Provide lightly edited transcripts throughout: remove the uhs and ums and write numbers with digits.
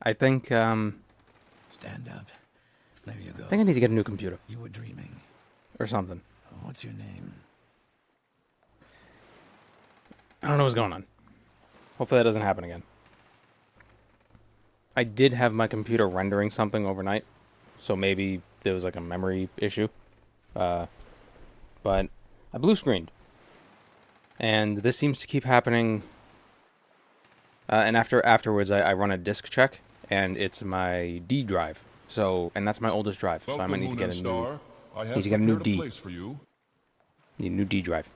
I think, Stand up. There you go. I think I need to get a new computer. You were dreaming. Or something. What's your name? I don't know what's going on. Hopefully that doesn't happen again. I did have my computer rendering something overnight, so maybe there was like a memory issue. But I blue screened. And this seems to keep happening. And afterwards, I run a disk check, and it's my D drive. So, and that's my oldest drive. So I might need to get a new. Need to get a new D. Need a new D drive.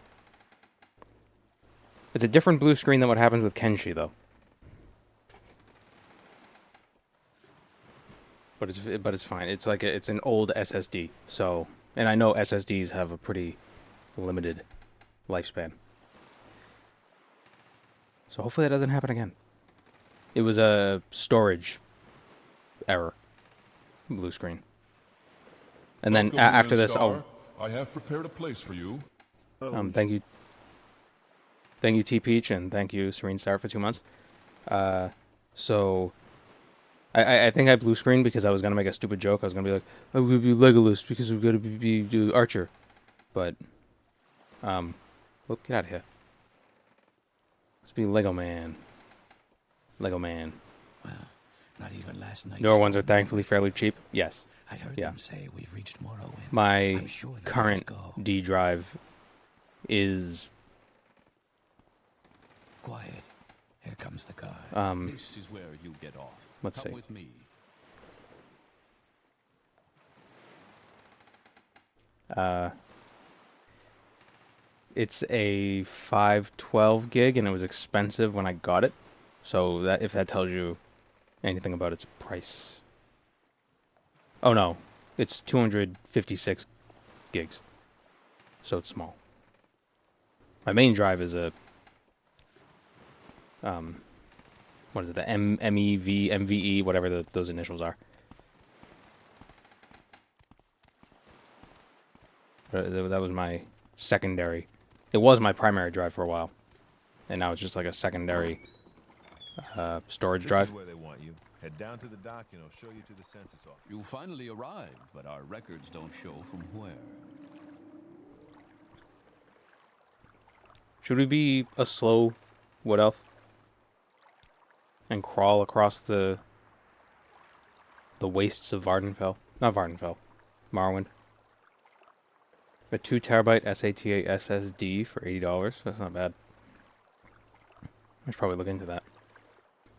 It's a different blue screen than what happens with Kenshi, though. But it's fine. It's like it's an old SSD. So, and I know SSDs have a pretty limited lifespan. So hopefully that doesn't happen again. It was a storage error. Blue screen. And then after this, I have prepared a place for you. thank you. Thank you, T Peach, and thank you, Serene Star, for 2 months. So I think I blue screened because I was gonna make a stupid joke. I was gonna be like, "Oh, we're gonna be Legolas because we're gonna do Archer," but get out of here. Let's be Lego Man. Lego Man. Well, not even last night. Newer ones are thankfully fairly cheap. Yes. I heard them say we've reached Morrowind. My sure current D drive is quiet. Here comes the guard. This is where you get off. Let's Come see. with me. It's a 512 gig, and it was expensive when I got it. So that if that tells you anything about its price. Oh no, it's 256 gigs. So it's small. My main drive is a what is it? The MEV, MVE, whatever those initials are. That was my secondary. It was my primary drive for a while, and now it's just like a secondary storage drive. This is where they want you. Head down to the dock and I'll show you to the census office. You finally arrived, but our records don't show from where. Should we be a slow wood elf and crawl across the wastes of Vardenfell? Not Vardenfell, Morrowind. A 2 terabyte SATA SSD for $80. That's not bad. I should probably look into that.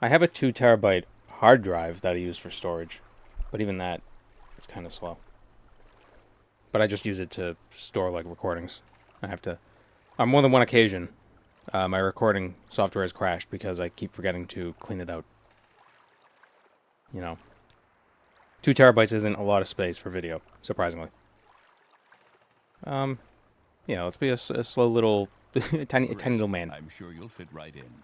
I have a 2 terabyte hard drive that I use for storage, but even that, it's kind of slow. But I just use it to store like recordings. I have to. On more than one occasion, my recording software has crashed because I keep forgetting to clean it out. You know, 2 terabytes isn't a lot of space for video, surprisingly. Yeah, let's be a slow little, tiny little man. I'm sure you'll fit right in.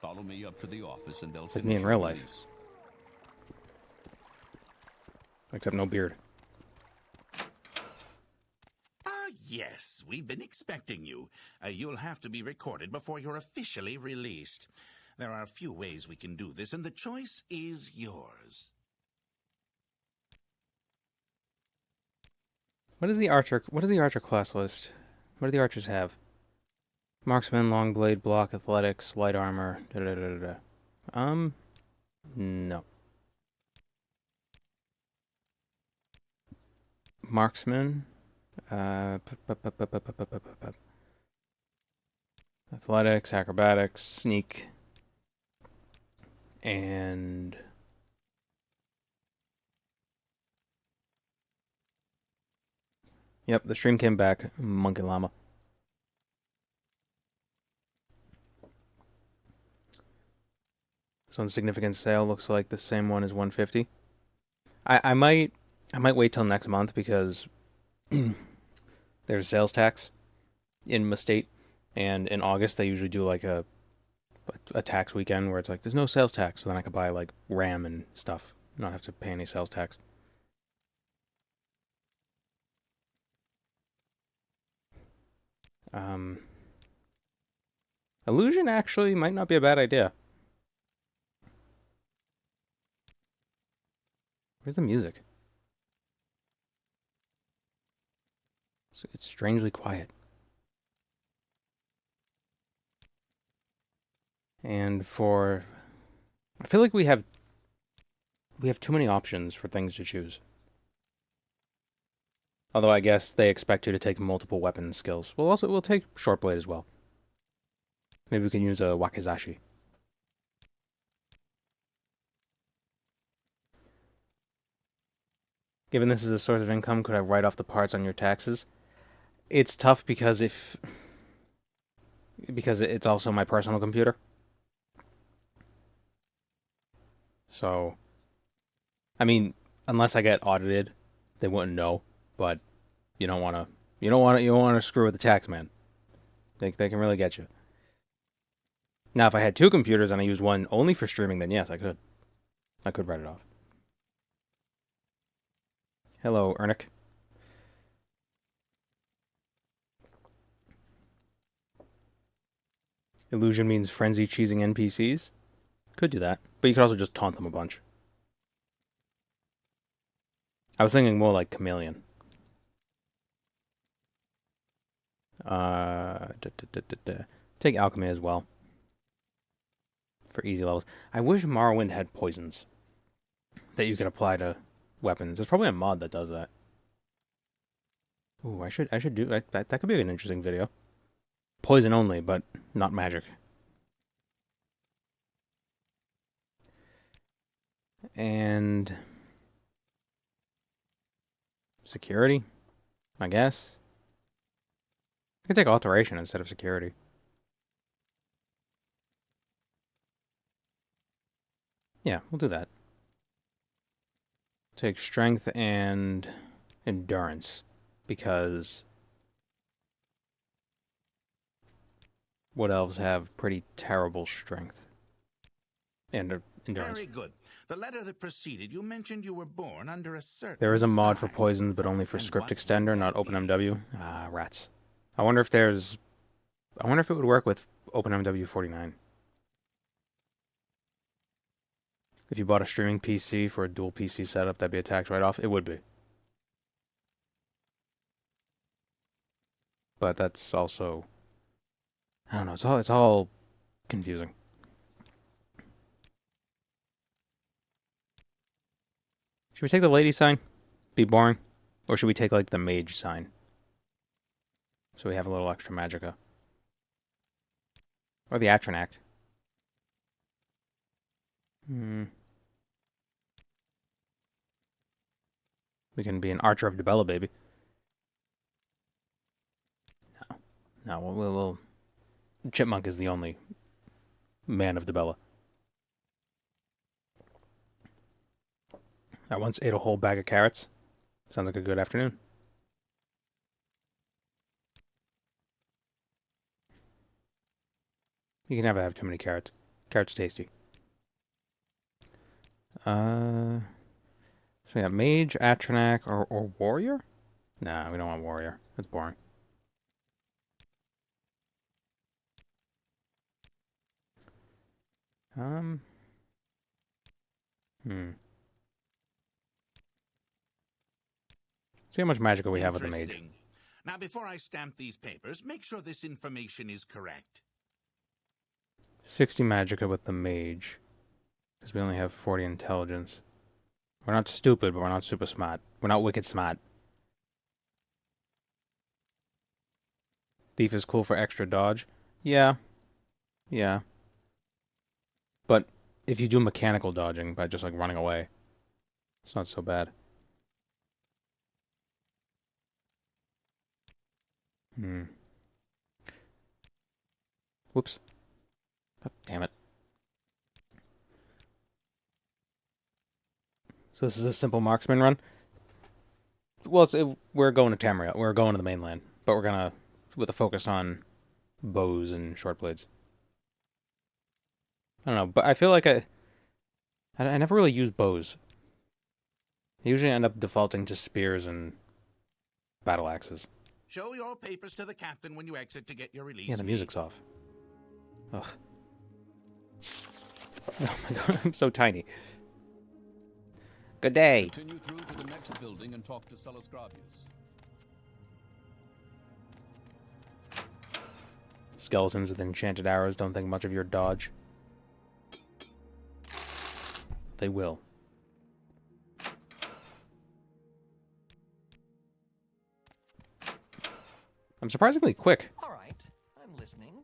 Follow me up to the office and they'll Like me in real life. Except no beard. Yes, we've been expecting you. You'll have to be recorded before you're officially released. There are a few ways we can do this, and the choice is yours. What is the archer class list? What do the archers have? Marksman, long blade, block, athletics, light armor, no. Marksman, athletics, acrobatics, sneak, and yep, the stream came back. Monkey llama. So insignificant sale looks like the same one as 150. I might wait till next month because there's sales tax in my state, and in August they usually do like a tax weekend where it's like there's no sales tax, so then I could buy like RAM and stuff, not have to pay any sales tax. Illusion actually might not be a bad idea. Where's the music? It's strangely quiet. And for... I feel like we have too many options for things to choose. Although I guess they expect you to take multiple weapon skills. We'll take short blade as well. Maybe we can use a wakizashi. Given this is a source of income, could I write off the parts on your taxes? It's tough because it's also my personal computer. So, I mean, unless I get audited, they wouldn't know. But you don't want to screw with the tax man. They can really get you. Now, if I had two computers and I used one only for streaming, then yes, I could. I could write it off. Hello, Ernick. Illusion means frenzy cheesing NPCs. Could do that, but you could also just taunt them a bunch. I was thinking more like chameleon. Take alchemy as well for easy levels. I wish Morrowind had poisons that you could apply to weapons. There's probably a mod that does that. Ooh, I should do that. That could be an interesting video. Poison only, but not magic. And security, I guess. I can take alteration instead of security. Yeah, we'll do that. Take strength and endurance, because wood elves have pretty terrible strength and endurance. Very good. The letter that preceded, you mentioned you were born under a certain There is a mod for sign. poisons, but only for And script what extender, would not that be? OpenMW. Ah, rats. I wonder if it would work with OpenMW 49. If you bought a streaming PC for a dual PC setup, that'd be a tax write-off. It would be. But that's also, I don't know, it's all confusing. Should we take the lady sign? Be boring? Or should we take, like, the mage sign? So we have a little extra magicka. Or the Atronact. We can be an Archer of Debella, baby. No, we'll... Chipmunk is the only man of Debella. I once ate a whole bag of carrots. Sounds like a good afternoon. You can never have too many carrots. Carrots tasty. So yeah, mage, Atronac, or warrior? Nah, we don't want warrior. That's boring. See how much magicka we have with the mage. Interesting. Now, before I stamp these papers, make sure this information is correct. 60 magicka with the mage. Because we only have 40 intelligence. We're not stupid, but we're not super smart. We're not wicked smart. Thief is cool for extra dodge. Yeah. Yeah. But if you do mechanical dodging by just like running away, it's not so bad. Whoops. God damn it. So this is a simple marksman run? Well, we're going to Tamriel. We're going to the mainland. But we're gonna... with a focus on bows and short blades. I don't know, but I feel like I never really use bows. I usually end up defaulting to spears and battle axes. Show your papers to the captain when you exit to get your release. Yeah, the fee. music's off. Ugh. Oh my god, I'm so tiny. Good day. Continue through to the next building and talk to Celisgravius. Skeletons with enchanted arrows don't think much of your dodge. They will. I'm surprisingly quick. All right, I'm listening.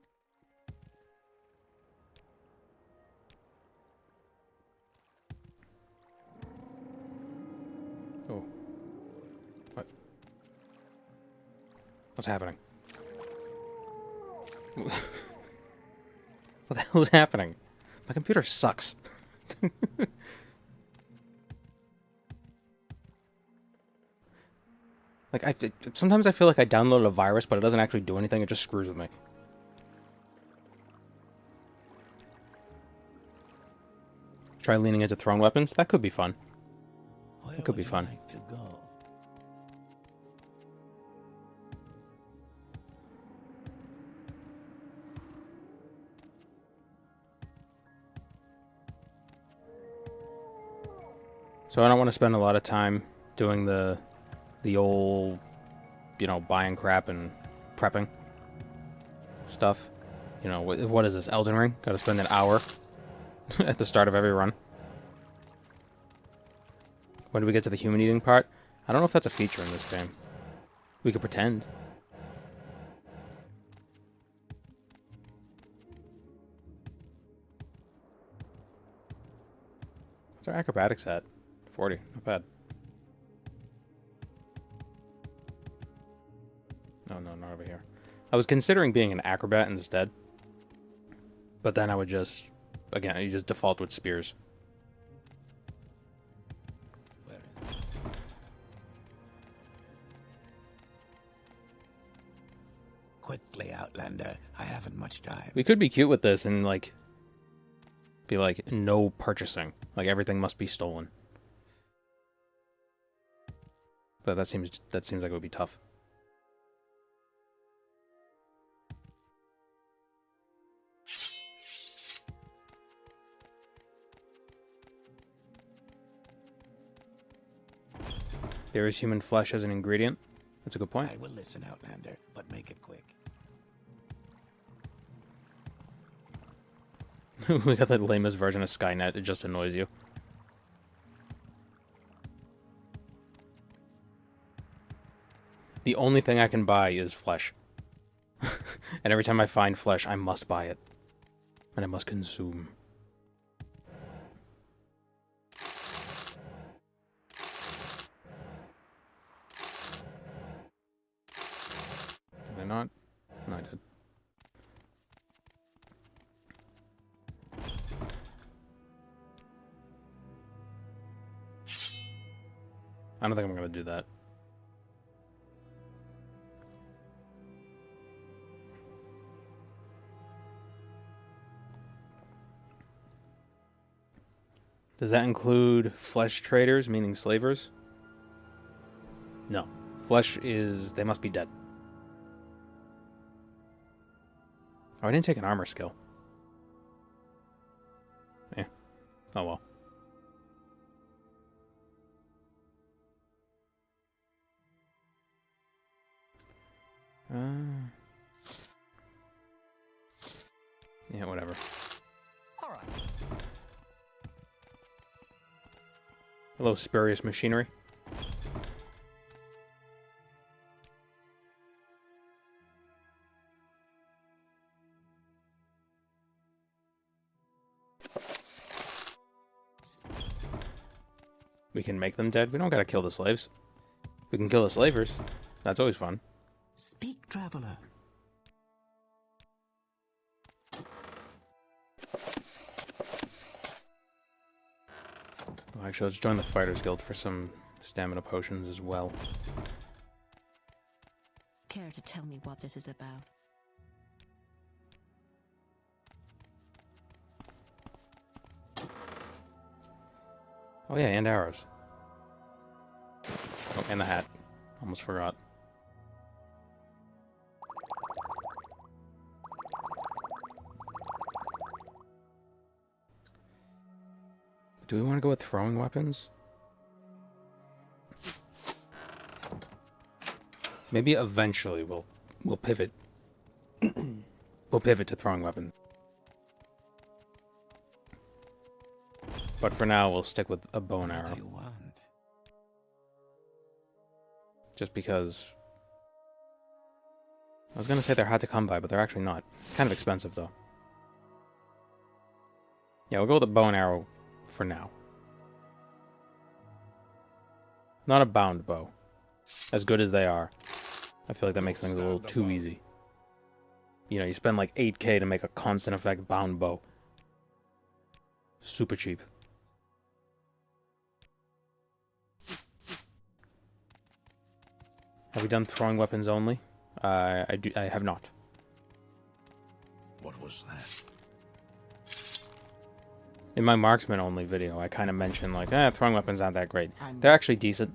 Oh. What? What's happening? What the hell is happening? My computer sucks. Like, sometimes I feel like I downloaded a virus, but it doesn't actually do anything. It just screws with me. Try leaning into thrown weapons. That could be fun. Where It could be would you fun. like to go? So I don't want to spend a lot of time doing the old, you know, buying crap and prepping stuff. You know, what is this, Elden Ring? Gotta spend an hour at the start of every run. When do we get to the human eating part? I don't know if that's a feature in this game. We could pretend. What's our acrobatics at? 40, not bad. No, not over here. I was considering being an acrobat instead. But then I would just, again, you just default with spears. Where is it? Quickly, Outlander. I haven't much time. We could be cute with this and, like, be like, no purchasing. Like, everything must be stolen. But that seems like it would be tough. There is human flesh as an ingredient. That's a good point. I will listen, Outlander, but make it quick. We got the lamest version of Skynet. It just annoys you. The only thing I can buy is flesh. And every time I find flesh, I must buy it. And I must consume. Did I not? No, I did. I don't think I'm going to do that. Does that include flesh traders, meaning slavers? No. Flesh is... they must be dead. Oh, I didn't take an armor skill. Eh. Oh well. Yeah, whatever. All right. Hello, spurious machinery. We can make them dead. We don't gotta kill the slaves. We can kill the slavers. That's always fun. Speak, traveler. Oh, actually, let's join the Fighters Guild for some stamina potions as well. Care to tell me what this is about? Oh yeah, and arrows. Oh, and the hat. Almost forgot. Do we want to go with throwing weapons? Maybe eventually we'll pivot. We'll pivot to throwing weapons. But for now, we'll stick with a bow and What arrow. do you want? Just because... I was gonna say they're hard to come by, but they're actually not. Kind of expensive, though. Yeah, we'll go with a bow and arrow for now. Not a bound bow. As good as they are, I feel like that makes things a little too easy. You know, you spend like 8k to make a constant effect bound bow. Super cheap. Have we done throwing weapons only? I have not. What was that? In my marksman only video, I kind of mentioned like, throwing weapons aren't that great. They're actually decent.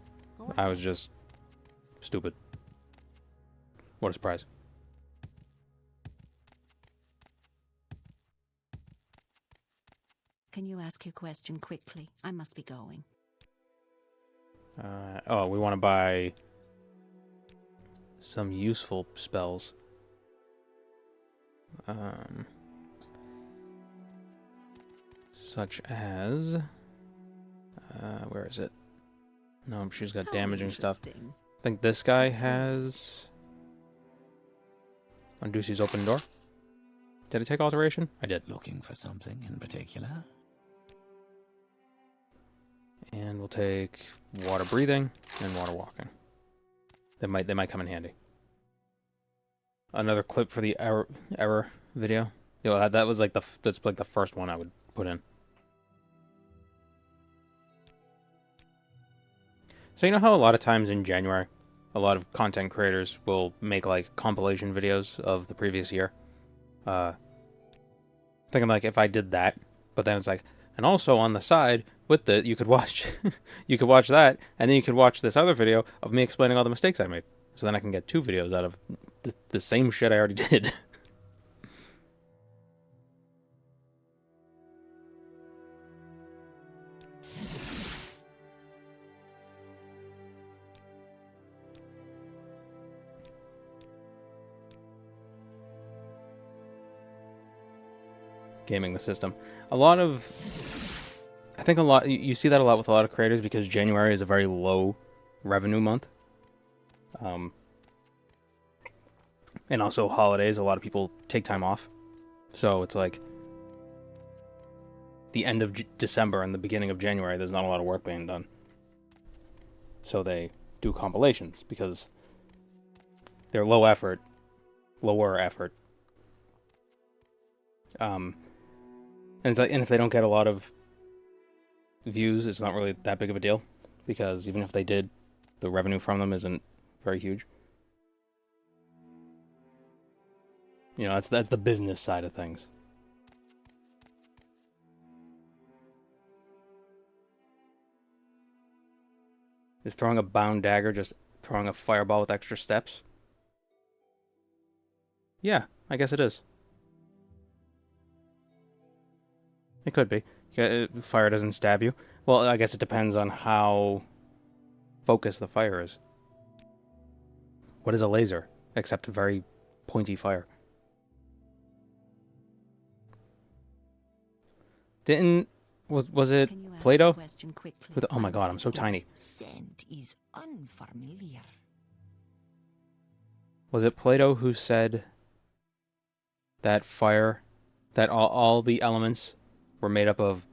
I was just stupid. What a surprise. Can you ask your question quickly? I must be going. Oh, we want to buy some useful spells. Such as... where is it? No, she's got How damaging stuff. interesting. I think this guy has... Undusi's open door. Did I take alteration? I did. Looking for something in particular? And we'll take water breathing and water walking. They might come in handy. Another clip for the error video. Yo, that was like that's like the first one I would put in. So you know how a lot of times in January, a lot of content creators will make like compilation videos of the previous year. Thinking like if I did that, but then it's like, and also on the side with the you could watch you could watch that, and then you could watch this other video of me explaining all the mistakes I made. So then I can get 2 videos out of the same shit I already did. Gaming the system. I think you see that a lot with a lot of creators because January is a very low revenue month. And also holidays, a lot of people take time off. So it's like the end of December and the beginning of January, there's not a lot of work being done. So they do compilations because they're lower effort. And it's like, and if they don't get a lot of views, it's not really that big of a deal because even if they did, the revenue from them isn't very huge. You know, that's the business side of things. Is throwing a bound dagger just throwing a fireball with extra steps? Yeah, I guess it is. It could be. Fire doesn't stab you. Well, I guess it depends on how focused the fire is. What is a laser? Except very pointy fire. Was it Can you ask Plato? your question quickly? Oh my god, I'm so tiny. Scent is unfamiliar. Was it Plato who said that fire, that all the elements were made up of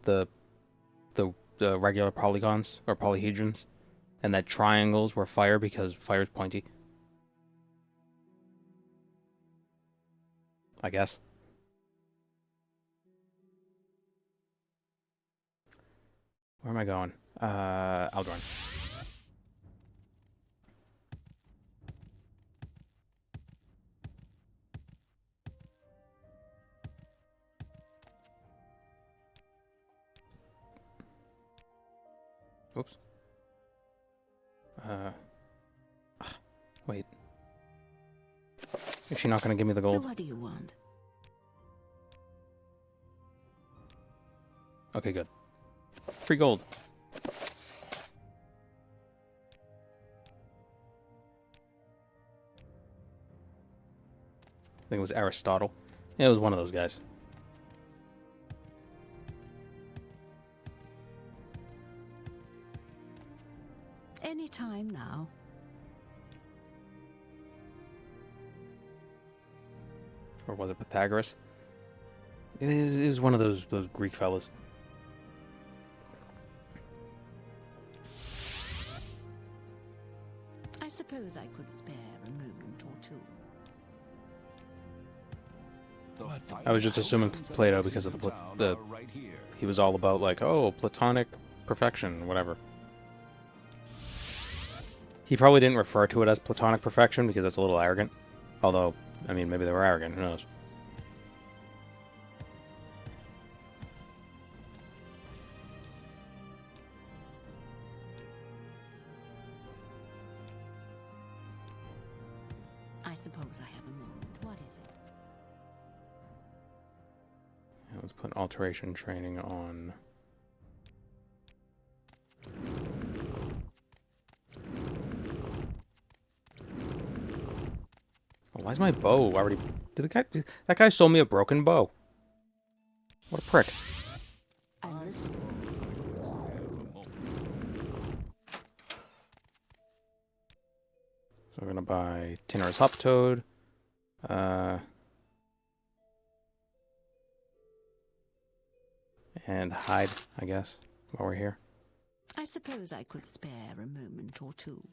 the regular polygons or polyhedrons, and that triangles were fire because fire's pointy? I guess. Where am I going? Aldorn. Oops. Wait. Is she not going to give me the So gold? what do you want? Okay, good. Free gold. think it was Aristotle. Yeah, it was one of those guys. Any time now. Or was it Pythagoras? It was one of those Greek fellas. I suppose I could spare a moment or two. I was just assuming Plato because of the he was all about like, oh, Platonic perfection, whatever. He probably didn't refer to it as Platonic perfection because that's a little arrogant. Although, I mean, maybe they were arrogant, who knows. I suppose I have a moment. What is it? Yeah, let's put alteration training on. Oh, why is my bow already? That guy sold me a broken bow. What a prick. I'm listening. So we're gonna buy Tinner's Hoptoad. And hide, I guess, while we're here. I suppose I could spare a moment or two.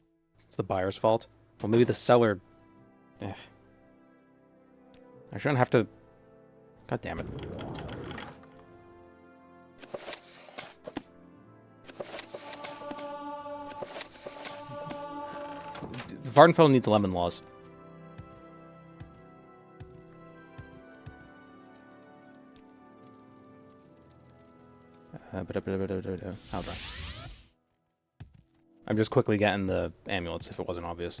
It's the buyer's fault. Well, maybe the seller. I shouldn't have to. God damn it. Vardenfell needs lemon laws. Hold on. I'm just quickly getting the amulets if it wasn't obvious.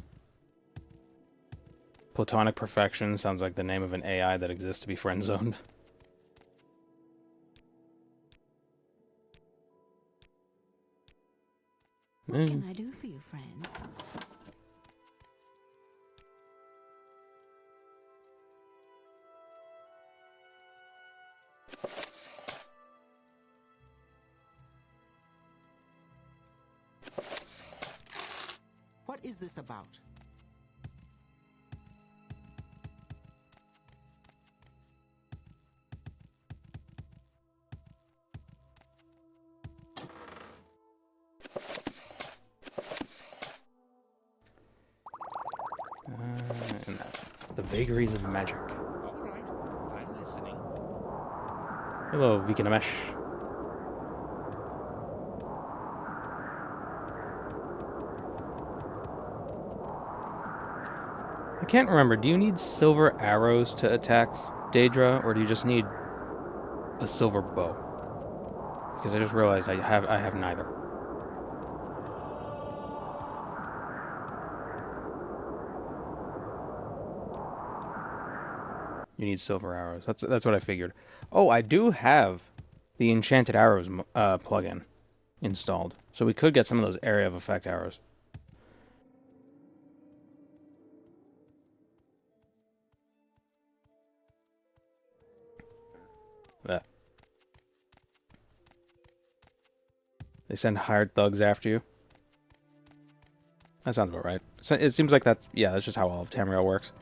Platonic perfection sounds like the name of an AI that exists to be friend zoned. What can I do for you, friend? What is this about? And the vagaries of magic. All right, I'm listening. Hello, Vikinamesh. I can't remember. Do you need silver arrows to attack Daedra, or do you just need a silver bow? Because I just realized I have neither. You need silver arrows. That's what I figured. Oh, I do have the Enchanted Arrows plugin installed, so we could get some of those area of effect arrows. That. They send hired thugs after you. That sounds about right. It seems like that's just how all of Tamriel works.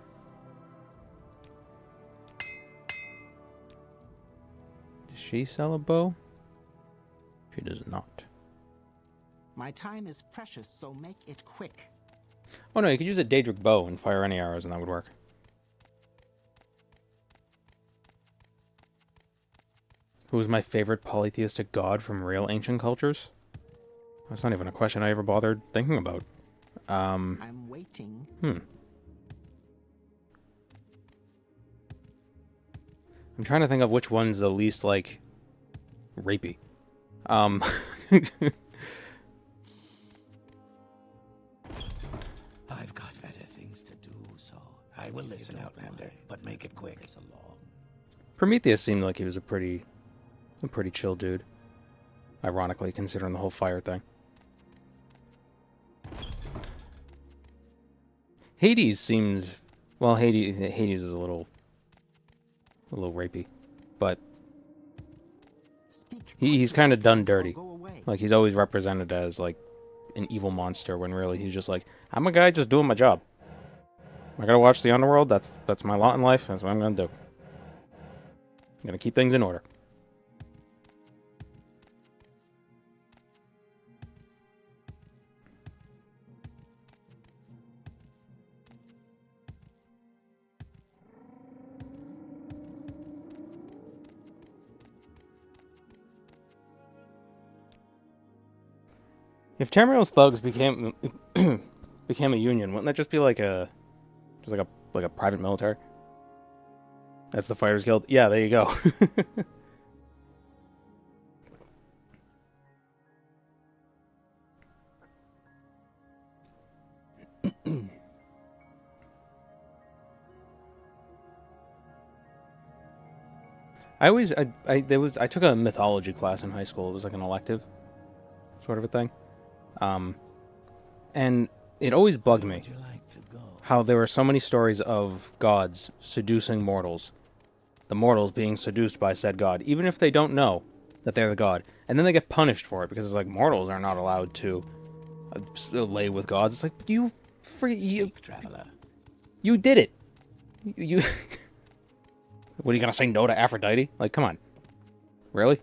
Does she sell a bow? She does not. My time is precious, so make it quick. Oh no, you could use a Daedric bow and fire any arrows and that would work. Who is my favorite polytheistic god from real ancient cultures? That's not even a question I ever bothered thinking about. I'm waiting. I'm trying to think of which one's the least, like, rapey. I've got better things to do, so I will listen, Outlander, but make it quick. Prometheus seemed like he was a pretty chill dude. Ironically, considering the whole fire thing. Hades seemed... Well, Hades is a little a little rapey. But Speak he's kind of done or dirty. go away. Like, he's always represented as, like, an evil monster, when really he's just like, I'm a guy just doing my job. I gotta watch the underworld, that's my lot in life, that's what I'm gonna do. I'm gonna keep things in order. If Tamriel's thugs became became a union, wouldn't that just be like a private military? That's the Fighters Guild. Yeah, there you go. I took a mythology class in high school. It was like an elective sort of a thing. And it always bugged me Would you like to go? how there were so many stories of gods seducing mortals, the mortals being seduced by said god, even if they don't know that they're the god, and then they get punished for it because it's like mortals are not allowed to lay with gods. It's like, you Speak, traveler. you did it. You what, are you gonna say no to Aphrodite? Like, come on, really?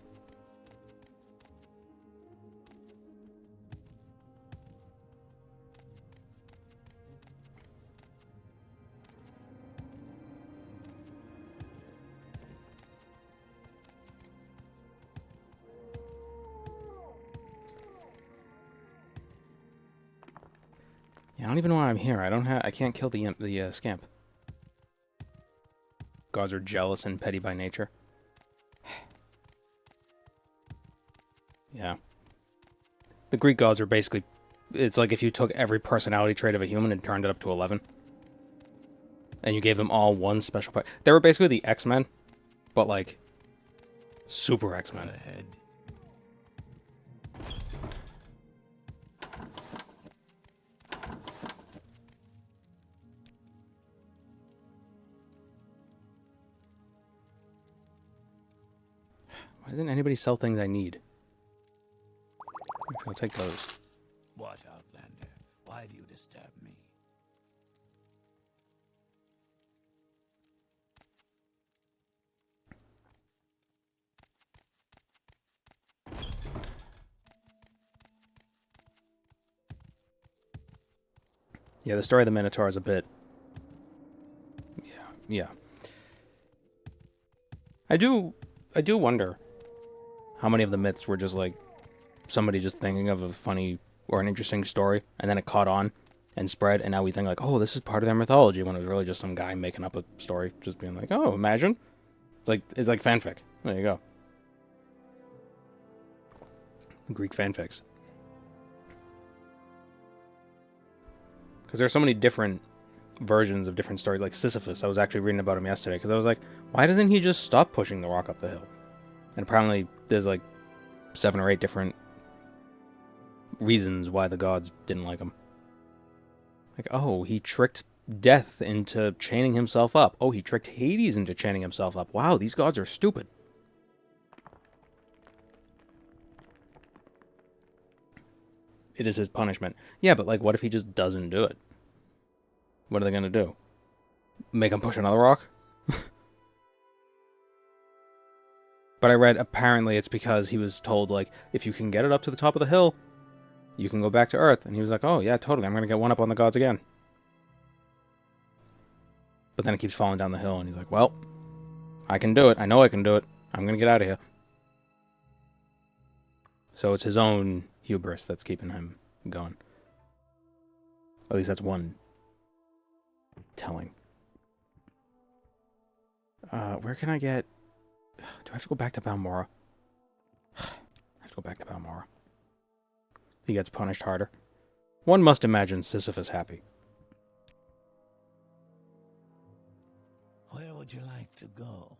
I don't even know why I'm here. I can't kill the scamp. Gods are jealous and petty by nature. Yeah. The Greek gods are basically, it's like if you took every personality trait of a human and turned it up to 11. And you gave them all one special part. They were basically the X-Men, but like super X-Men. Ahead. Why doesn't anybody sell things I need? I'll take those. What, Outlander? Why have you disturbed me? Yeah, the story of the Minotaur is a bit... Yeah. I do wonder how many of the myths were just like somebody just thinking of a funny or an interesting story, and then it caught on and spread, and now we think like, oh, this is part of their mythology, when it was really just some guy making up a story, just being like, oh, imagine. It's like fanfic. There you go. Greek fanfics. Because there are so many different versions of different stories, like Sisyphus. I was actually reading about him yesterday, because I was like, why doesn't he just stop pushing the rock up the hill? And apparently there's like 7 or 8 different reasons why the gods didn't like him. Like, oh, he tricked Death into chaining himself up. Oh, he tricked Hades into chaining himself up. Wow, these gods are stupid. It is his punishment. Yeah, but like, what if he just doesn't do it? What are they gonna do? Make him push another rock? But I read apparently it's because he was told, like, if you can get it up to the top of the hill, you can go back to Earth. And he was like, oh yeah, totally, I'm gonna get one up on the gods again. But then it keeps falling down the hill, and he's like, well, I can do it. I know I can do it. I'm gonna get out of here. So it's his own hubris that's keeping him going. At least that's one telling. Where can I get... Do I have to go back to Balmora? I have to go back to Balmora. He gets punished harder. One must imagine Sisyphus happy. Where would you like to go?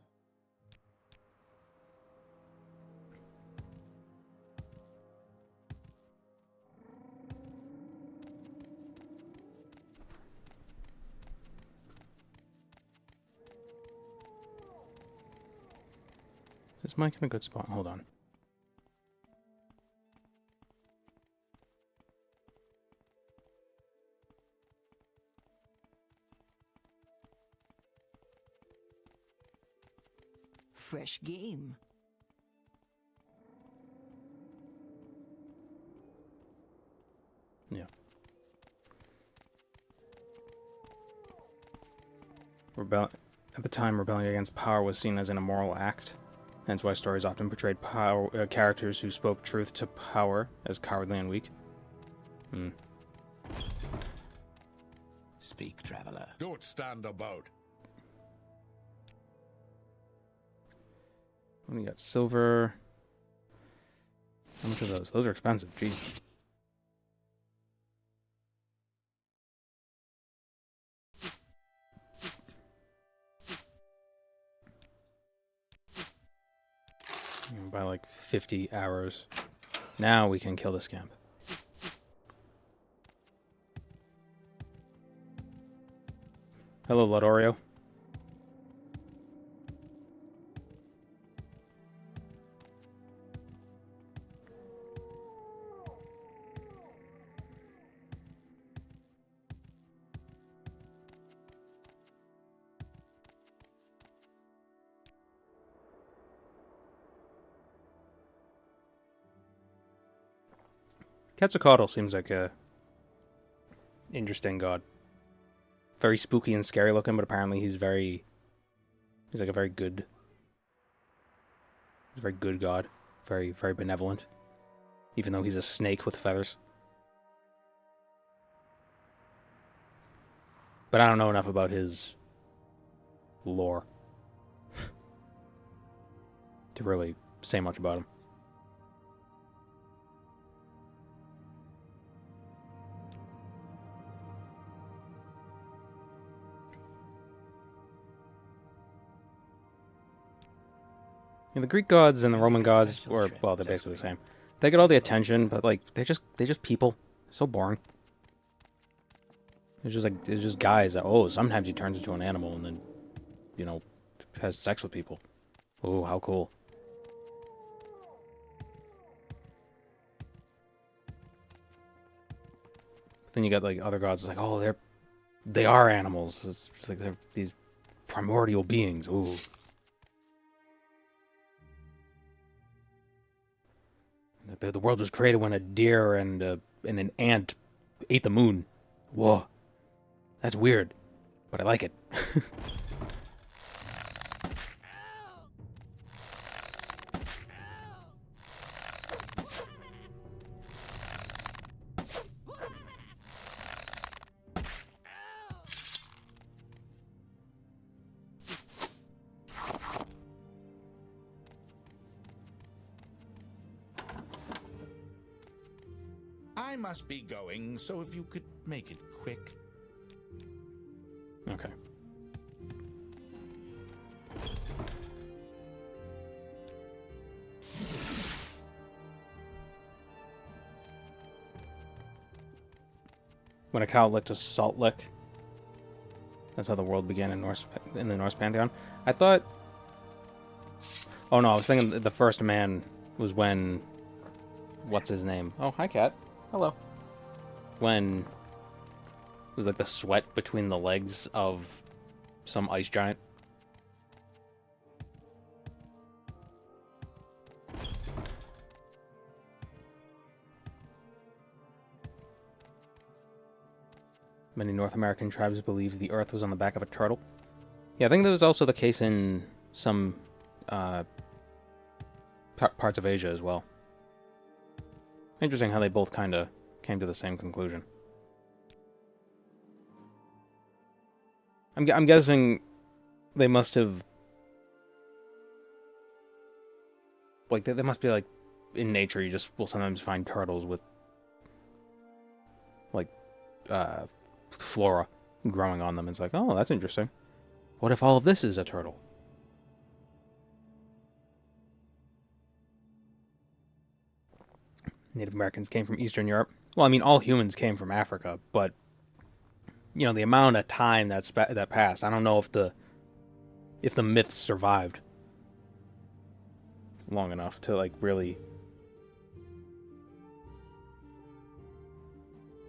Is Mike in a good spot? Hold on. Fresh game. Yeah. At the time, rebelling against power was seen as an immoral act. Hence why stories often portrayed characters who spoke truth to power as cowardly and weak. Speak, traveler. Don't stand about. We got silver. How much are those? Those are expensive. Jeez. Buy like 50 arrows. Now we can kill the scamp. Hello, Lodorio. Quetzalcoatl seems like a interesting god. Very spooky and scary looking, but apparently he's like a very good god. Very, very benevolent. Even though he's a snake with feathers. But I don't know enough about his lore to really say much about him. The Greek gods and the Roman gods, or well, they're basically the same. They get all the attention, but like they're just people. So boring. It's just guys that sometimes he turns into an animal and then, has sex with people. Oh, how cool! Then you got like other gods like, they are animals. It's just like they're these primordial beings. Ooh. The world was created when a deer and an ant ate the moon. Whoa. That's weird, but I like it. I must be going, so if you could make it quick. Okay. When a cow licked a salt lick. That's how the world began in the Norse pantheon. I thought... Oh no, I was thinking the first man was when... What's his name? Oh, hi, cat. Hello. When it was like the sweat between the legs of some ice giant. Many North American tribes believed the earth was on the back of a turtle. Yeah, I think that was also the case in some parts of Asia as well. Interesting how they both kind of came to the same conclusion. I'm guessing they must have... Like, they must be, like, in nature, you just will sometimes find turtles with, like, flora growing on them. It's like, oh, that's interesting. What if all of this is a turtle? Native Americans came from Eastern Europe. Well, I mean, all humans came from Africa, but, the amount of time that passed, I don't know if the myths survived. long enough to, like, really...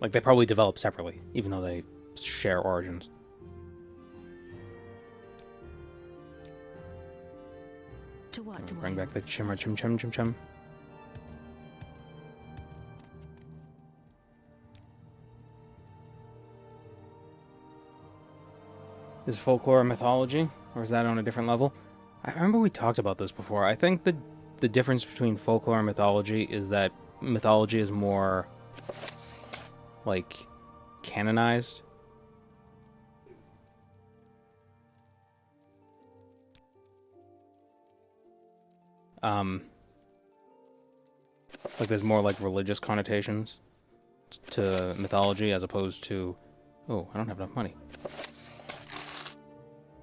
Like, they probably develop separately, even though they share origins. To what do Bring I back the look chimmer special? chim chim chim chim. Is folklore and mythology, or is that on a different level? I remember we talked about this before. I think the difference between folklore and mythology is that mythology is more, like, canonized. Like, there's more, like, religious connotations to mythology as opposed to... Oh, I don't have enough money.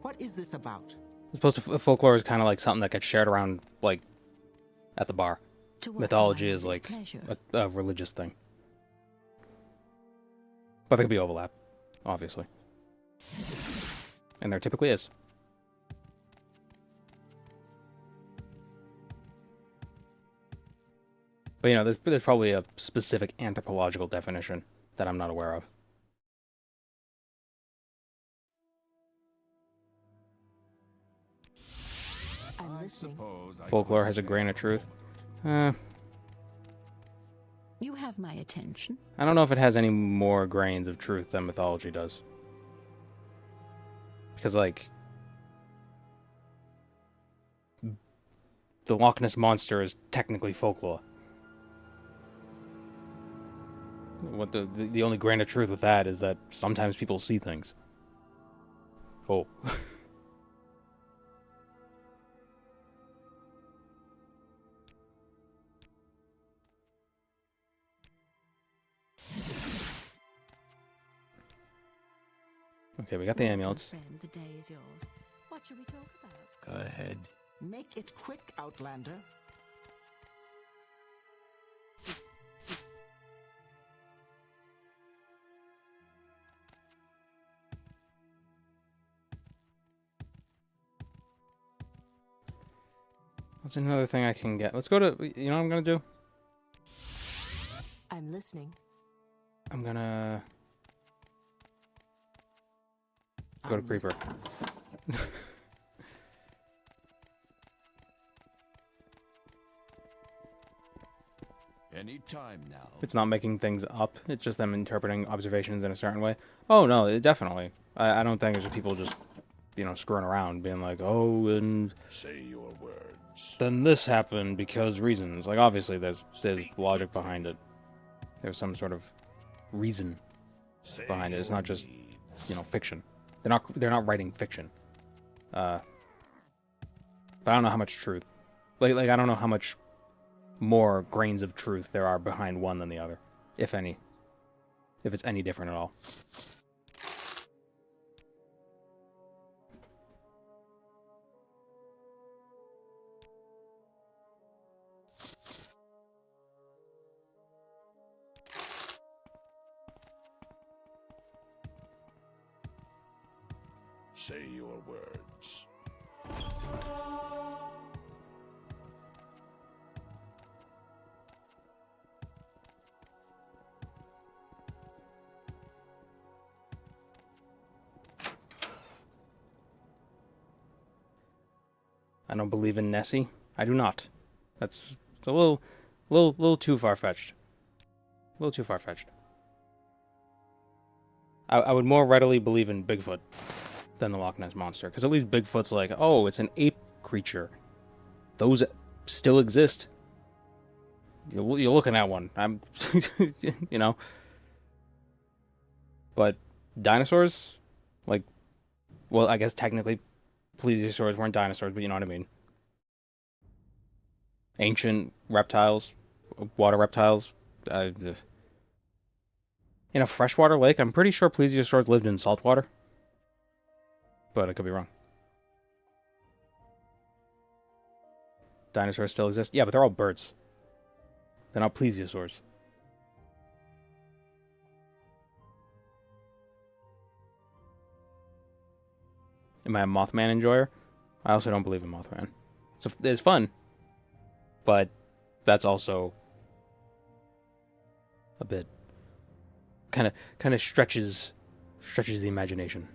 What is this about? As opposed to folklore is kind of like something that gets shared around, like, at the bar. To what Mythology do I is, owe this like, pleasure? a religious thing. But there could be overlap, obviously. And there typically is. But, you know, there's probably a specific anthropological definition that I'm not aware of. I'm I listening. suppose I Folklore could has a stay grain of a truth. moment. You have my attention. I don't know if it has any more grains of truth than mythology does. Because, like, the Loch Ness Monster is technically folklore. What the only grain of truth with that is that sometimes people see things. Oh. Okay, we got the My good amulets. friend, the day is yours. What shall we talk about? Go ahead. Make it quick, Outlander. What's another thing I can get? Let's go to... You know what I'm gonna do? I'm listening. I'm gonna... Go to Creeper. Any time now. It's not making things up. It's just them interpreting observations in a certain way. Oh, no, definitely. I don't think it's just people just, you know, screwing around, being like, oh, and Say your words. then this happened because reasons. Like, obviously, there's logic behind it. There's some sort of reason Say behind it. It's your not just, needs. you know, fiction. They're not writing fiction. But I don't know how much truth. Like I don't know how much more grains of truth there are behind one than the other, if any. If it's any different at all. Say your words. I don't believe in Nessie. I do not. It's a little too far-fetched. A little too far-fetched. I would more readily believe in Bigfoot than the Loch Ness Monster, because at least Bigfoot's like, oh, it's an ape creature. Those still exist. You're looking at one. I'm, you know. But dinosaurs, like, well, I guess technically plesiosaurs weren't dinosaurs, but you know what I mean. Ancient reptiles, water reptiles. In a freshwater lake, I'm pretty sure plesiosaurs lived in saltwater. But I could be wrong. Dinosaurs still exist? Yeah, but they're all birds. They're not plesiosaurs. Am I a Mothman enjoyer? I also don't believe in Mothman. So it's fun. but that's also a bit kind of stretches the imagination.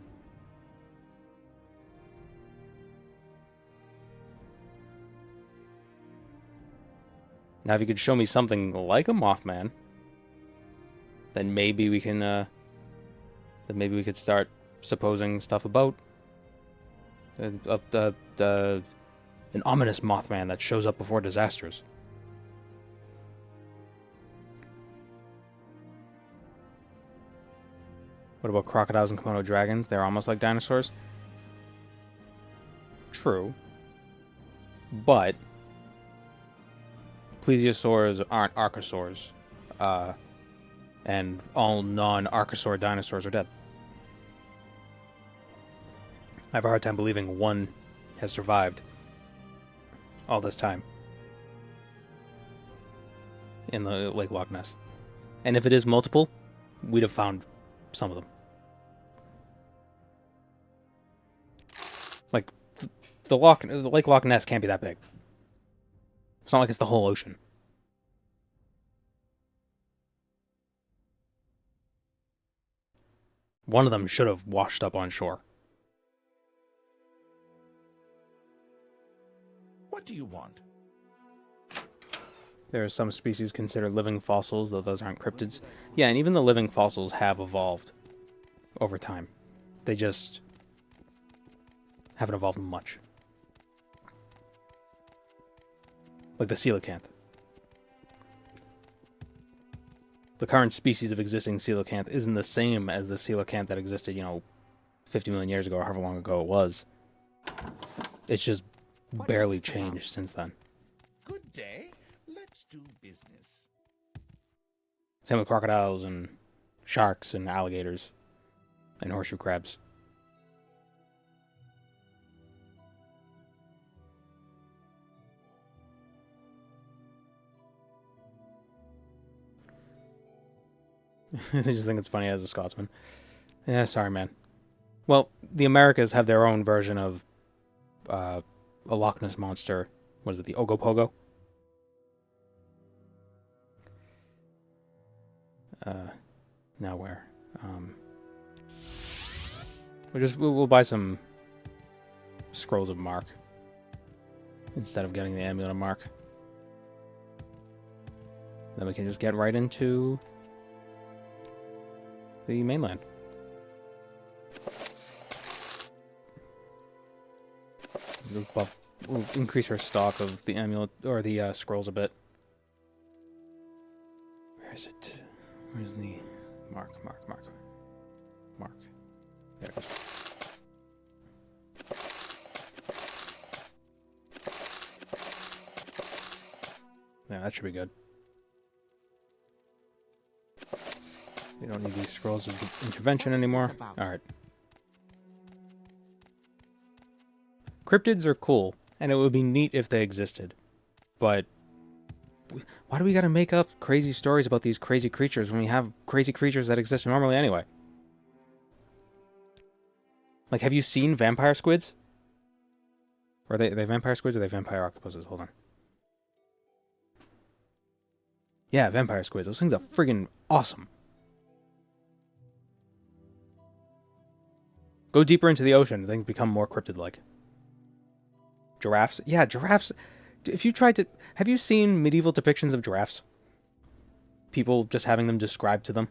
Now, if you could show me something like a Mothman, then maybe we can, then maybe we could start supposing stuff about an ominous Mothman that shows up before disasters. What about crocodiles and Komodo dragons? They're almost like dinosaurs. True. But plesiosaurs aren't archosaurs. And all non-archosaur dinosaurs are dead. I have a hard time believing one has survived all this time in the Lake Loch Ness. And if it is multiple, we'd have found some of them. Like, the Lake Loch Ness can't be that big. It's not like it's the whole ocean. One of them should have washed up on shore. What do you want? There are some species considered living fossils, though those aren't cryptids. Yeah, and even the living fossils have evolved over time. They just haven't evolved much. Like the coelacanth. The current species of existing coelacanth isn't the same as the coelacanth that existed, 50 million years ago, or however long ago it was. It's just barely changed since then. Good day. Let's do business. Same with crocodiles and sharks and alligators and horseshoe crabs. I just think it's funny as a Scotsman. Yeah, sorry, man. Well, the Americas have their own version of a Loch Ness monster. What is it, the Ogopogo? Now where? We'll buy some scrolls of Mark instead of getting the amulet of Mark. Then we can just get right into the mainland. We'll increase our stock of the amulet or the scrolls a bit. Where is it? Where's the Mark? There it is. Yeah, that should be good. We don't need these scrolls of intervention anymore. Alright. Cryptids are cool, and it would be neat if they existed. But why do we gotta make up crazy stories about these crazy creatures when we have crazy creatures that exist normally anyway? Like, have you seen vampire squids? Or are they vampire squids or are they vampire octopuses? Hold on. Yeah, vampire squids. Those things are friggin' awesome. Go deeper into the ocean, things become more cryptid-like. Giraffes? Yeah, giraffes. If you tried to... Have you seen medieval depictions of giraffes? People just having them described to them?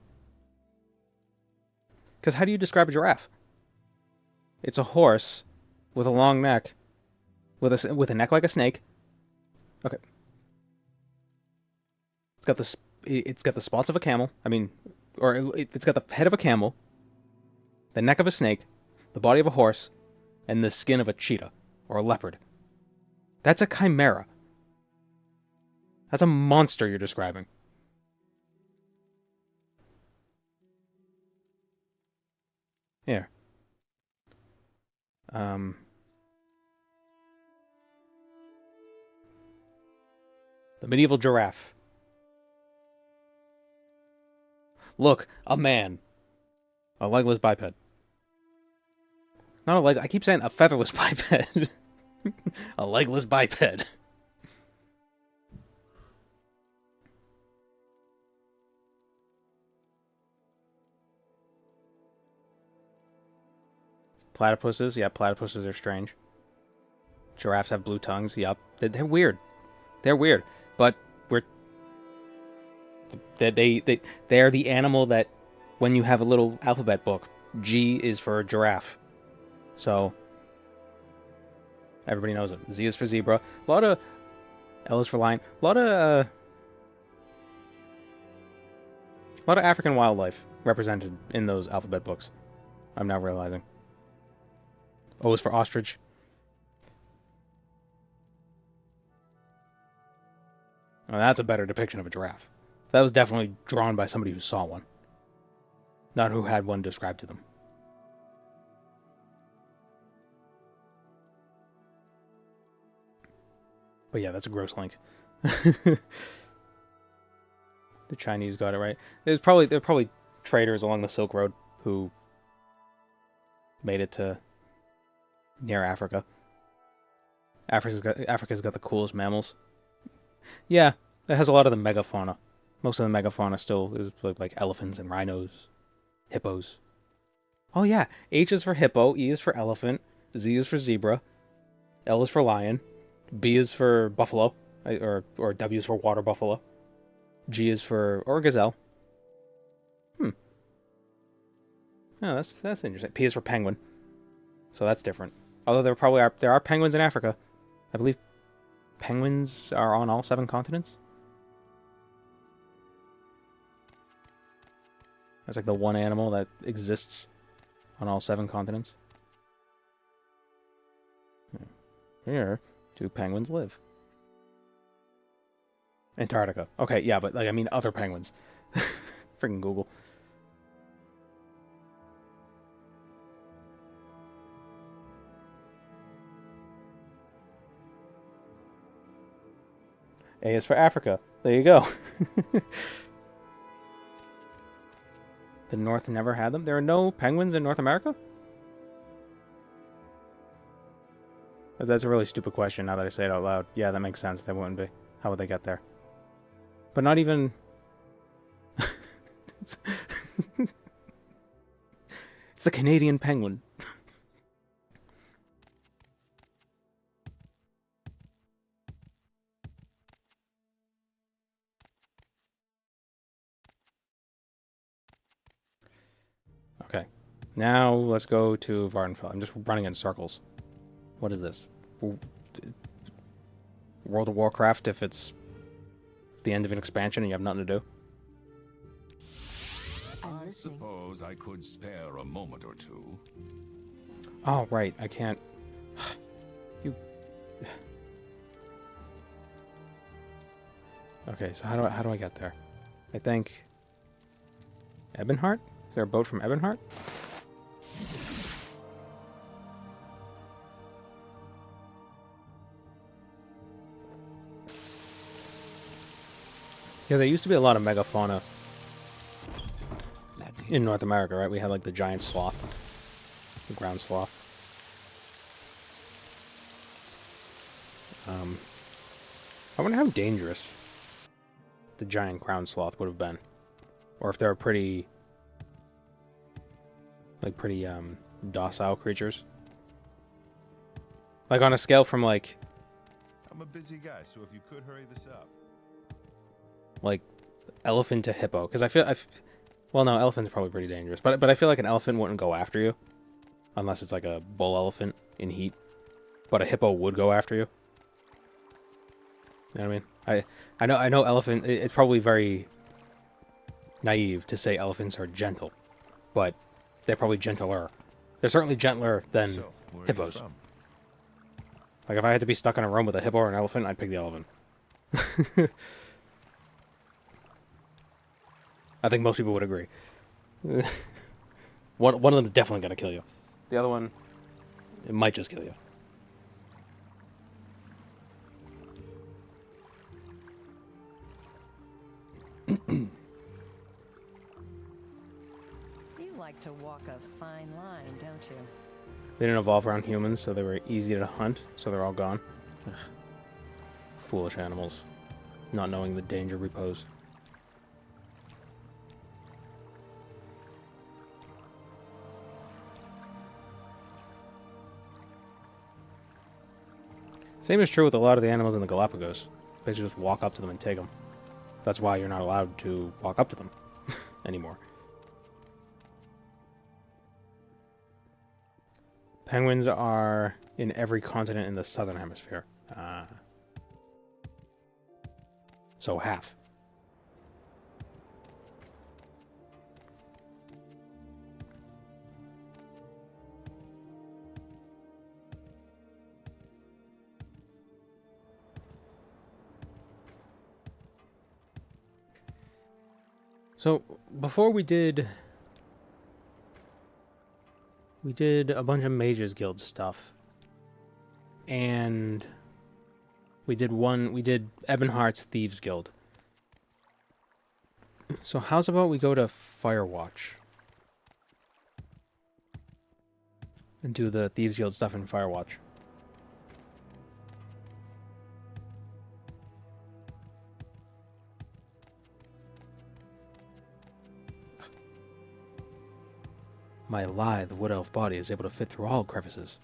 Because how do you describe a giraffe? It's a horse with a long neck, with a neck like a snake. Okay. It's got the spots of a camel. It's got the head of a camel, the neck of a snake, the body of a horse, and the skin of a cheetah or a leopard. That's a chimera. That's a monster you're describing. Here. The medieval giraffe. Look, a man. A legless biped. Not a leg. I keep saying a featherless biped. A legless biped. Platypuses, yeah, platypuses are strange. Giraffes have blue tongues, yep. They're weird. They're weird. But they are the animal that, when you have a little alphabet book, G is for giraffe. So, everybody knows it. Z is for zebra. A lot of L is for lion. A lot of African wildlife represented in those alphabet books. I'm now realizing. O is for ostrich. Now that's a better depiction of a giraffe. That was definitely drawn by somebody who saw one, not who had one described to them. But yeah, that's a gross link. The Chinese got it right. They're probably traders along the Silk Road who made it to near Africa. Africa's got the coolest mammals. Yeah, it has a lot of the Mega-fauna. Most of the Mega-fauna still is like elephants and rhinos, hippos. Oh yeah, H is for hippo, E is for elephant, Z is for zebra, L is for lion, B is for buffalo, or W is for water buffalo, G is for or gazelle. Oh, that's interesting. P is for penguin, so that's different. Although there are penguins in Africa, I believe. Penguins are on all 7 continents. That's like the one animal that exists on all 7 continents. Here, 2 penguins live. Antarctica. Okay, yeah, but like I mean other penguins. Freaking Google. A is for Africa. There you go. The North never had them? There are no penguins in North America? That's a really stupid question now that I say it out loud. Yeah, that makes sense. They wouldn't be. How would they get there? But not even... It's the Canadian penguin. Okay. Now let's go to Vardenfell. I'm just running in circles. What is this? World of Warcraft if it's the end of an expansion and you have nothing to do? I suppose I could spare a moment or two. Oh, right. I can't... You... Okay, so how do I get there? I think... Ebonheart? Is there a boat from Ebonheart? Yeah, there used to be a lot of Mega-fauna in North America, right? We had like the giant sloth, the ground sloth. I wonder how dangerous the giant ground sloth would have been, or if they're pretty docile creatures. Like on a scale from like... I'm a busy guy, so if you could hurry this up. Like elephant to hippo, because well, no, elephant's probably pretty dangerous, but I feel like an elephant wouldn't go after you unless it's like a bull elephant in heat, but a hippo would go after you. You know what I mean? I know elephant. It's probably very naive to say elephants are gentle, but they're probably gentler. They're certainly gentler than hippos. Like if I had to be stuck in a room with a hippo or an elephant, I'd pick the elephant. I think most people would agree. One of them is definitely going to kill you. The other one, it might just kill you. You like to walk a fine line, don't you? They didn't evolve around humans, so they were easy to hunt, so they're all gone. Ugh. Foolish animals, not knowing the danger we pose. Same is true with a lot of the animals in the Galapagos. Basically just walk up to them and take them. That's why you're not allowed to walk up to them anymore. Penguins are in every continent in the southern hemisphere. So half. So before we did a bunch of Mages Guild stuff, and we did Ebonheart's Thieves Guild. So how's about we go to Firewatch and do the Thieves Guild stuff in Firewatch? My lithe wood elf body is able to fit through all crevices.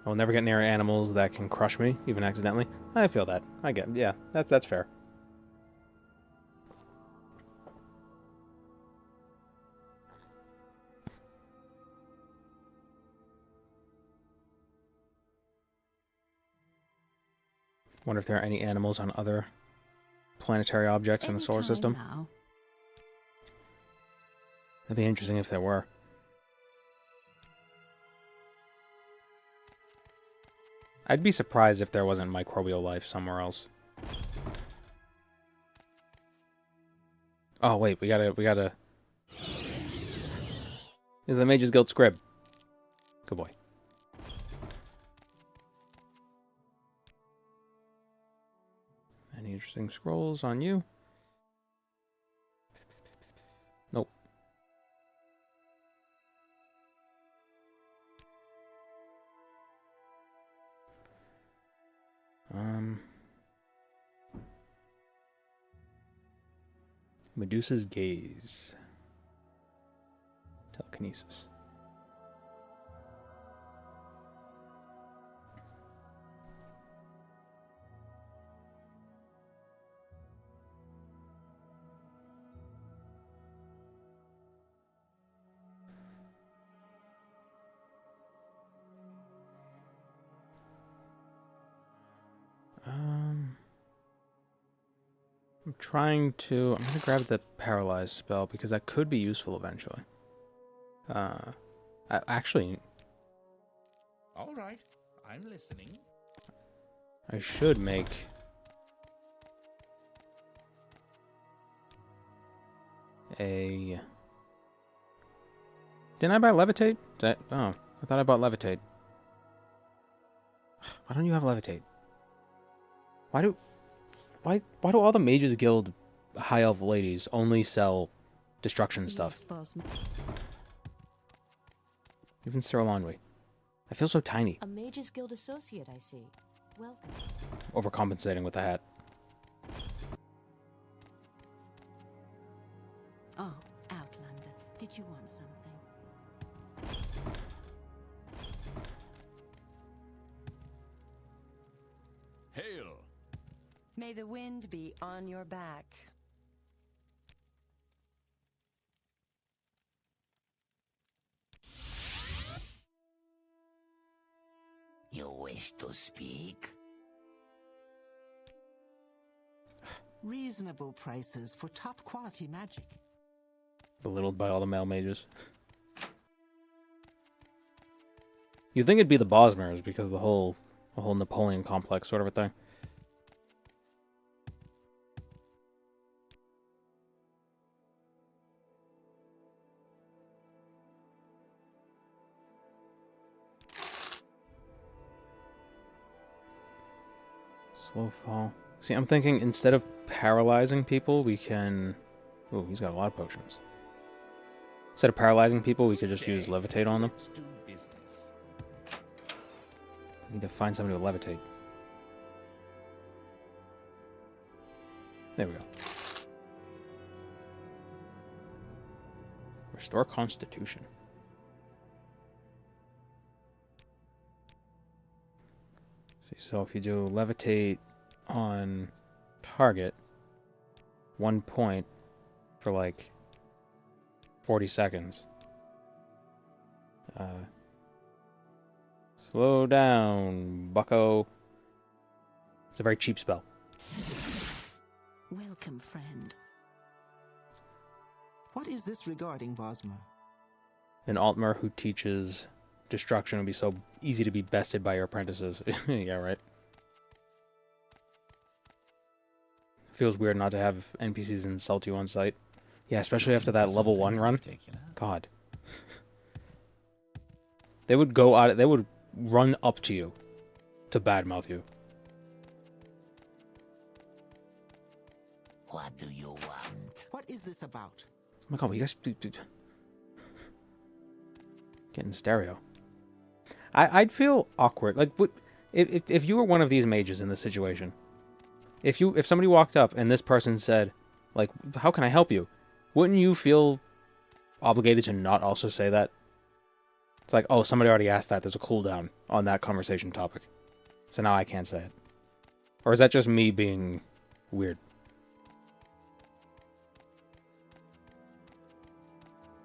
I'll never get near animals that can crush me, even accidentally. I feel that. I get it. Yeah, that's fair. Wonder if there are any animals on other planetary objects in the solar system. Now. That'd be interesting if there were. I'd be surprised if there wasn't microbial life somewhere else. Oh wait, we gotta. Is the Mages Guild scrib? Good boy. Any interesting scrolls on you? Nope. Medusa's Gaze. Telekinesis. I'm gonna grab the paralyze spell because that could be useful eventually. Actually, All right, I'm listening. I should make a... Didn't I buy levitate? Oh, I thought I bought levitate. Why don't you have levitate? Why do all the Mages Guild high elf ladies only sell destruction stuff? Even Sir Laundry. I feel so tiny. A Mages Guild associate, I see. Welcome. Overcompensating with the hat. Oh, Outlander, did you want something? Hail! May the wind be on your back. You wish to speak? Reasonable prices for top quality magic. Belittled by all the male mages. You'd think it'd be the Bosmers because of the whole Napoleon complex sort of a thing. Slow fall. See, I'm thinking instead of paralyzing people, we can... Ooh, he's got a lot of potions. Instead of paralyzing people, we could just use levitate on them. Let's do business. Need to find somebody to levitate. There we go. Restore Constitution. See, so if you do levitate on target, 1 point for like 40 seconds. Slow down, bucko. It's a very cheap spell. Welcome, friend. What is this regarding, Bosmer? An Altmer who teaches destruction would be so easy to be bested by your apprentices. Yeah, right. Feels weird not to have NPCs insult you on sight. Yeah, especially after that level 1 run. God. They would go out, they would run up to you to badmouth you. What do you want? What is this about? Oh my god, you guys getting stereo. I'd feel awkward. Like, if you were one of these mages in this situation, if somebody walked up and this person said, like, how can I help you? Wouldn't you feel obligated to not also say that? It's like, oh, somebody already asked that. There's a cooldown on that conversation topic. So now I can't say it. Or is that just me being weird?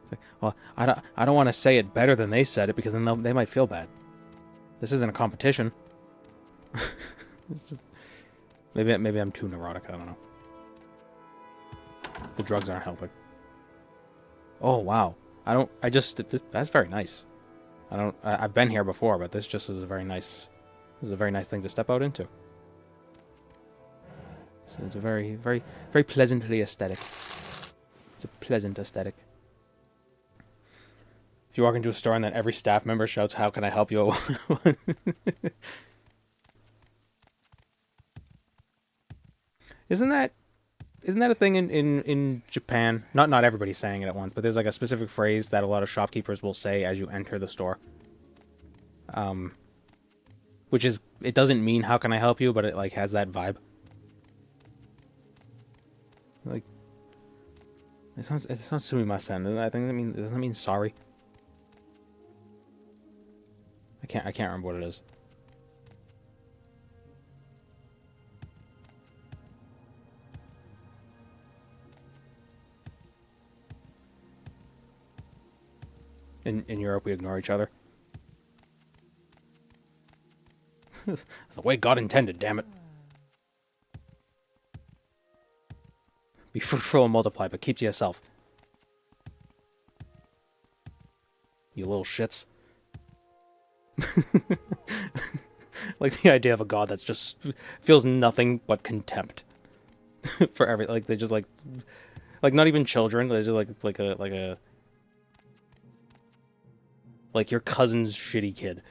It's like, well, I don't want to say it better than they said it because then they might feel bad. This isn't a competition. Maybe I'm too neurotic. I don't know. The drugs aren't helping. Oh wow! That's very nice. I've been here before, but this just is a very nice. This is a very nice thing to step out into. So it's a very, very, very pleasantly aesthetic. It's a pleasant aesthetic. If you walk into a store and then every staff member shouts, "How can I help you?" Isn't that a thing in Japan? Not everybody's saying it at once, but there's like a specific phrase that a lot of shopkeepers will say as you enter the store. Which is, it doesn't mean "How can I help you?" but it like has that vibe. Like, it sounds sumimasen. I think doesn't that mean sorry? I can't remember what it is. In Europe, we ignore each other. It's the way God intended, damn it. Be fruitful and multiply, but keep to yourself. You little shits. Like the idea of a god that's just feels nothing but contempt for everything. Like they just like not even children. They're just like your cousin's shitty kid.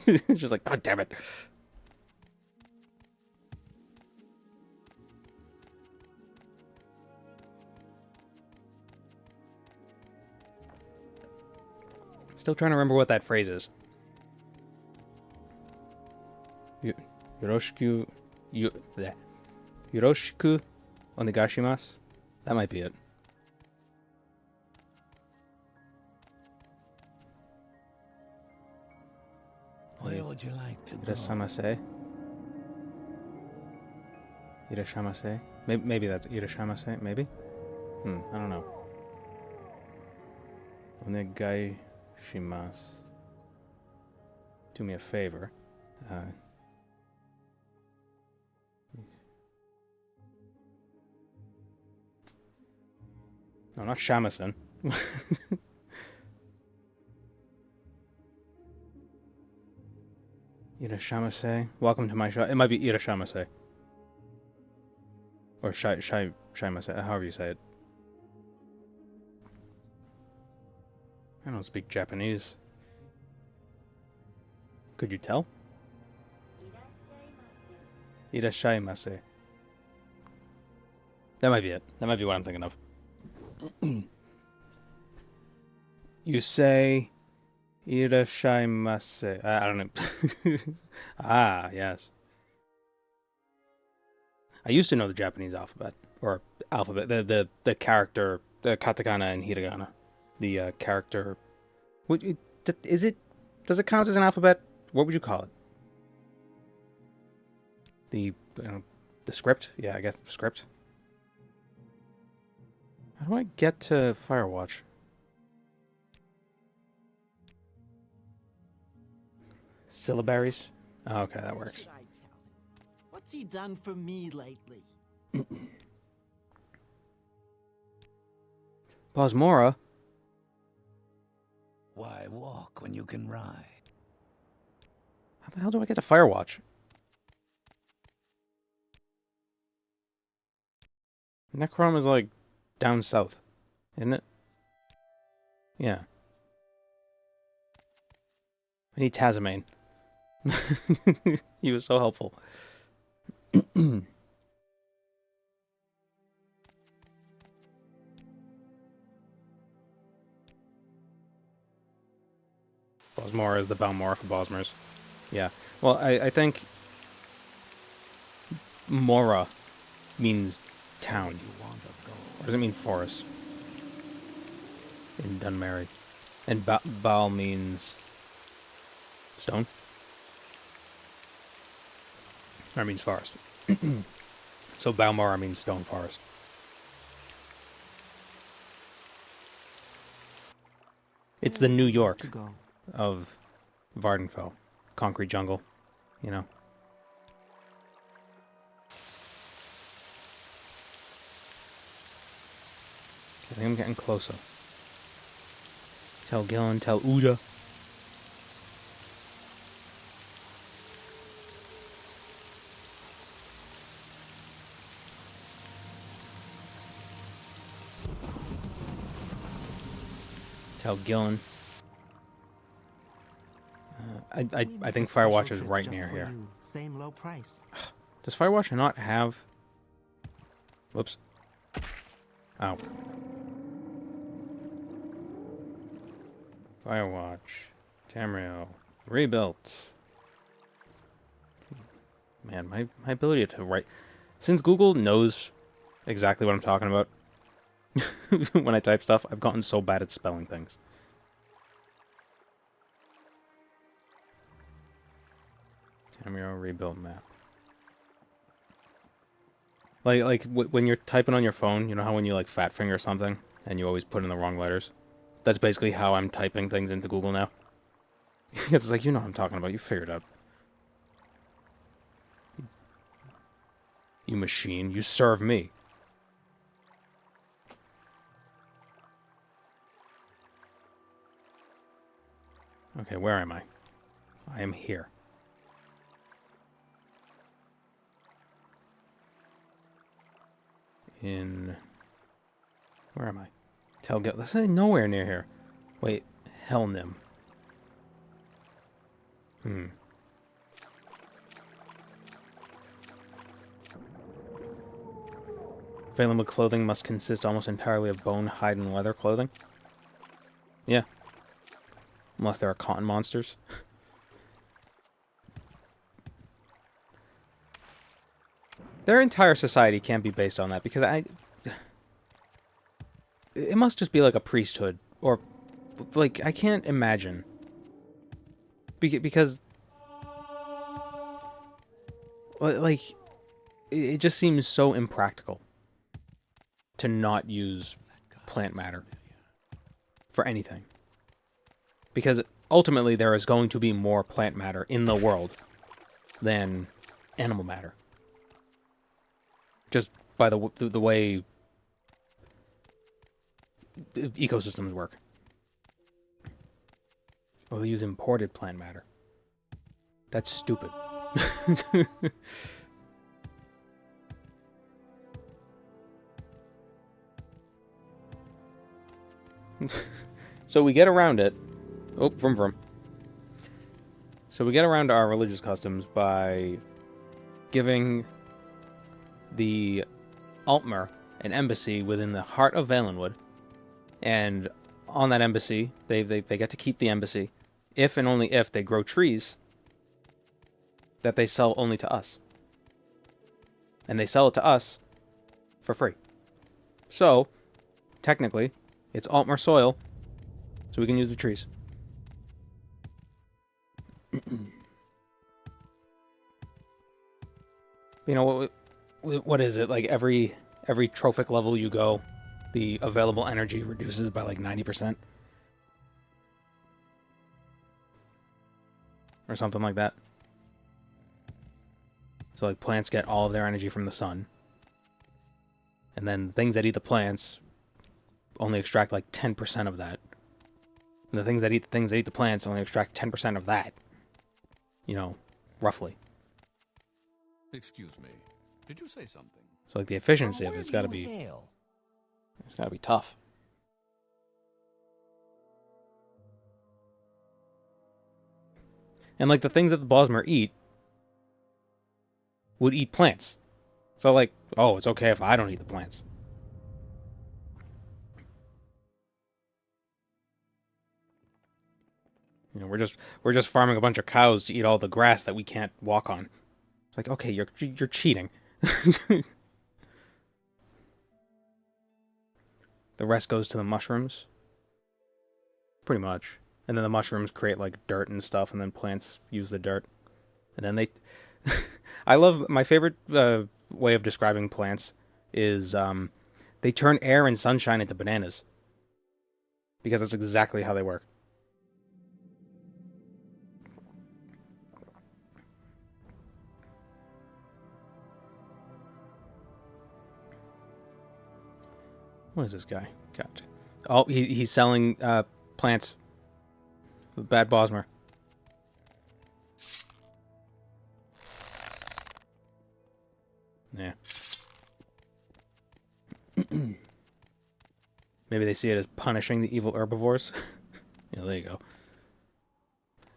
It's just like, God damn it. Still trying to remember what that phrase is. Yoroshiku onegashimasu? That might be it. Where would you like to go? Irashamase? Irashamase? Maybe that's Irashamase? Maybe? I don't know. Onegaishimasu. Do me a favor. No, not Shamasen. Irashamase. Welcome to my shop. It might be Irashamase. Or Shaimase, however you say it. I don't speak Japanese. Could you tell? Irashaimase. That might be it. That might be what I'm thinking of. You say Irashaimase. I don't know. Ah, yes. I used to know the Japanese alphabet. Or alphabet. The character. The katakana and hiragana. The character. Is it? Does it count as an alphabet? What would you call it? The script? Yeah, I guess the script. How do I get to Firewatch? Syllabaries? Oh, okay, that works. What should I tell him? What's he done for me lately? Bosmora? Why walk when you can ride? How the hell do I get to Firewatch? Necrom is like down south, isn't it? Yeah. I need Tazamane. He was so helpful. Bosmora is the Balmora for Bosmers. Yeah. Well, I think Mora means town. Or does it mean forest? In Dunmary. And Baal means stone? Or means forest. So Balmora means stone forest. It's the New York of Vardenfell. Concrete jungle, you know. I think I'm getting closer. Tell Gillen, tell Uda. Tell Gillen. I think Firewatch is right near here. Same low price. Does Firewatch not have... Whoops. Ow. Firewatch. Tamriel. Rebuilt. Man, my ability to write... Since Google knows exactly what I'm talking about when I type stuff, I've gotten so bad at spelling things. Tamriel rebuilt map. Like when you're typing on your phone, you know how when you like fat finger something and you always put in the wrong letters? That's basically how I'm typing things into Google now. Because it's like, you know what I'm talking about, you figured it out. You machine, you serve me. Okay, where am I? I am here. Where am I? Telgil. This is nowhere near here. Wait, Helnim. Available clothing must consist almost entirely of bone, hide, and leather clothing. Yeah. Unless there are cotton monsters. Their entire society can't be based on that, because it must just be like a priesthood, or, like, I can't imagine. Because, like, it just seems so impractical to not use plant matter for anything. Because ultimately there is going to be more plant matter in the world than animal matter. Just by the way ecosystems work. Or they use imported plant matter. That's stupid. So we get around it. Oh, vroom vroom. So we get around our religious customs by giving the Altmer an embassy within the heart of Valenwood, and on that embassy, they get to keep the embassy if and only if they grow trees that they sell only to us. And they sell it to us for free. So, technically, it's Altmer soil, so we can use the trees. You know, what is it? Like every trophic level you go, the available energy reduces by like 90%. Or something like that. So like plants get all of their energy from the sun. And then things that eat the plants only extract like 10% of that. And the things that eat the plants only extract 10% of that. You know, roughly. Excuse me. Did you say something? So like the efficiency of it's got to be tough. And like the things that the Bosmer eat would eat plants. So like, oh, it's okay if I don't eat the plants. You know, we're just farming a bunch of cows to eat all the grass that we can't walk on. It's like, okay, you're cheating. The rest goes to the mushrooms. Pretty much. And then the mushrooms create like dirt and stuff, and then plants use the dirt. And then they... I love... My favorite way of describing plants is they turn air and sunshine into bananas. Because that's exactly how they work. What is this guy got? Oh, he's selling plants. Bad Bosmer. Yeah. Maybe they see it as punishing the evil herbivores. Yeah, there you go.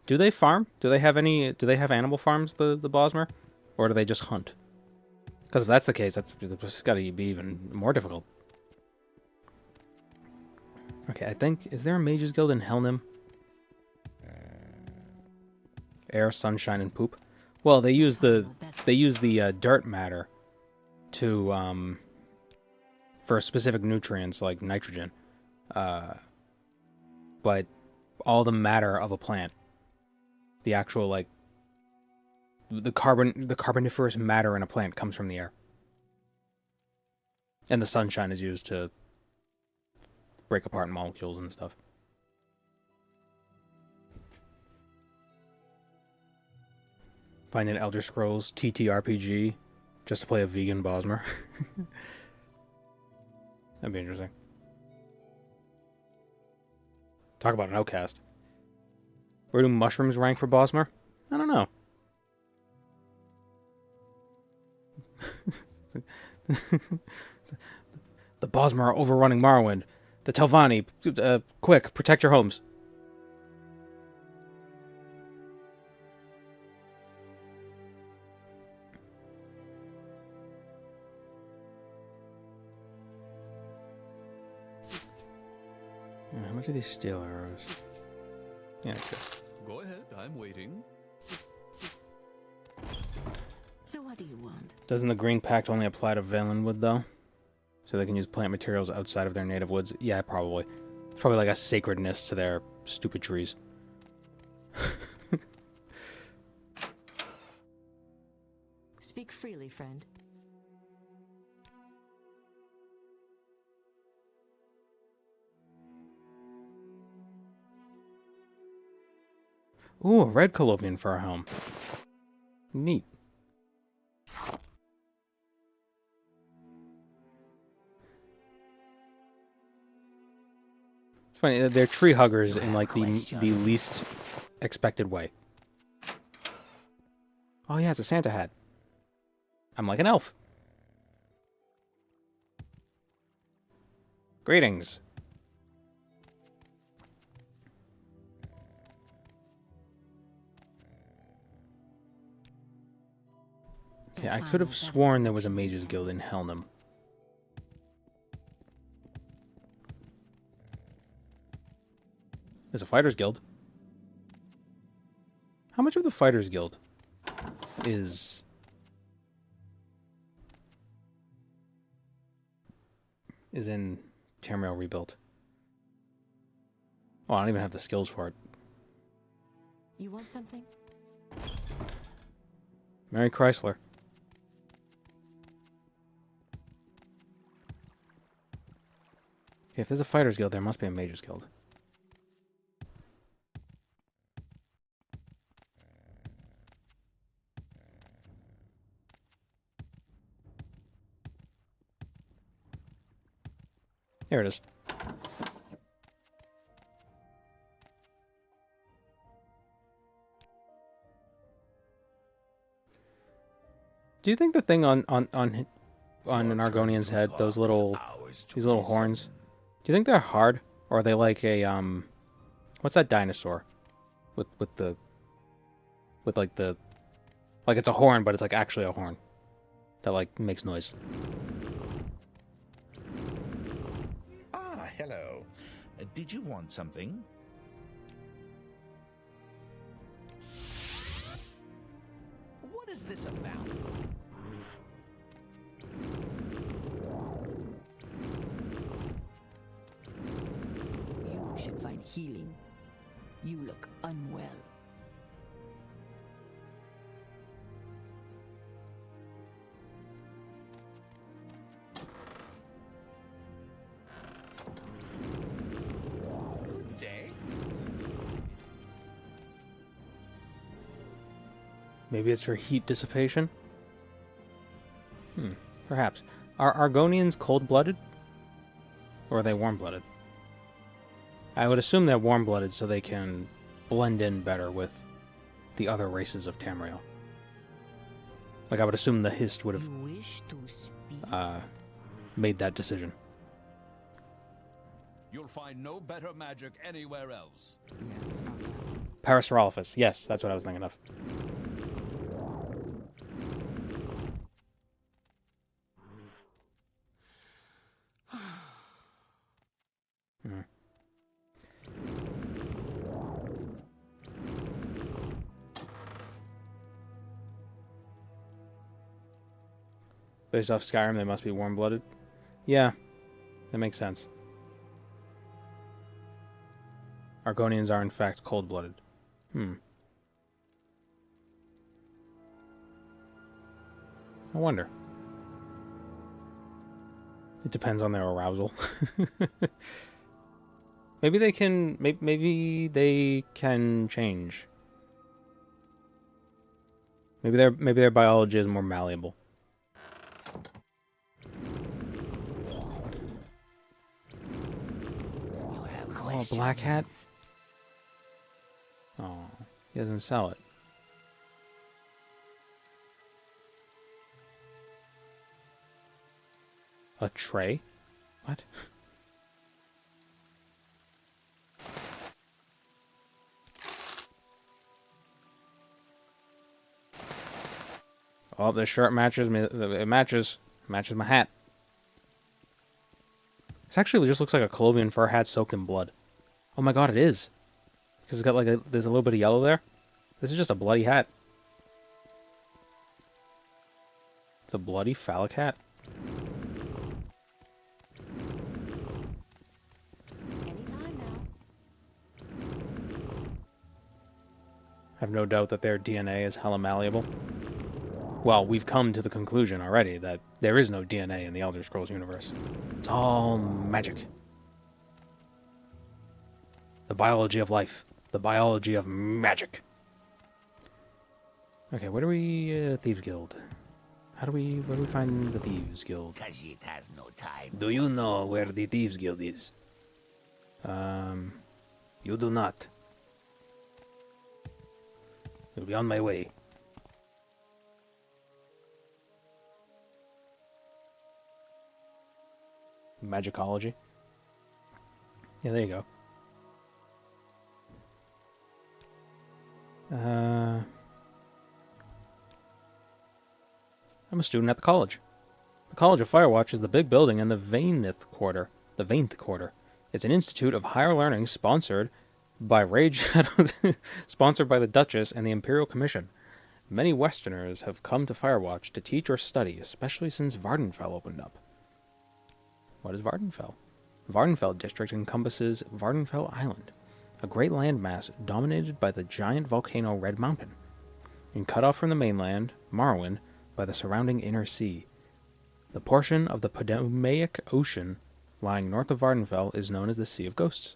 Do they farm? Do they have animal farms, the Bosmer? Or do they just hunt? Because if that's the case, it's got to be even more difficult. Okay, I think... Is there a Mages Guild in Helnim? Air, sunshine, and poop. Well, they use the dirt matter to for specific nutrients like nitrogen. But all the matter of a plant, the actual like the carboniferous matter in a plant comes from the air, and the sunshine is used to break apart molecules and stuff. Find an Elder Scrolls TTRPG just to play a vegan Bosmer. That'd be interesting. Talk about an outcast. Where do mushrooms rank for Bosmer? I don't know. The Bosmer are overrunning Morrowind. The Telvanni, quick, protect your homes. How much are these steel arrows? Yeah, that's good. Go ahead, I'm waiting. So what do you want? Doesn't the Green Pact only apply to Valenwood, though? So they can use plant materials outside of their native woods? Yeah, probably. It's probably like a sacredness to their stupid trees. Speak freely, friend. Ooh, a red Colovian for a helm. Neat. It's funny, they're tree huggers in like the least expected way. Oh yeah, it's a Santa hat. I'm like an elf. Greetings. Okay, I could have sworn there was a Mages Guild in Helnim. There's a Fighters Guild. How much of the Fighters Guild is in Tamriel Rebuilt? Oh, I don't even have the skills for it. You want something? Mary Chrysler. If there's a Fighters Guild, there must be a Mages Guild. Here it is. Do you think the thing on an Argonian's head, these little horns, do you think they're hard, or are they like a what's that dinosaur, with like it's a horn, but it's like actually a horn that like makes noise. Ah, hello. Did you want something? What is this about? You should find healing. You look unwell. Good day. Maybe it's for heat dissipation? Perhaps. Are Argonians cold-blooded? Or are they warm-blooded? I would assume they're warm-blooded so they can blend in better with the other races of Tamriel. Like, I would assume the Hist would have You wish to speak? made that decision. You'll find no better magic anywhere else. Yes, okay. Parasaurolophus. Yes, that's what I was thinking of. Based off Skyrim, they must be warm-blooded. Yeah, that makes sense. Argonians are in fact cold-blooded. I wonder. It depends on their arousal. Maybe they can. Maybe they can change. Maybe their biology is more malleable. Oh, Black Hat? Oh, he doesn't sell it. A tray? What? Oh, this shirt matches me. It matches my hat. This actually just looks like a Colovian fur hat soaked in blood. Oh my god, it is. Because it's got like there's a little bit of yellow there. This is just a bloody hat. It's a bloody phallic hat. Anytime now. I have no doubt that their DNA is hella malleable. Well, we've come to the conclusion already that there is no DNA in the Elder Scrolls universe. It's all magic. The biology of life. The biology of magic. Okay, where do we... Thieves Guild. Where do we find the Thieves Guild? Because it has no time. Do you know where the Thieves Guild is? You do not. You'll be on my way. Magicology. Yeah, there you go. I'm a student at the college. The College of Firewatch is the big building in the Vainth Quarter. It's an institute of higher learning sponsored by sponsored by the Duchess and the Imperial Commission. Many Westerners have come to Firewatch to teach or study, especially since Vardenfell opened up. What is Vardenfell? Vardenfell district encompasses Vardenfell Island, a great landmass dominated by the giant volcano Red Mountain, and cut off from the mainland, Morrowind, by the surrounding inner sea. The portion of the Podomaic Ocean lying north of Vardenfell, is known as the Sea of Ghosts.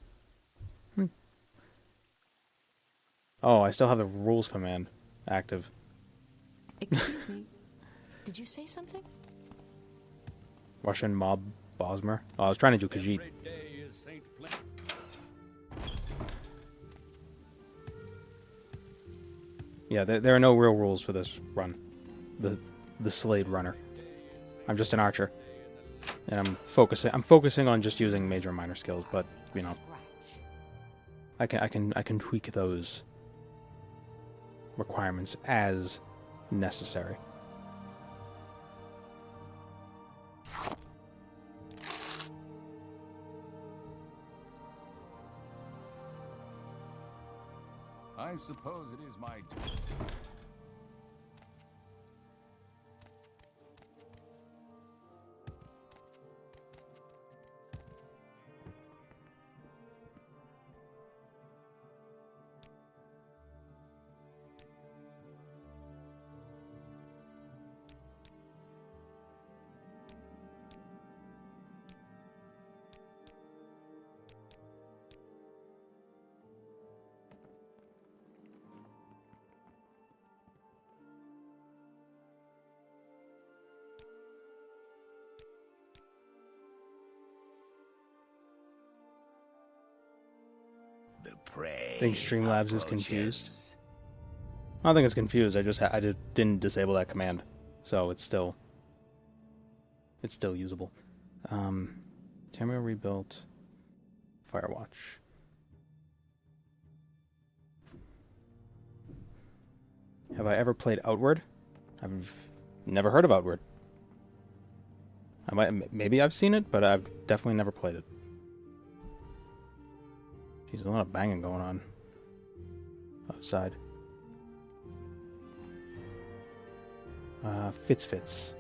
Oh, I still have the rules command active. Excuse me. Did you say something? Russian mob Bosmer. Oh, I was trying to do Khajiit. Yeah, there are no real rules for this run. The Slade runner. I'm just an archer. And I'm focusing on just using major and minor skills, but you know, I can tweak those requirements as necessary. I suppose it is my duty. Prey I think Streamlabs is confused. approaches. I don't think it's confused. I just didn't disable that command, so it's still usable. Tamriel rebuilt. Firewatch. Have I ever played Outward? I've never heard of Outward. Maybe I've seen it, but I've definitely never played it. There's a lot of banging going on outside. Fitz.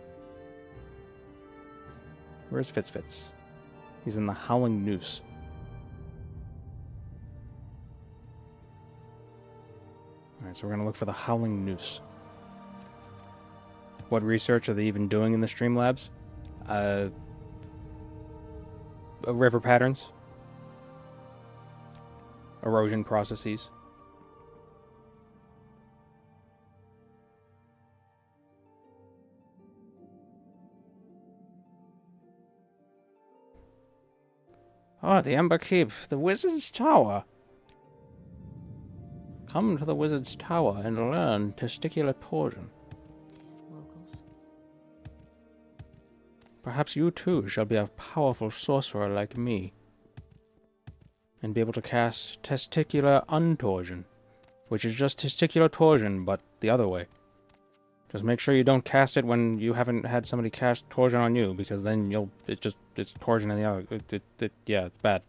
Where's Fitz? He's in the Howling Noose. Alright, so we're going to look for the Howling Noose. What research are they even doing in the Streamlabs? River patterns. Erosion processes. Oh, the Ember Keep, the Wizard's Tower. Come to the Wizard's Tower and learn testicular torsion. Locals. Perhaps you too shall be a powerful sorcerer like me, and be able to cast testicular untorsion, which is just testicular torsion, but the other way. Just make sure you don't cast it when you haven't had somebody cast torsion on you, because then it's torsion in the other. Yeah, it's bad.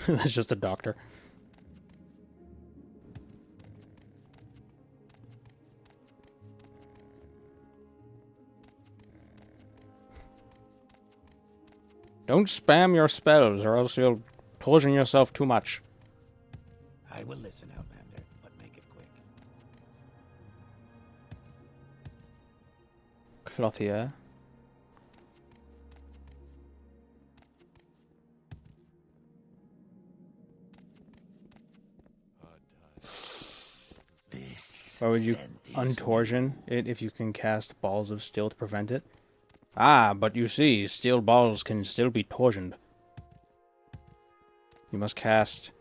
That's just a doctor. Don't spam your spells, or else you'll torsion yourself too much. I will listen, Outlander, but make it quick. Clothier. This Why would you scent is untorsion it if you can cast balls of steel to prevent it? Ah, but you see, steel balls can still be torsioned. You must cast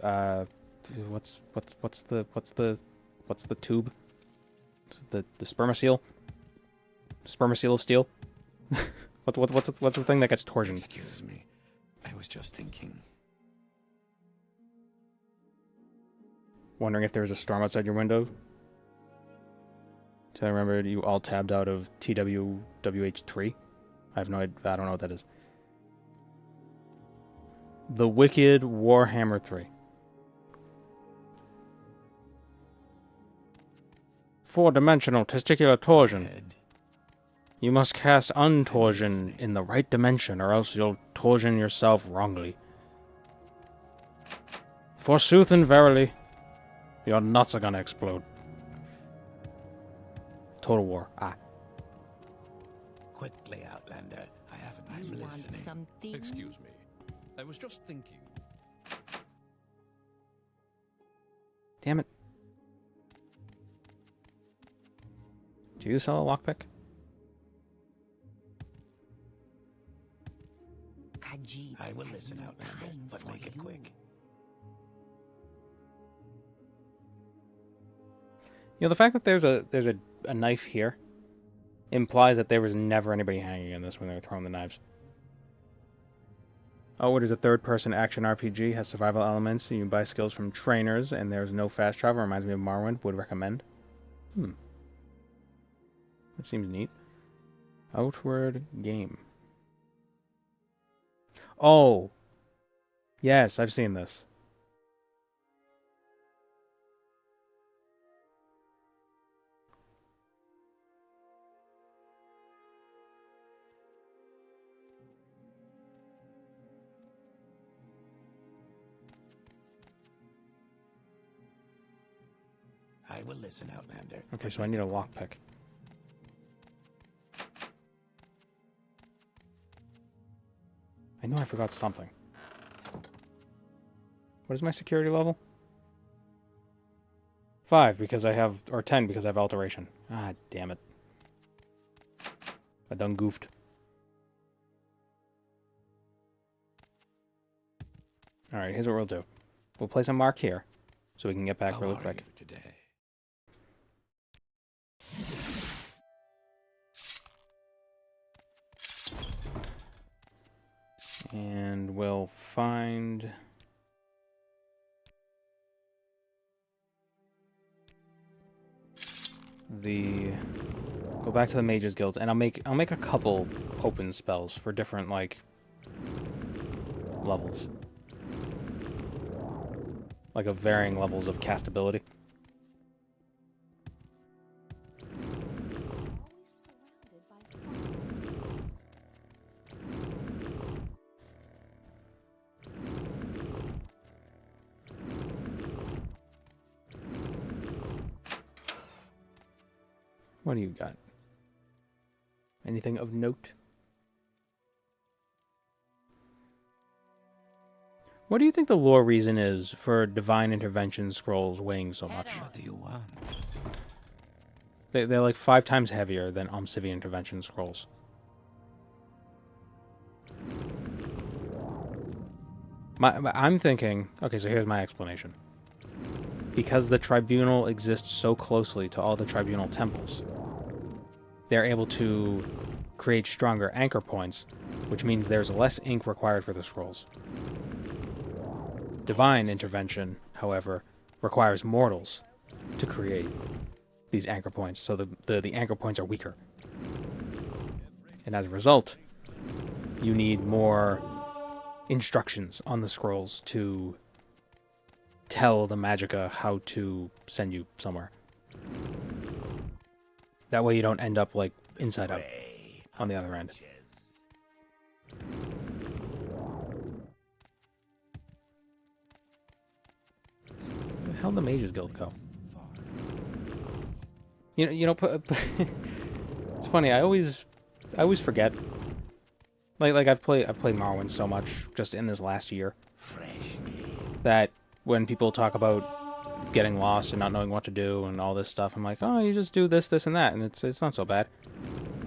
what's the tube? The spermaseal? Spermaseal of steel? what's the thing that gets torsioned? Excuse me. I was just thinking. Wondering if there was a storm outside your window? So I remember you all tabbed out of TWWH3. I have no idea. I don't know what that is. The Wicked Warhammer 3. 4-dimensional testicular torsion. You must cast untorsion in the right dimension, or else you'll torsion yourself wrongly. Forsooth and verily, your nuts are gonna explode. Total War. Ah. Quickly, Outlander. I'm You want listening. something? Excuse me. I was just thinking. Damn it. Do you sell a lockpick? Khajiit I will has listen, no Outlander, time but for make it you. quick. You know, the fact that there's a knife here implies that there was never anybody hanging in this when they were throwing the knives. Oh, it is a third-person action RPG, has survival elements, you can buy skills from trainers, and there's no fast travel. Reminds me of Morrowind, would recommend. That seems neat. Outward game. Oh! Yes, I've seen this. I will listen, Outlander. Okay, so I need a lockpick. I know I forgot something. What is my security level? 5 because I have, or 10 because I have alteration. Ah, damn it. I done goofed. Alright, here's what we'll do. We'll place a mark here, so we can get back How really are quick. you today? And we'll find... Go back to the Mages Guild, and I'll make a couple open spells for different, like, levels. Like, of varying levels of castability. What do you got? Anything of note? What do you think the lore reason is for Divine Intervention scrolls weighing so much? What do you want? They're like 5 times heavier than Obsidian Intervention scrolls. I'm thinking... Okay, so here's my explanation. Because the Tribunal exists so closely to all the Tribunal temples, they're able to create stronger anchor points, which means there's less ink required for the scrolls. Divine Intervention, however, requires mortals to create these anchor points, so the anchor points are weaker. And as a result, you need more instructions on the scrolls to tell the Magicka how to send you somewhere. That way you don't end up like inside out on the other end. Where the hell did the Mages Guild go? You know, it's funny. I always forget. Like I've played Morrowind so much just in this last year that when people talk about getting lost and not knowing what to do and all this stuff, I'm like, oh, you just do this, this, and that, and it's not so bad.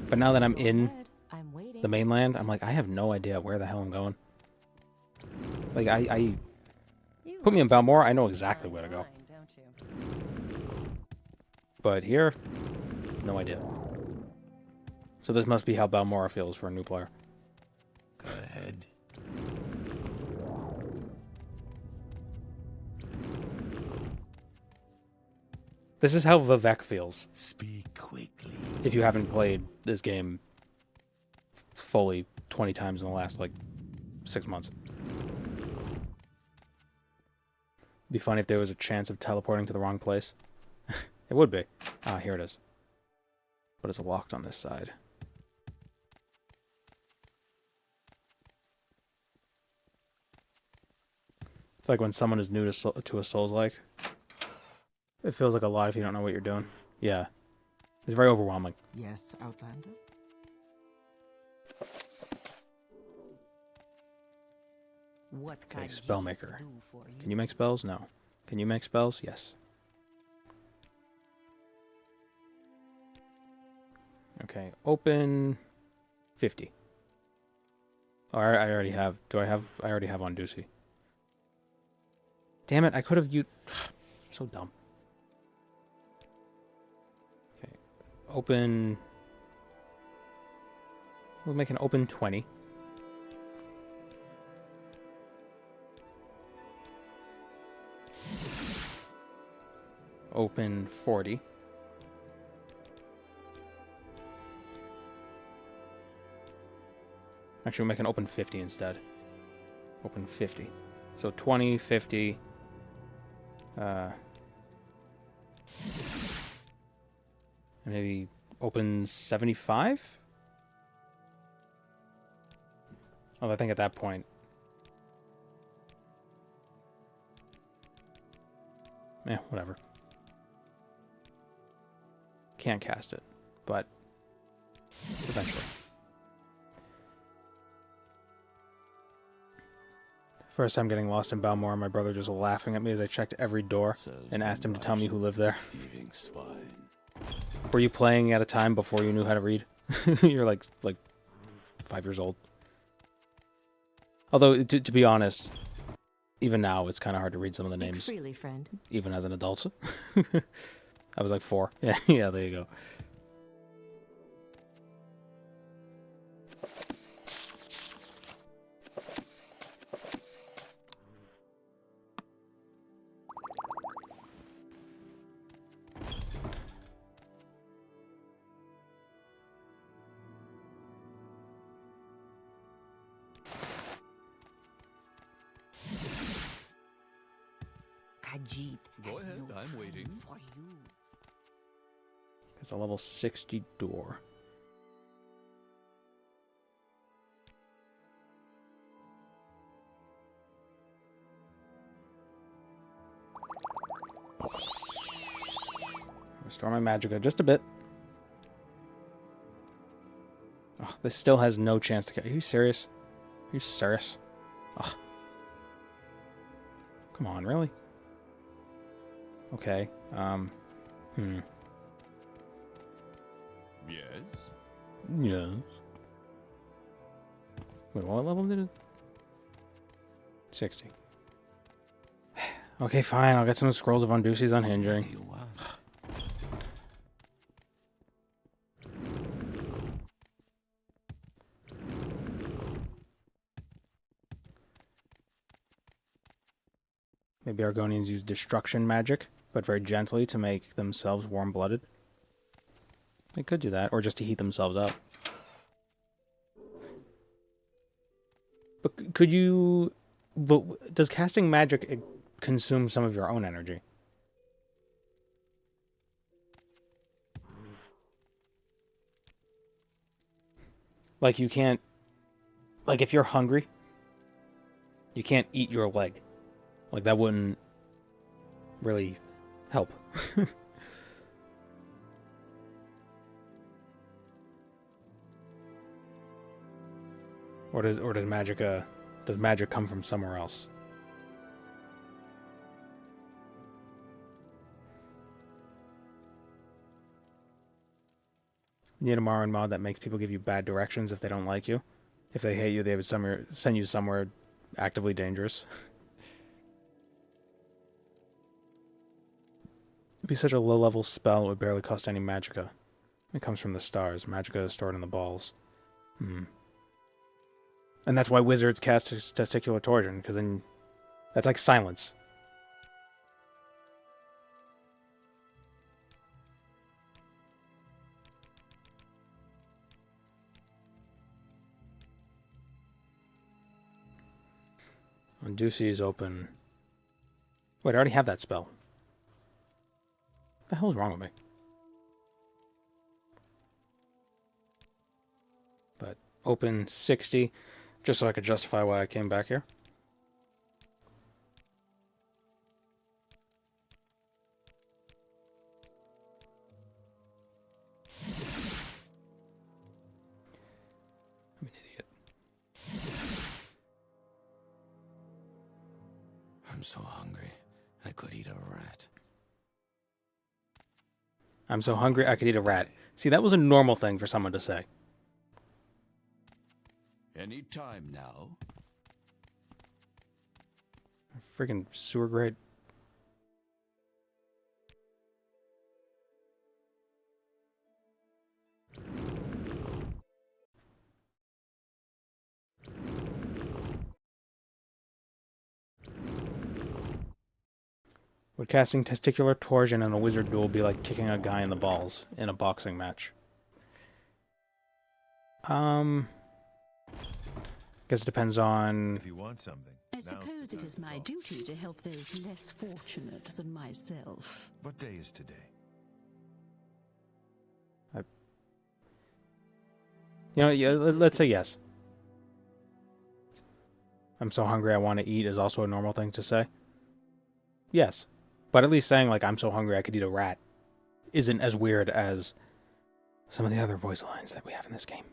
But now that I'm in the mainland, I'm like, I have no idea where the hell I'm going. Like I put me in Balmora, I know exactly where to go. But here, no idea. So this must be how Balmora feels for a new player. Go ahead. This is how Vivek feels. Speak quickly. If you haven't played this game fully 20 times in the last, like, 6 months. It'd be funny if there was a chance of teleporting to the wrong place. It would be. Ah, here it is. But it's locked on this side. It's like when someone is new to a Souls-like. It feels like a lot if you don't know what you're doing. Yeah. It's very overwhelming. Yes, Outlander? What Okay, can Spellmaker. do for you? Can you make spells? No. Can you make spells? Yes. Okay, open 50. Oh, I already have. I already have on Ducey. Damn it, I could have used... So dumb. Okay, open... We'll make an open 20. Open 40. Actually, we'll make an open 50 instead. Open 50. So 20, 50... maybe open 75? Oh, I think at that point... whatever. Can't cast it, but eventually. First time getting lost in Balmore, my brother just laughing at me as I checked every door and asked him to tell me who lived there. Thieving swine. Were you playing at a time before you knew how to read? You're like 5 years old. Although, to be honest, even now it's kind of hard to read some of the names. Freely, friend. Even as an adult. I was like 4. Yeah, yeah, there you go. Khajiit Go has ahead, no I'm home waiting. For you. It's a level 60 door. Restore my magicka just a bit. Oh, this still has no chance to get. Are you serious? Are you serious? Oh. Come on, really? Okay. Yes? Yes. Wait, what level did it? 60. Okay, fine. I'll get some scrolls of Unducey's Unhinging. What do you want? Maybe Argonians use destruction magic, but very gently to make themselves warm-blooded. They could do that, or just to heat themselves up. But could you... But does casting magic consume some of your own energy? Like, you can't... Like, if you're hungry, you can't eat your leg. Like, that wouldn't really help. Or does magic come from somewhere else? You need a Morrowind mod that makes people give you bad directions if they don't like you. If they hate you, they would send you somewhere actively dangerous. It'd be such a low-level spell, it would barely cost any magicka. It comes from the stars. Magicka is stored in the balls. And that's why wizards cast testicular torsion, because then... That's like silence. When Ducey is open... Wait, I already have that spell. What the hell is wrong with me? But open 60, just so I could justify why I came back here. I'm so hungry. I could eat a rat. I'm so hungry I could eat a rat. See, that was a normal thing for someone to say. Any time now. Freaking sewer grate. Would casting testicular torsion in a wizard duel be like kicking a guy in the balls in a boxing match? Guess it depends on... If you want something, I now's suppose the it time is to my talk. duty to help those less fortunate than myself. What day is today? You know, yeah, let's say yes. I'm so hungry I want to eat is also a normal thing to say. Yes. But at least saying, like, I'm so hungry I could eat a rat isn't as weird as some of the other voice lines that we have in this game.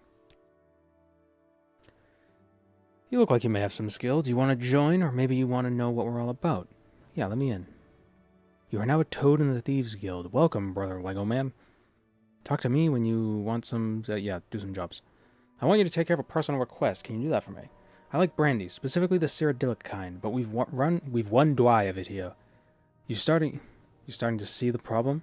You look like you may have some skill. Do you want to join, or maybe you want to know what we're all about? Yeah, let me in. You are now a toad in the Thieves Guild. Welcome, brother Lego Man. Talk to me when you want some... do some jobs. I want you to take care of a personal request. Can you do that for me? I like brandy, specifically the Cyrodiilic kind, but we've one dwy of it here. You starting to see the problem?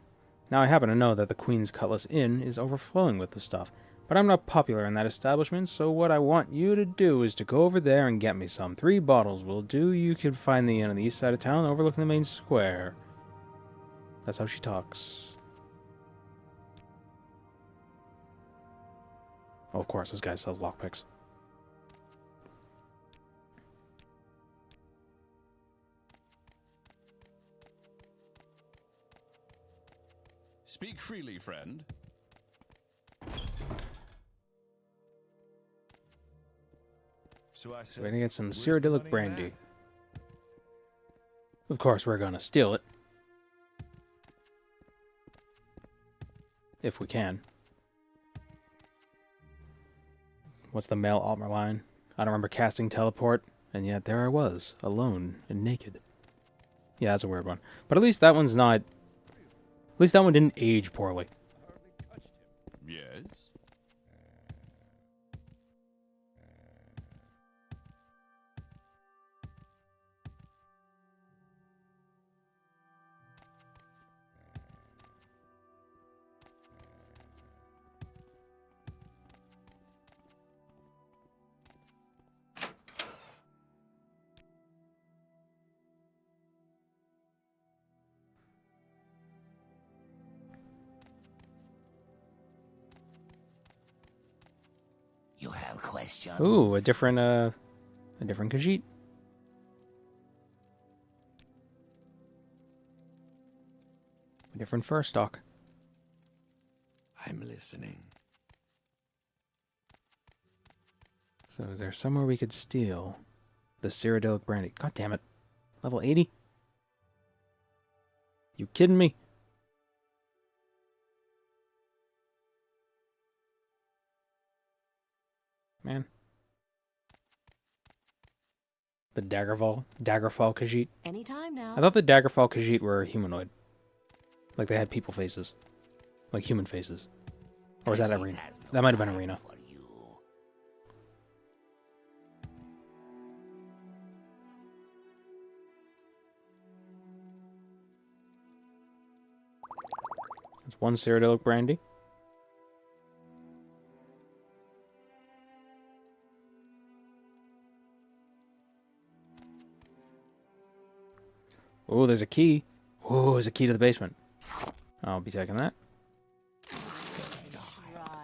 Now I happen to know that the Queen's Cutlass Inn is overflowing with the stuff, but I'm not popular in that establishment, so what I want you to do is to go over there and get me some. 3 bottles will do. You can find the inn on the east side of town, overlooking the main square. That's how she talks. Oh, of course, this guy sells lockpicks. Speak freely, friend. So I said, We're gonna get some "Where's the Cyrodiilic money in brandy. that?" Of course, we're gonna steal it. If we can. What's the male Altmer line? I don't remember casting teleport, and yet there I was, alone and naked. Yeah, that's a weird one. But at least that one's not... At least that one didn't age poorly. Yes? You have questions? Ooh, a different Khajiit. A different fur stock. I'm listening. So is there somewhere we could steal the Cyrodiilic brandy? God damn it. Level 80? You kidding me? Man. The Daggerfall Khajiit. Anytime now. I thought the Daggerfall Khajiit were humanoid. Like they had people faces. Like human faces. Or was that Arena? That might have been Arena. That's one Cyrodiilic brandy. Oh, there's a key. Oh, there's a key to the basement. I'll be taking that.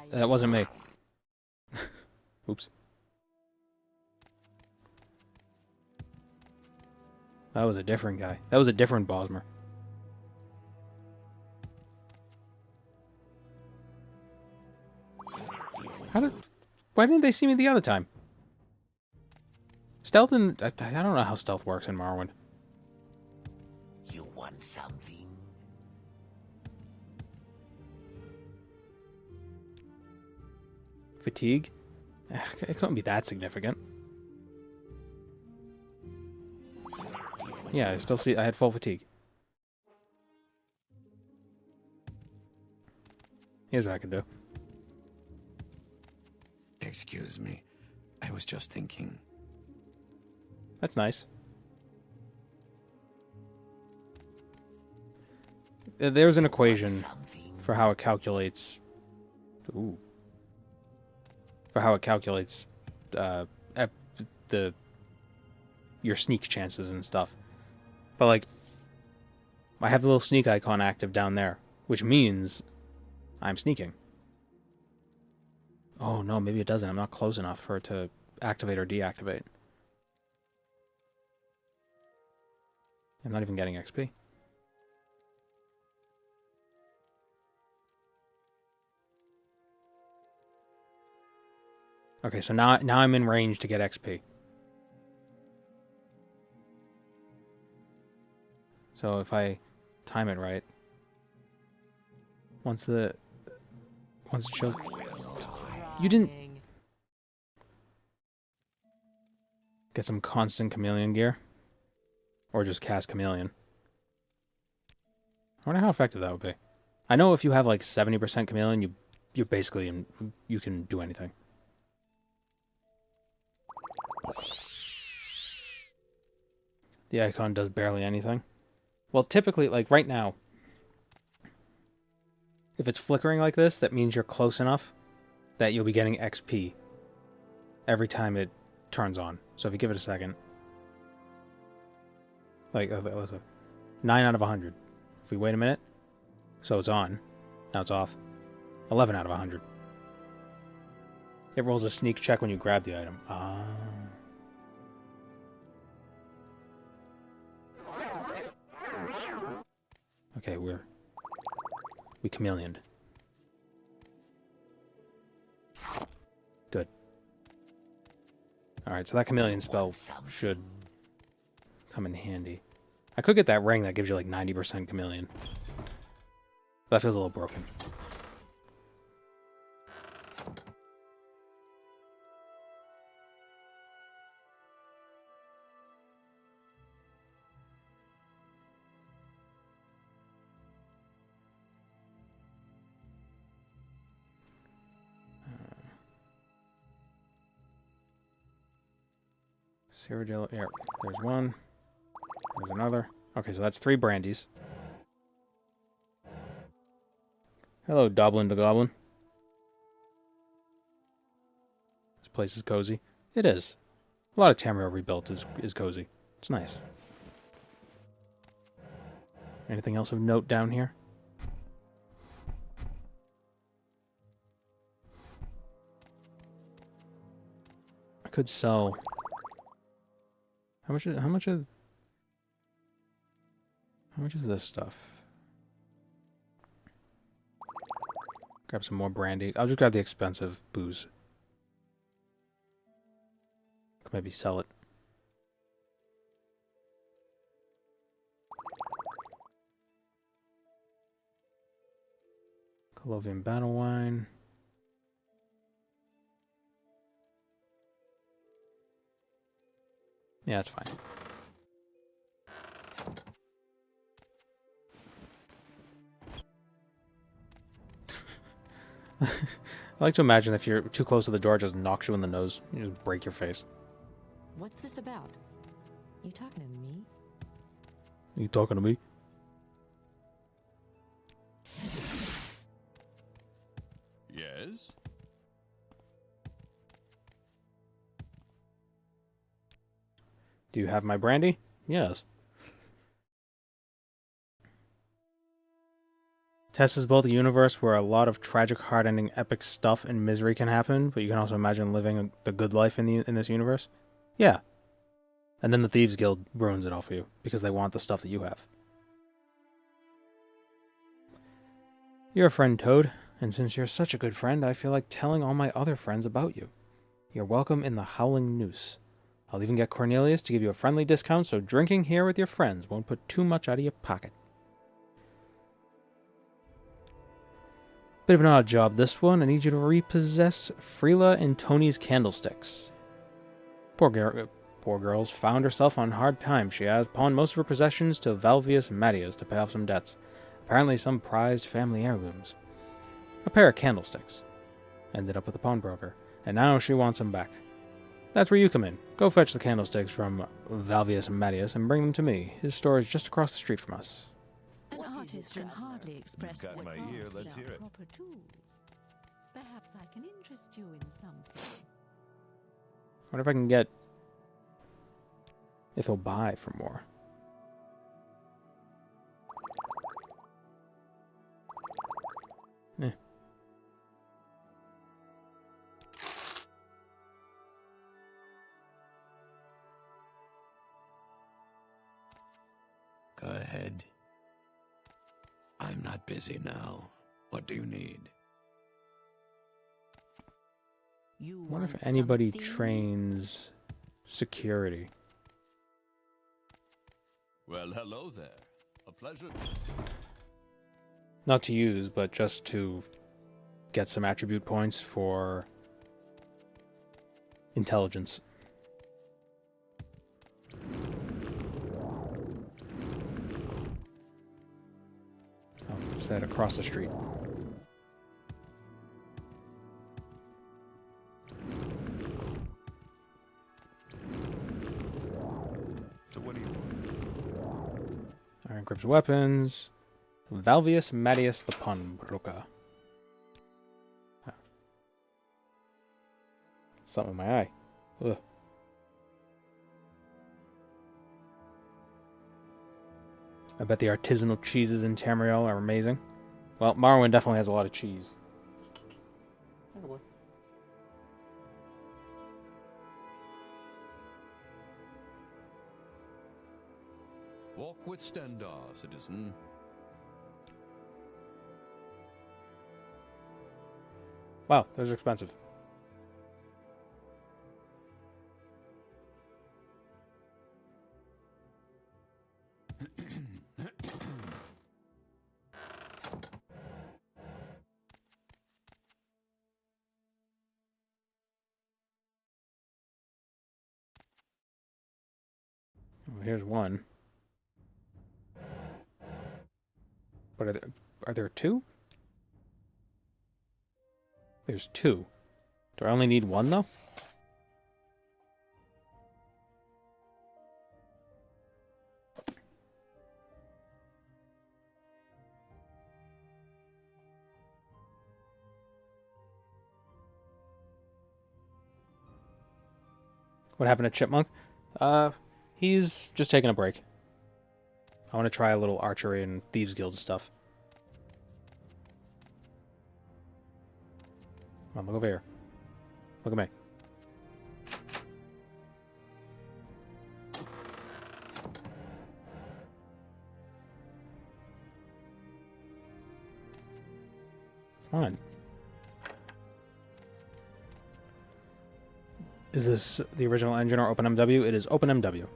That wasn't me. Oops. That was a different guy. That was a different Bosmer. Why didn't they see me the other time? Stealth I don't know how stealth works in Morrowind. You want something? Fatigue? It couldn't be that significant. Yeah, I still see. I had full fatigue. Here's what I can do. Excuse me. I was just thinking. That's nice. There's an equation for how it calculates. Ooh. For how it calculates your sneak chances and stuff. But like, I have the little sneak icon active down there, which means I'm sneaking. Oh no, maybe it doesn't. I'm not close enough for it to activate or deactivate. I'm not even getting XP. Okay, so now I'm in range to get XP. So if I time it right, once it shows, you didn't get some constant chameleon gear, or just cast chameleon. I wonder how effective that would be. I know if you have like 70% chameleon, you're basically you can do anything. The icon does barely anything. Well, typically, like right now, if it's flickering like this, that means you're close enough that you'll be getting XP every time it turns on. So if you give it a second, like 9 out of 100. If we wait a minute, so it's on, now it's off. 11 out of 100. It rolls a sneak check when you grab the item. Ah. Okay, we chameleoned. Good. Alright, so that chameleon spell should come in handy. I could get that ring that gives you like 90% chameleon. But that feels a little broken. Cyrodiil, yeah, there's one. There's another. Okay, so that's 3 brandies. Hello, Doblin the Goblin. This place is cozy. It is. A lot of Tamriel rebuilt is cozy. It's nice. Anything else of note down here? I could sell... How much is this stuff? Grab some more brandy. I'll just grab the expensive booze. Could maybe sell it. Colovian battle wine. Yeah, that's fine. I like to imagine if you're too close to the door, it just knocks you in the nose. You just break your face. What's this about? You talking to me? You talking to me? Yes? Do you have my brandy? Yes. Tess is both a universe where a lot of tragic, heart-ending, epic stuff and misery can happen, but you can also imagine living the good life in this universe. Yeah. And then the Thieves Guild ruins it all for you, because they want the stuff that you have. You're a friend, Toad, and since you're such a good friend, I feel like telling all my other friends about you. You're welcome in the Howling Noose. I'll even get Cornelius to give you a friendly discount, so drinking here with your friends won't put too much out of your pocket. Bit of an odd job, this one. I need you to repossess Freela and Tony's candlesticks. Poor Poor girl's found herself on hard times. She has pawned most of her possessions to Valvius Mattias to pay off some debts. Apparently some prized family heirlooms. A pair of candlesticks. Ended up with a pawnbroker, and now she wants them back. That's where you come in. Go fetch the candlesticks from Valvius Mattias and bring them to me. His store is just across the street from us. An artist can hardly express Got what my he ear, wants let's without hear it. proper tools. Perhaps I can interest you in something. I wonder if I can get... if he'll buy for more. Eh. Go ahead. I'm not busy now. What do you need? You I wonder want if anybody something? trains security. Well, hello there. A pleasure. Not to use, but just to get some attribute points for intelligence. Oh, just that across the street. So what do you want? Iron Grip's weapons. Valvius Mattias the Pawnbroker. Ah. Something in my eye. Ugh. I bet the artisanal cheeses in Tamriel are amazing. Well, Morrowind definitely has a lot of cheese. Walk with Stendar, citizen. Wow, those are expensive. Well, here's one. What are there two? There's two. Do I only need one, though? What happened to Chipmunk? He's just taking a break. I want to try a little archery and Thieves Guild stuff. Come on, look over here. Look at me. Come on. Is this the original engine or OpenMW? It is OpenMW.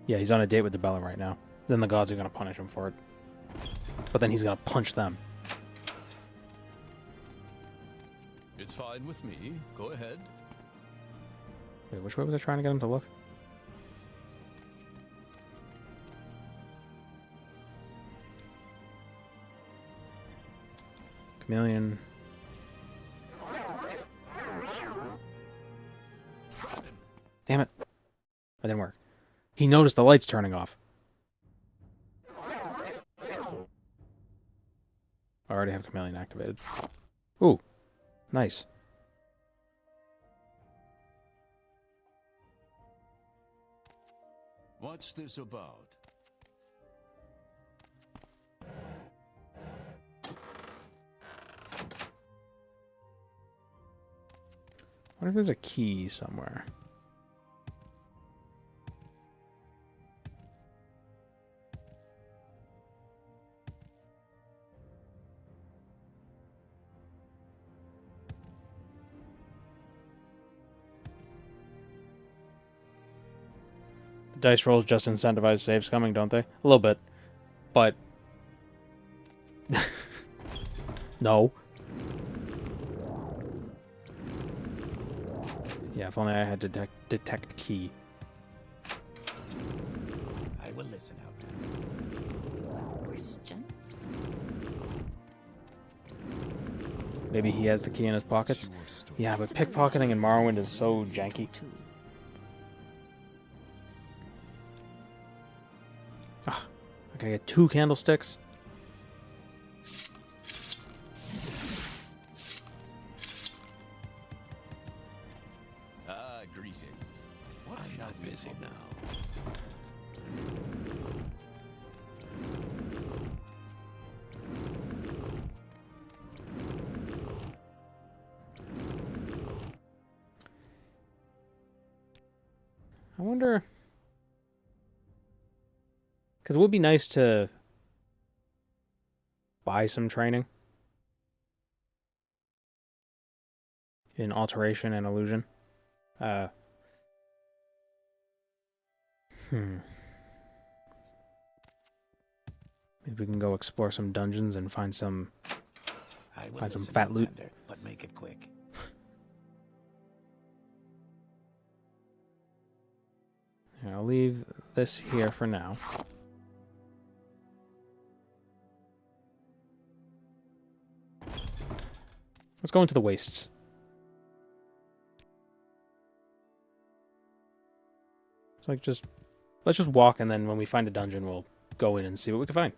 Yeah, he's on a date with the Bella right now. Then the gods are going to punish him for it. But then he's going to punch them. It's fine with me. Go ahead. Wait, which way was I trying to get him to look? Chameleon. Damn it. That didn't work. He noticed the lights turning off. I already have Chameleon activated. Ooh. Nice. What's this about? I wonder if there's a key somewhere. The dice rolls just incentivize saves coming, don't they? A little bit. But... no. Yeah, if only I had detect key. I will listen out. Questions? Maybe he has the key in his pockets? Yeah, but pickpocketing in Morrowind is so janky. Ah, I gotta get 2 candlesticks. Greetings. I'm not busy now. I wonder... Because it would be nice to buy some training in alteration and illusion. Maybe we can go explore some dungeons and find some fat loot. But make it quick. Here, I'll leave this here for now. Let's go into the wastes. It's like let's just walk, and then when we find a dungeon, we'll go in and see what we can find.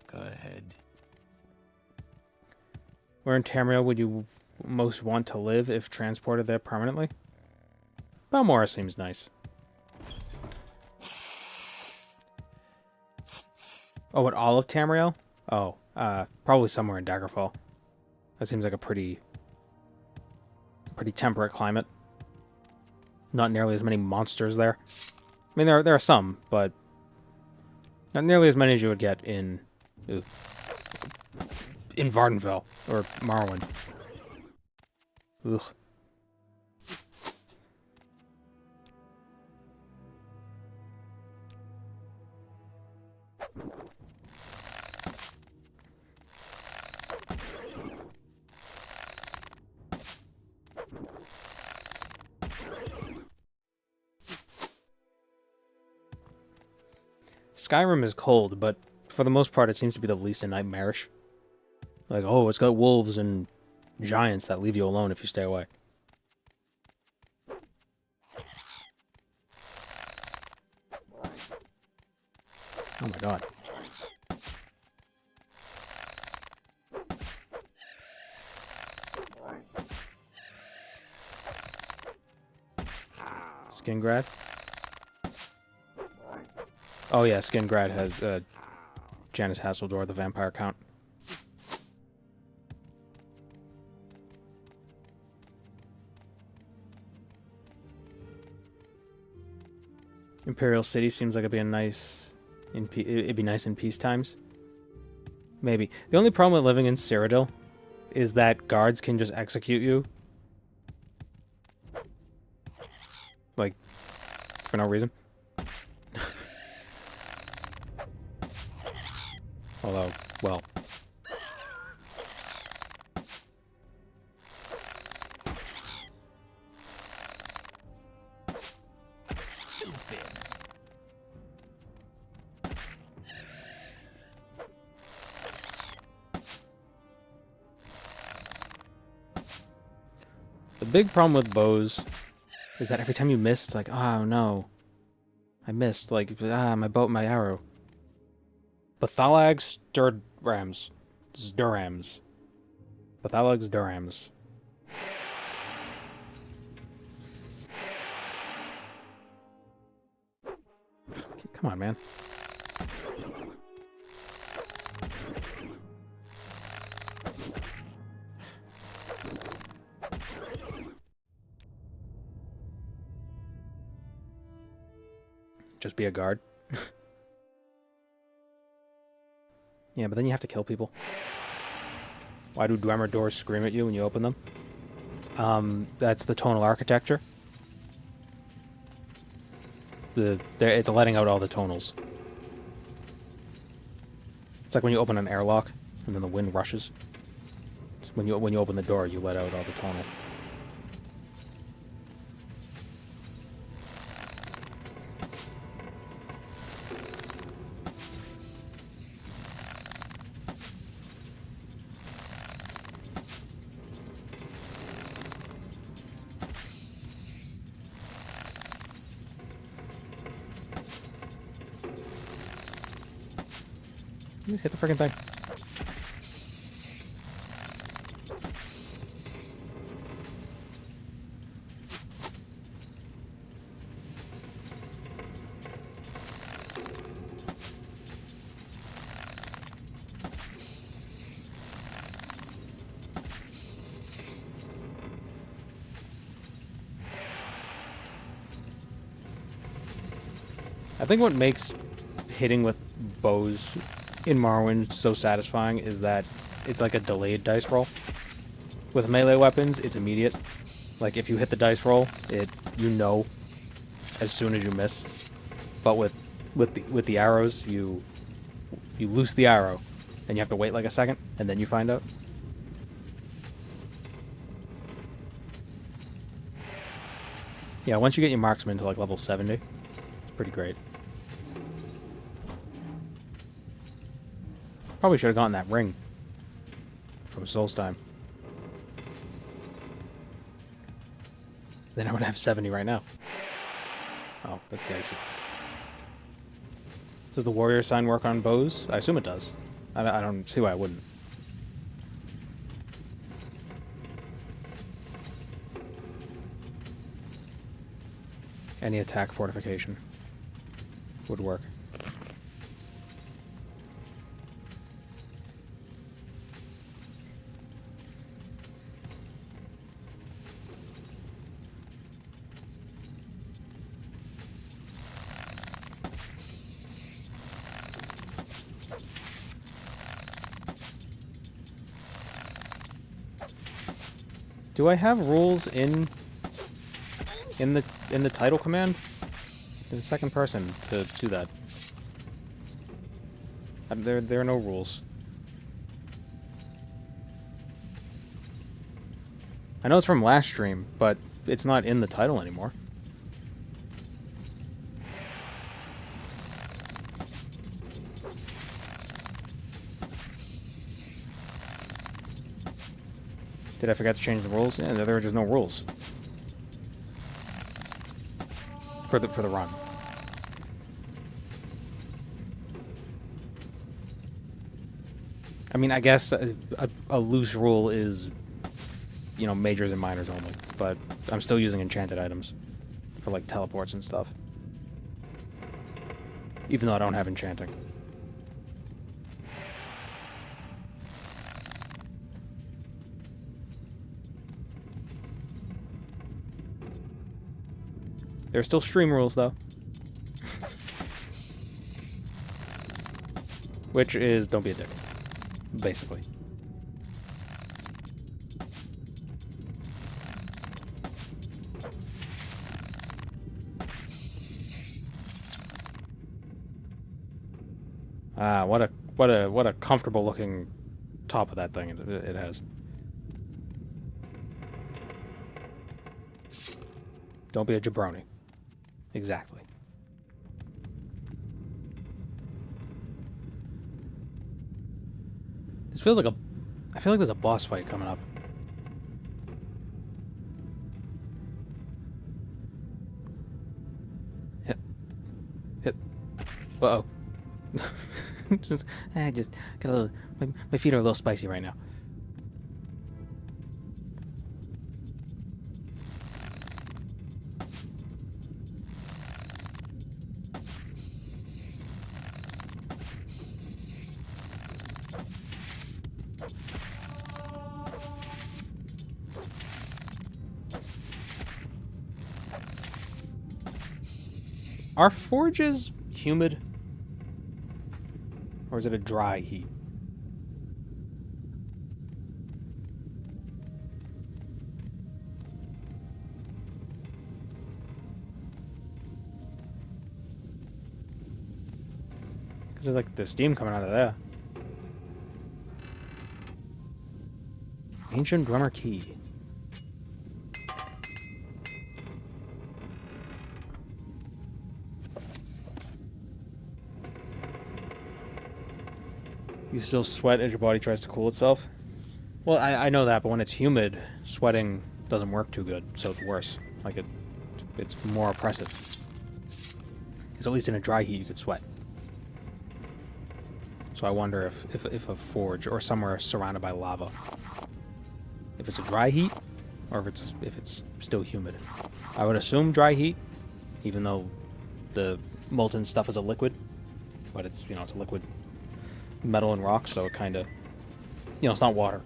Go ahead. Where in Tamriel would you most want to live if transported there permanently? Balmora seems nice. Oh, what, all of Tamriel? Oh, probably somewhere in Daggerfall. That seems like a pretty temperate climate. Not nearly as many monsters there. I mean, there are some, but not nearly as many as you would get in Vardenfell or Morrowind. Ugh. Skyrim is cold, but for the most part it seems to be the least nightmarish. Like, oh, it's got wolves and giants that leave you alone if you stay away. Oh my god. Skingrad? Oh yeah, Skingrad has Janice Hasseldor, the vampire count. Imperial City seems like it'd be nice in peace times. Maybe. The only problem with living in Cyrodiil is that guards can just execute you. Like, for no reason. Although, well... The big problem with bows is that every time you miss, it's like, oh no, I missed. Like, my bow, my arrow. Bathalag Sturrams. Bathalag Sturrams. Come on, man. Just be a guard. Yeah, but then you have to kill people. Why do Dwemer doors scream at you when you open them? That's the tonal architecture. It's letting out all the tonals. It's like when you open an airlock and then the wind rushes. It's when you open the door, you let out all the tonal. Just hit the freaking thing. I think what makes hitting with bows in Morrowind so satisfying is that it's like a delayed dice roll. With melee weapons, it's immediate. Like if you hit the dice roll, you know as soon as you miss. But with the arrows, you loose the arrow, and you have to wait like a second, and then you find out. Yeah, once you get your marksman to like level 70, it's pretty great. Probably should have gotten that ring from Solstheim. Then I would have 70 right now. Oh, that's the icy. Does the warrior sign work on bows? I assume it does. I don't see why it wouldn't. Any attack fortification would work. Do I have rules in the title command? There's a second person to do that. There are no rules. I know it's from last stream, but it's not in the title anymore. Did I forget to change the rules? Yeah, there were just no rules for the run. I mean, I guess a loose rule is, you know, majors and minors only, but I'm still using enchanted items for like teleports and stuff, even though I don't have enchanting. There's still stream rules, though. Which is, don't be a dick. Basically. Ah, what a comfortable looking top of that thing it has. Don't be a jabroni. Exactly. This feels like I feel like there's a boss fight coming up. Hip. Hip. Uh-oh. just got a little... My feet are a little spicy right now. Are forges humid? Or is it a dry heat? Because there's like the steam coming out of there. Ancient drummer key. You still sweat as your body tries to cool itself? Well, I know that, but when it's humid, sweating doesn't work too good, so it's worse. Like, it's more oppressive. Because at least in a dry heat, you could sweat. So I wonder if a forge or somewhere surrounded by lava, if it's a dry heat, or if it's still humid. I would assume dry heat, even though the molten stuff is a liquid, but it's, you know, it's a liquid metal and rock, so it kind of, you know, it's not water.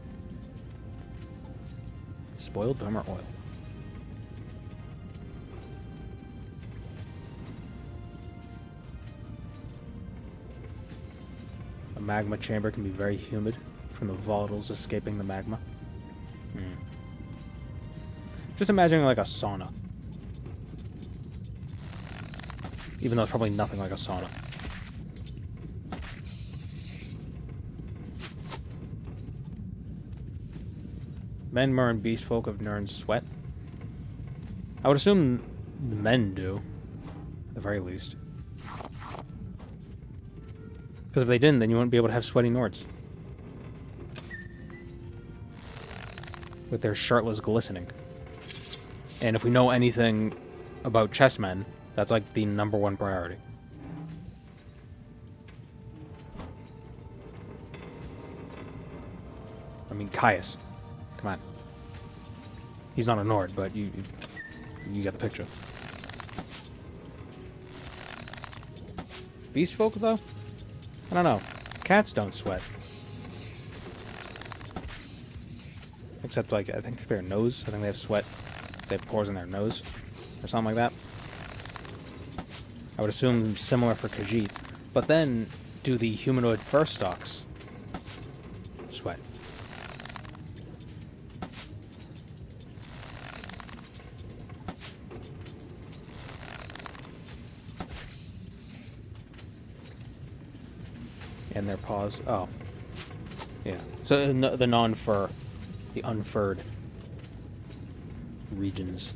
Spoiled drummer oil. A magma chamber can be very humid from the volatiles escaping the magma. Just imagining like a sauna. Even though it's probably nothing like a sauna. Men, mer, and beast folk of Nirn sweat. I would assume the men do, at the very least. Because if they didn't, then you wouldn't be able to have sweaty Nords. With their shirtless glistening. And if we know anything about chessmen, that's like the #1 priority. I mean, Caius. Come on. He's not a Nord, but you get the picture. Beast folk, though? I don't know. Cats don't sweat. Except, like, I think their nose. I think they have sweat. They have pores in their nose. Or something like that. I would assume similar for Khajiit. But then, do the humanoid fur stalks sweat? And their paws. Oh. Yeah. So the non-fur. The unfurred regions.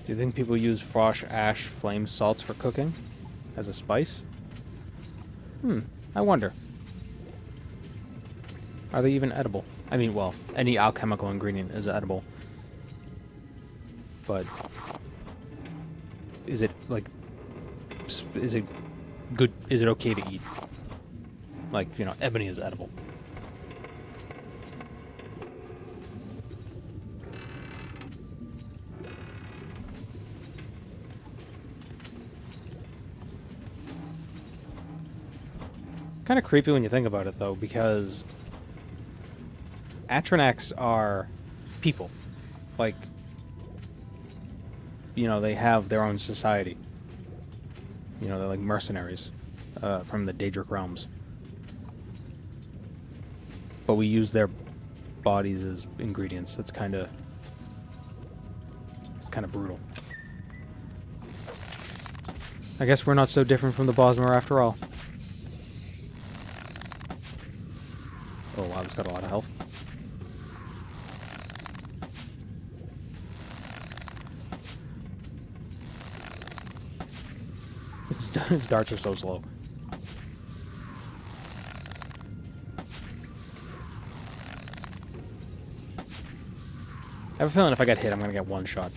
Do you think people use frosh ash flame salts for cooking? As a spice? I wonder. Are they even edible? I mean, well, any alchemical ingredient is edible. But is it, like, is it good, is it okay to eat? Like, you know, ebony is edible. Kind of creepy when you think about it, though, because Atronachs are people. Like, you know, they have their own society. You know, they're like mercenaries from the Daedric realms. But we use their bodies as ingredients. It's kind of brutal. I guess we're not so different from the Bosmer after all. Oh wow, it's got a lot of health. Its darts are so slow. I have a feeling if I get hit, I'm gonna get one shot.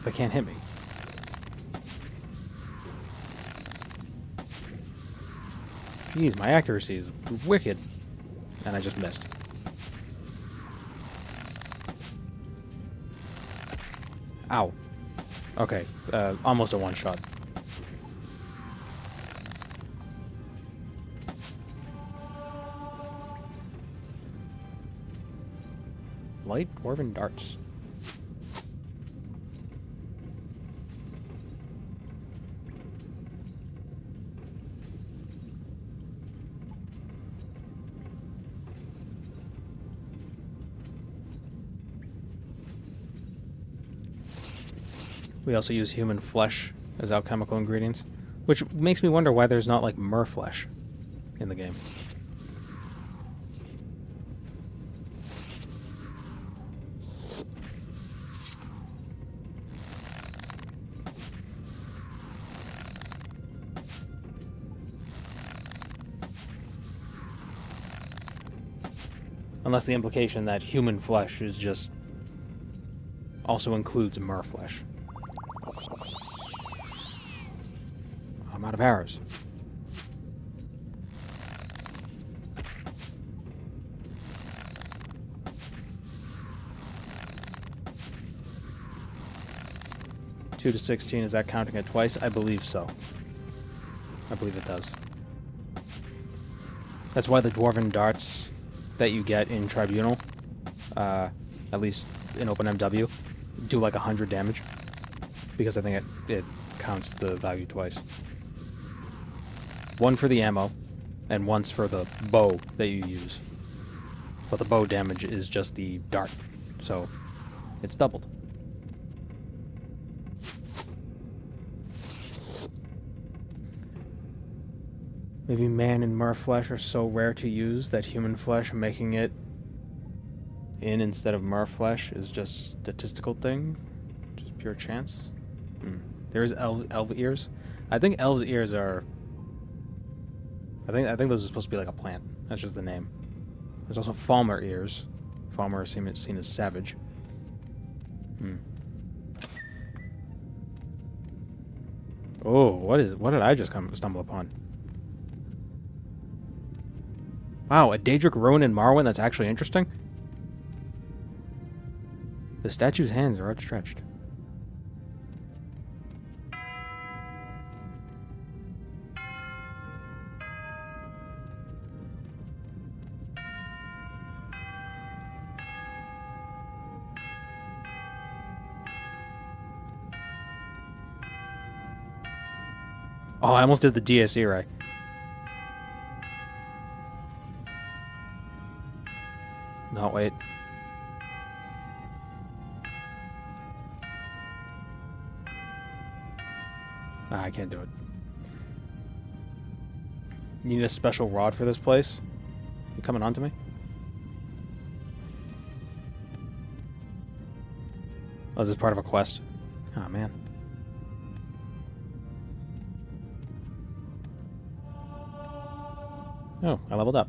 They can't hit me. Jeez, my accuracy is wicked. And I just missed. Ow. Okay, almost a one-shot. Light dwarven darts. We also use human flesh as alchemical ingredients, which makes me wonder why there's not like mer flesh in the game. Unless the implication that human flesh is just also includes mer flesh. I'm out of arrows. Two to 16, is that counting it twice? I believe so. I believe it does. That's why the dwarven darts that you get in Tribunal, at least in OpenMW, do like 100 damage. Because I think it counts the value twice. One for the ammo, and once for the bow that you use. But the bow damage is just the dart, so it's doubled. Maybe man and mer flesh are so rare to use that human flesh making it in instead of mer flesh is just statistical thing? Just pure chance? There's elf ears. I think elves' ears are... I think those are supposed to be like a plant. That's just the name. There's also Falmer ears. Falmer is seen as savage. Oh, what did I just stumble upon? Wow, a Daedric ruin in Morrowind. That's actually interesting. The statue's hands are outstretched. Oh, I almost did the DSE right. No, wait. Nah, I can't do it. You need a special rod for this place? You coming on to me? Oh, is this part of a quest? Oh, man. Oh, I leveled up.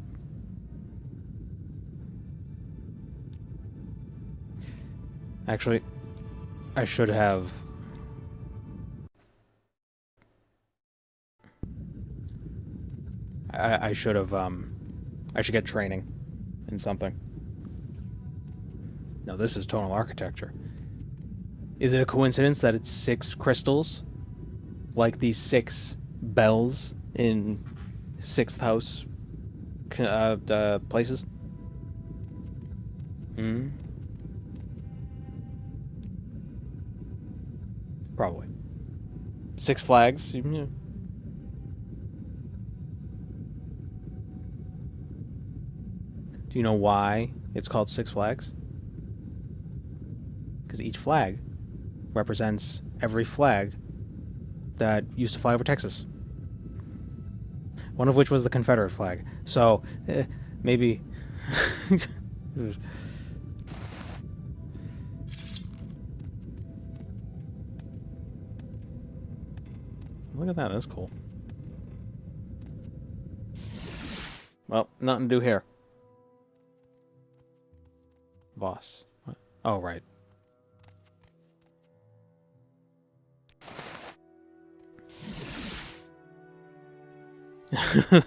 Actually, I should have... I should have, I should get training in something. No, this is tonal architecture. Is it a coincidence that it's 6 crystals? Like these 6 bells in 6th house places? Probably. 6 flags? Yeah. Do you know why it's called 6 flags? Because each flag represents every flag that used to fly over Texas. One of which was the Confederate flag. So, maybe... Look at that, that's cool. Well, nothing to do here. Boss. What? Oh, right.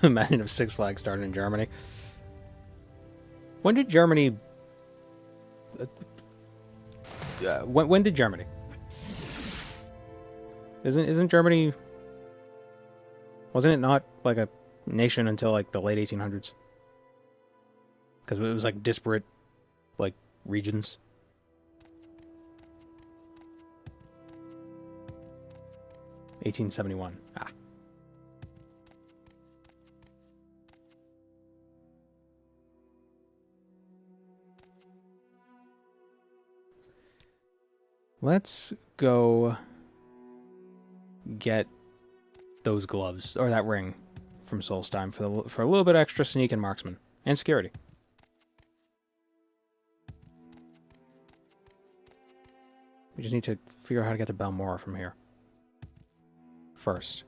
Imagine if 6 Flags started in Germany. When did Germany... when did Germany? Isn't Germany... Wasn't it not like a nation until like the late 1800s? Because it was like disparate, like regions. (1871). Ah. Let's go get those gloves, or that ring from Solstheim for a little bit extra sneak and marksman. And security. We just need to figure out how to get to Balmora from here. First.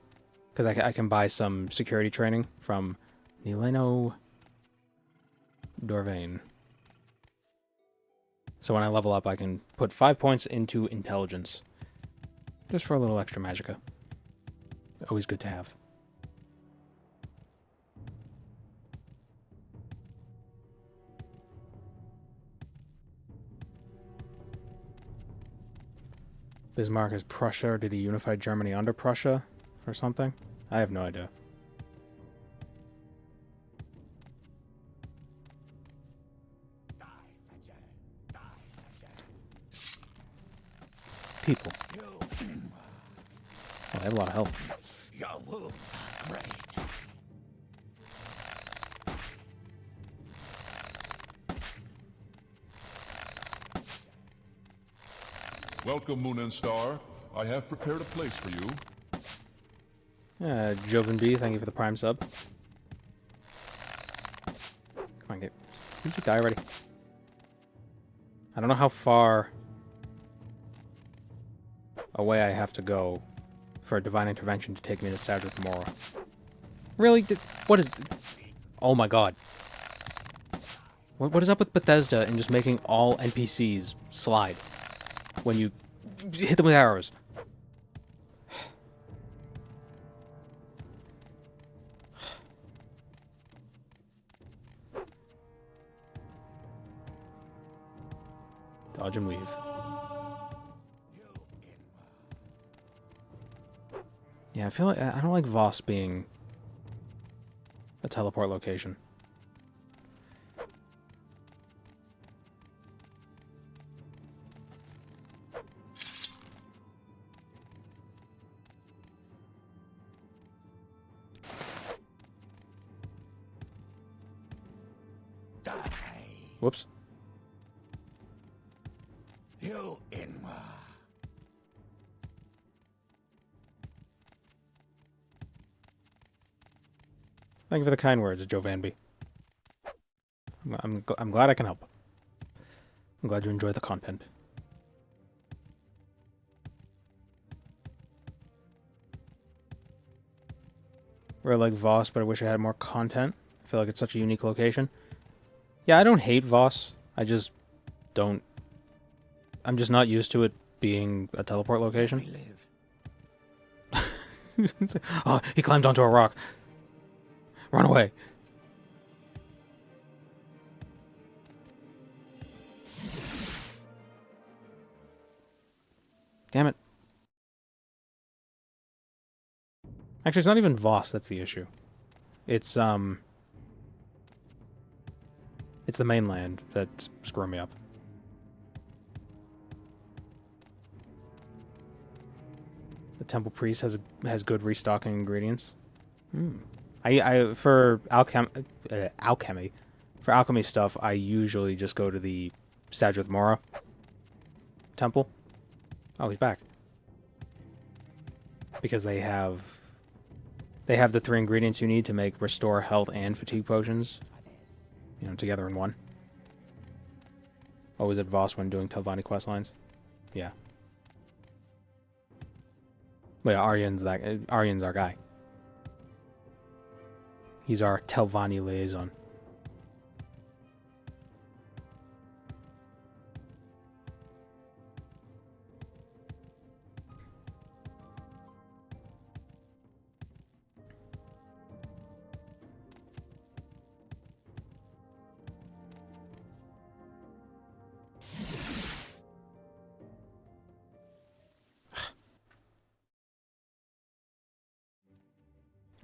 Because I can buy some security training from Nileno Dorvain. So when I level up, I can put 5 points into intelligence. Just for a little extra magicka. Always good to have. Bismarck is Prussia, or did he unify Germany under Prussia or something? I have no idea. People. Oh, they have a lot of health. Your wounds are great. Welcome, Moon and Star. I have prepared a place for you. Joven B, thank you for the prime sub. Come on, did you die already? I don't know how far away I have to go for a divine intervention to take me to Sadrith Mora. Really? What is... Oh my god. What is up with Bethesda and just making all NPCs slide when you hit them with arrows? Dodge and weave. Yeah, I feel like I don't like Voss being a teleport location. Whoops. You Inwa. Thank you for the kind words, Joe Vanby. I'm glad I can help. I'm glad you enjoy the content. Really like Voss, but I wish I had more content. I feel like it's such a unique location. Yeah, I don't hate Voss. I just don't... I'm just not used to it being a teleport location. Oh, he climbed onto a rock. Run away. Damn it. Actually, it's not even Voss that's the issue. It's the mainland that's screwing me up. The Temple Priest has good restocking ingredients. For alchemy, for alchemy stuff, I usually just go to the Sadrith Mora temple. Oh, he's back. Because they have the 3 ingredients you need to make restore health and fatigue potions, you know, together in one. Oh, was it Voss when doing Telvanni questlines? Yeah. But yeah, Aryan's our guy. He's our Telvanni liaison.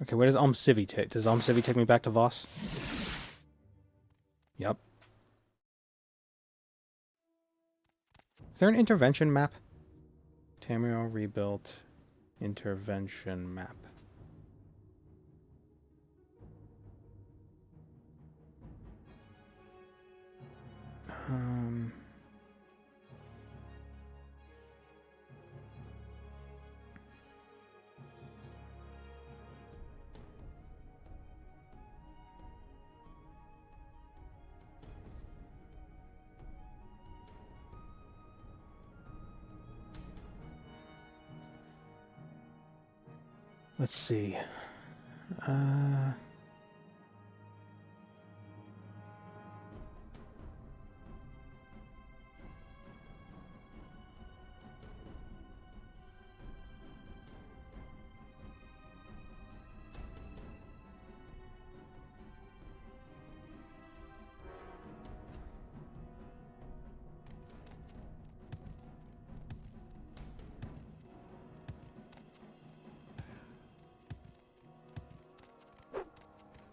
Okay, where does Civi take? Does Civi take me back to Voss? Yep. Is there an intervention map? Tamriel rebuilt intervention map. Let's see.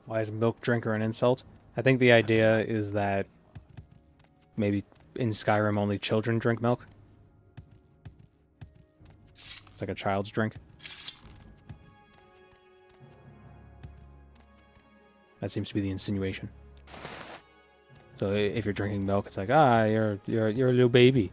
Why is milk drinker an insult? I think the idea is that maybe in Skyrim only children drink milk. It's like a child's drink. That seems to be the insinuation. So if you're drinking milk, it's like, you're a little baby.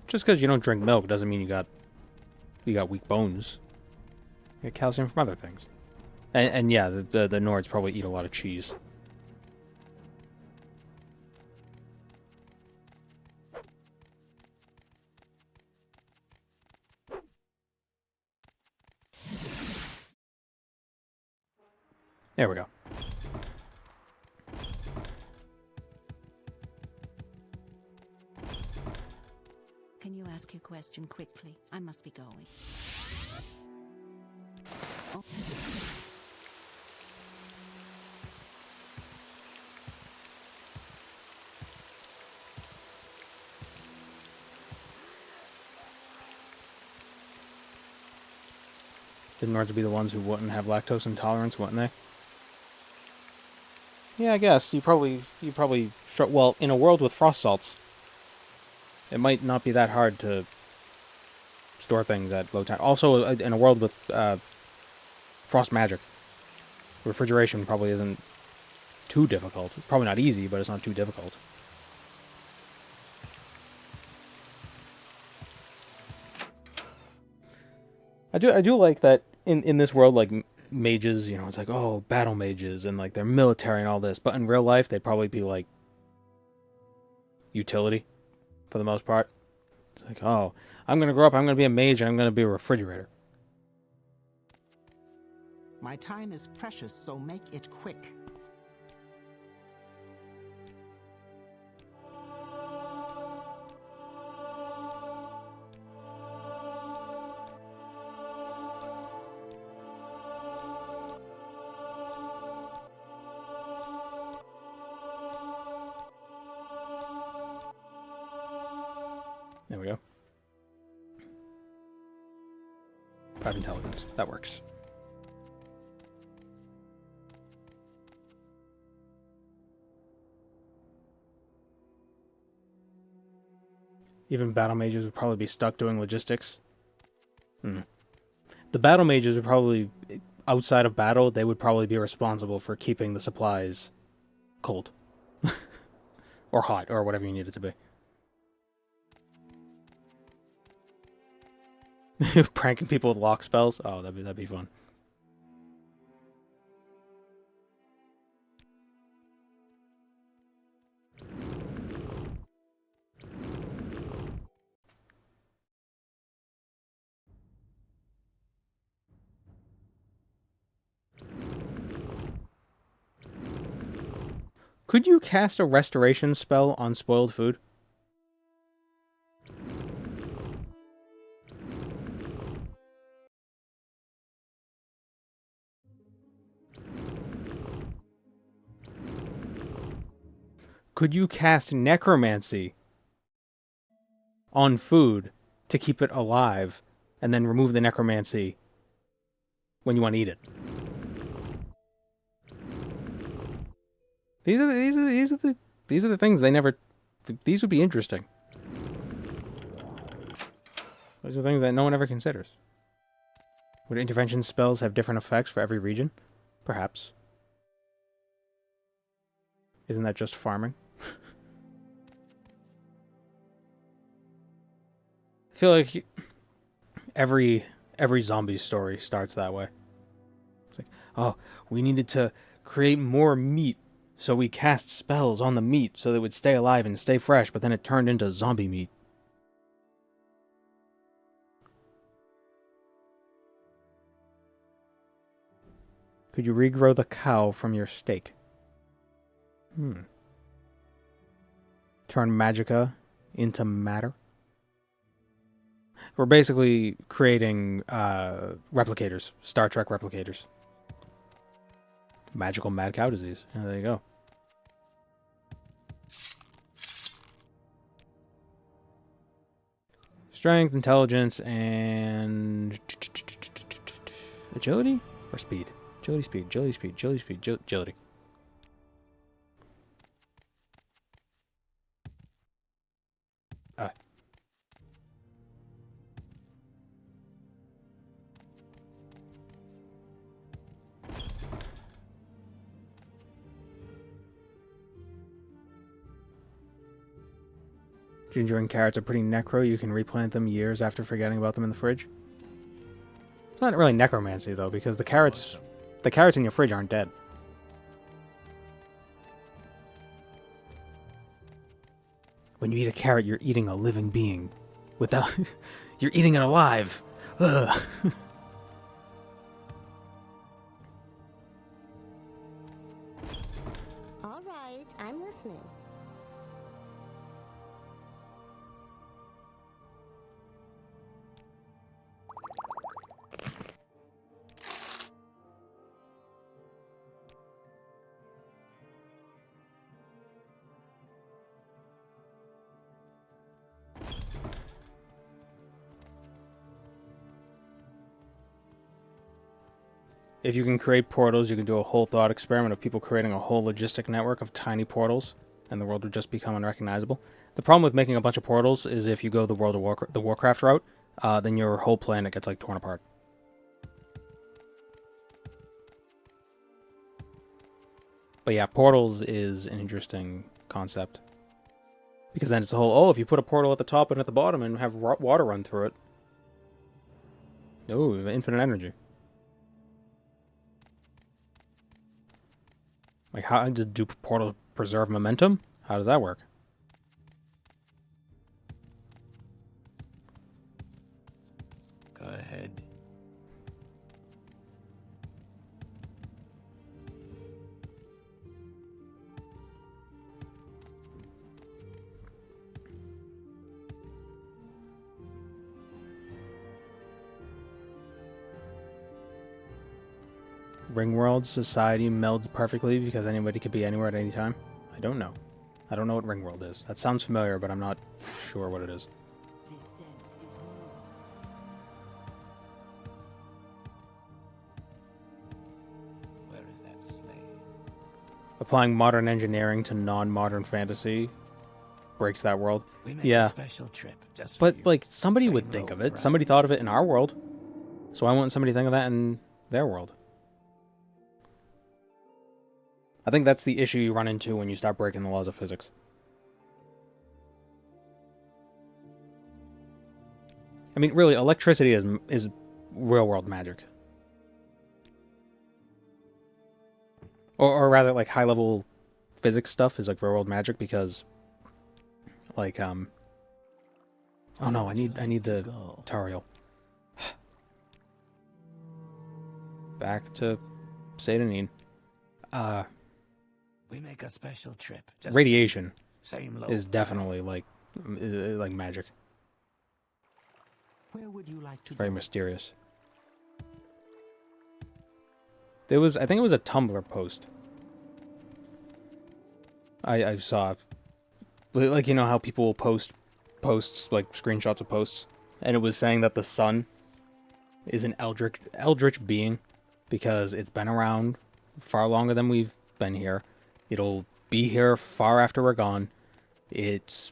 Just because you don't drink milk doesn't mean you got weak bones. You get calcium from other things. And yeah, the Nords probably eat a lot of cheese. There we go. Can you ask your question quickly? I must be going. Oh. The Nords would be the ones who wouldn't have lactose intolerance, wouldn't they? Yeah, I guess. You probably well, in a world with frost salts, it might not be that hard to store things at low time. Also, in a world with frost magic, refrigeration probably isn't too difficult. It's probably not easy, but it's not too difficult. I do like that in this world, like mages, you know, it's like, oh, battle mages, and like they're military and all this, but in real life they'd probably be like utility for the most part. It's like, oh, I'm gonna grow up, I'm gonna be a mage, and I'm gonna be a refrigerator. My time is precious, so make it quick. There we go. 5 intelligence. That works. Even battle mages would probably be stuck doing logistics. The battle mages would probably, outside of battle, they would probably be responsible for keeping the supplies cold. Or hot, or whatever you need it to be. Pranking people with lock spells? Oh, that'd be fun. Could you cast a restoration spell on spoiled food? Could you cast necromancy on food to keep it alive and then remove the necromancy when you want to eat it? These are the things they never. These would be interesting. These are things that no one ever considers. Would intervention spells have different effects for every region? Perhaps. Isn't that just farming? I feel like every zombie story starts that way. It's like, oh, we needed to create more meat, so we cast spells on the meat so that it would stay alive and stay fresh, but then it turned into zombie meat. Could you regrow the cow from your steak? Turn magicka into matter? We're basically creating replicators. Star Trek replicators. Magical mad cow disease. Yeah, there you go. Strength, intelligence, and agility? Or speed? Agility, speed, agility, speed, agility, speed, agility. Ginger and carrots are pretty necro. You can replant them years after forgetting about them in the fridge. It's not really necromancy, though, because the carrots in your fridge aren't dead. When you eat a carrot, you're eating a living being. Without... you're eating it alive. Ugh. All right, I'm listening. If you can create portals, you can do a whole thought experiment of people creating a whole logistic network of tiny portals, and the world would just become unrecognizable. The problem with making a bunch of portals is if you go the Warcraft route, then your whole planet gets like torn apart. But yeah, portals is an interesting concept. Because then it's the whole, oh, if you put a portal at the top and at the bottom and have water run through it. Oh, infinite energy. Like, how do portals preserve momentum? How does that work? Go ahead. Ringworld society melds perfectly because anybody could be anywhere at any time? I don't know. I don't know what Ringworld is. That sounds familiar, but I'm not sure what it is. This scent is new. Where is that slave? Applying modern engineering to non-modern fantasy breaks that world. We make Yeah. a special trip just But, for you. like, somebody Same would think road, of it. right? Somebody thought of it in our world. So why wouldn't somebody think of that in their world? I think that's the issue you run into when you start breaking the laws of physics. I mean, really, electricity is real-world magic. Or rather, like, high-level physics stuff is, like, real-world magic because, like, oh no, I need the Tamriel. Back to Satanine. We make a special trip just Radiation same load, is definitely like magic. Where would you like to Very go? mysterious. I think it was a Tumblr post I saw Like, you know how people will post posts, like screenshots of posts, and it was saying that the sun is an eldritch being because it's been around far longer than we've been here. It'll be here far after we're gone. It's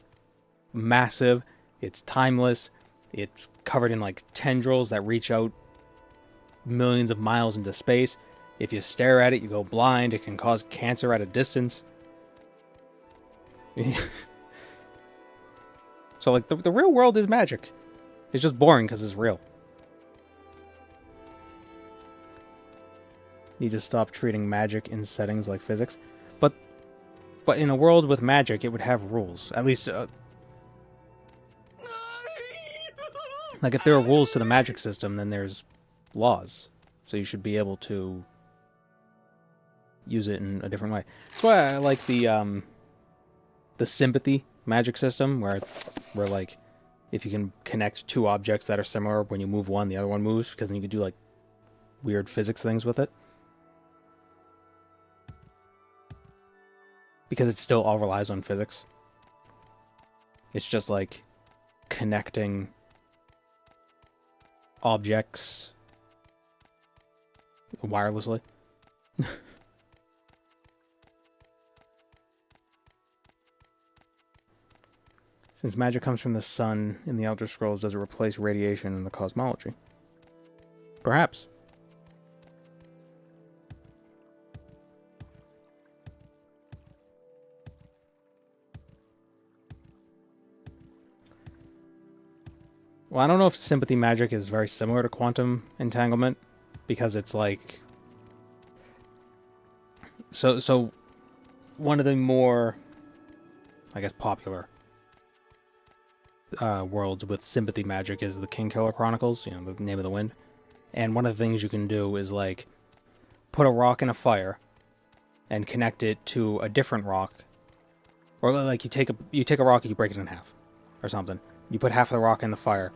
massive. It's timeless. It's covered in like tendrils that reach out millions of miles into space. If you stare at it, you go blind. It can cause cancer at a distance. So, like, the real world is magic. It's just boring because it's real. Need to stop treating magic in settings like physics. But in a world with magic, it would have rules. At least, like, if there are rules to the magic system, then there's laws. So you should be able to use it in a different way. That's why I like the sympathy magic system, where like, if you can connect two objects that are similar, when you move one, the other one moves, because then you could do like weird physics things with it. Because it still all relies on physics. It's just like connecting objects wirelessly. Since magic comes from the sun in the Elder Scrolls, does it replace radiation in the cosmology? Perhaps. Well, I don't know if sympathy magic is very similar to quantum entanglement, because it's like... So one of the more, I guess, popular worlds with sympathy magic is the Kingkiller Chronicles, you know, the Name of the Wind. And one of the things you can do is, like, put a rock in a fire and connect it to a different rock. Or, like, you take a rock and you break it in half or something. You put half of the rock in the fire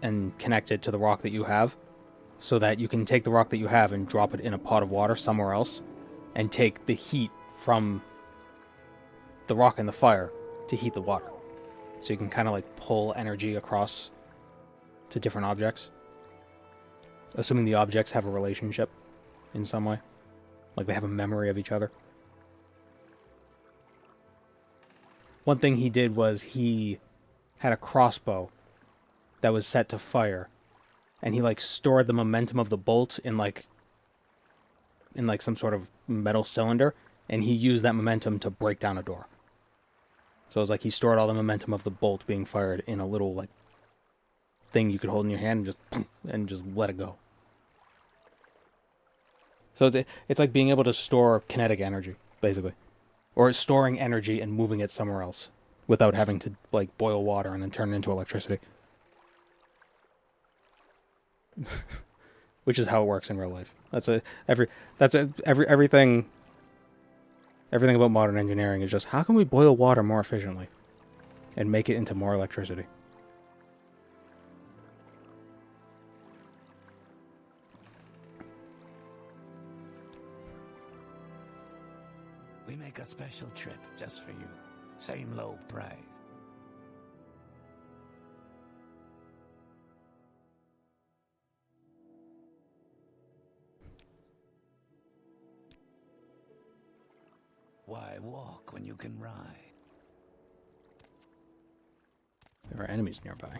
and connect it to the rock that you have, so that you can take the rock that you have and drop it in a pot of water somewhere else and take the heat from the rock in the fire to heat the water. So you can kind of like pull energy across to different objects, assuming the objects have a relationship in some way, like they have a memory of each other. One thing he did was he had a crossbow that was set to fire, and he like stored the momentum of the bolt in like some sort of metal cylinder, and he used that momentum to break down a door. So it was like he stored all the momentum of the bolt being fired in a little like thing you could hold in your hand and just let it go. So it's like being able to store kinetic energy, basically, or storing energy and moving it somewhere else without having to like boil water and then turn it into electricity. Which is how it works in real life. Everything about modern engineering is just, how can we boil water more efficiently and make it into more electricity? We make a special trip just for you. Same low price. Why walk when you can ride? There are enemies nearby.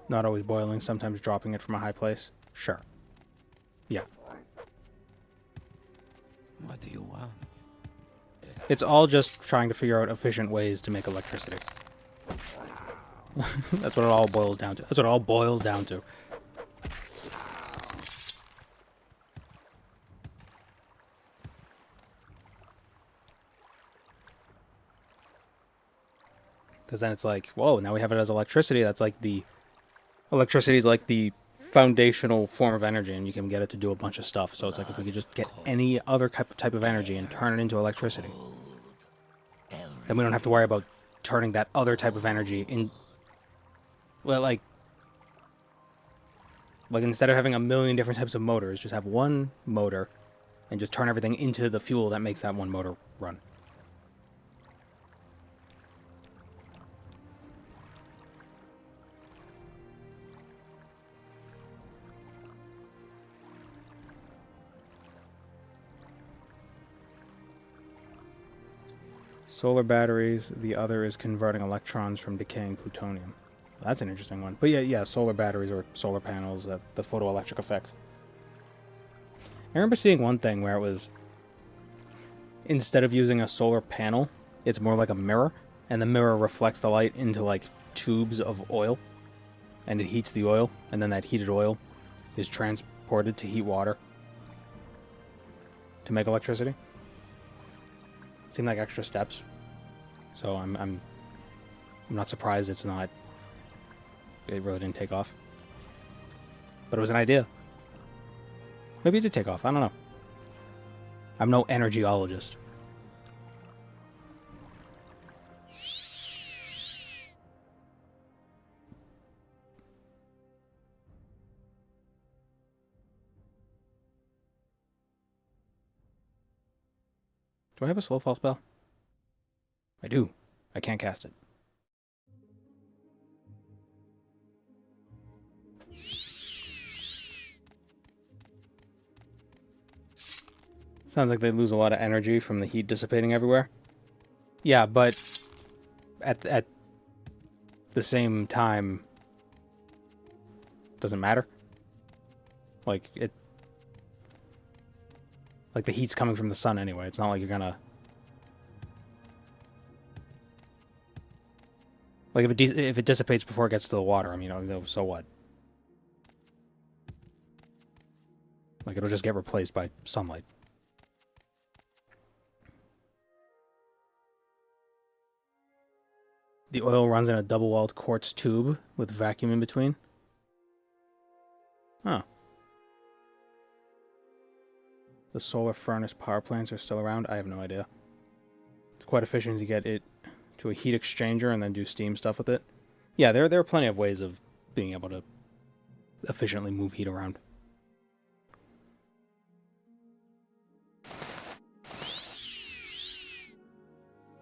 Not always boiling, sometimes dropping it from a high place. Sure. Yeah. What do you want? It's all just trying to figure out efficient ways to make electricity. That's what it all boils down to. That's what it all boils down to. Because then it's like, whoa, now we have it as electricity. That's like electricity is like the foundational form of energy, and you can get it to do a bunch of stuff. So it's like, if we could just get any other type of energy and turn it into electricity, then we don't have to worry about turning that other type of energy in... Well, like, Like, instead of having a million different types of motors, just have one motor and just turn everything into the fuel that makes that one motor run. Solar batteries, the other is converting electrons from decaying plutonium. Well, that's an interesting one. But yeah, solar batteries or solar panels, the photoelectric effect. I remember seeing one thing where it was, instead of using a solar panel, it's more like a mirror, and the mirror reflects the light into like tubes of oil, and it heats the oil, and then that heated oil is transported to heat water to make electricity. Seemed like extra steps. So I'm not surprised it really didn't take off. But it was an idea. Maybe it did take off, I don't know. I'm no energyologist. Do I have a slow fall spell? I do. I can't cast it. Sounds like they lose a lot of energy from the heat dissipating everywhere. Yeah, but at the same time, doesn't matter. Like the heat's coming from the sun anyway. It's not like you're gonna... Like, if it dissipates before it gets to the water, I mean, so what? Like, it'll just get replaced by sunlight. The oil runs in a double-walled quartz tube with vacuum in between. Huh. The solar furnace power plants are still around? I have no idea. It's quite efficient to get it to a heat exchanger and then do steam stuff with it. Yeah, there are plenty of ways of being able to efficiently move heat around.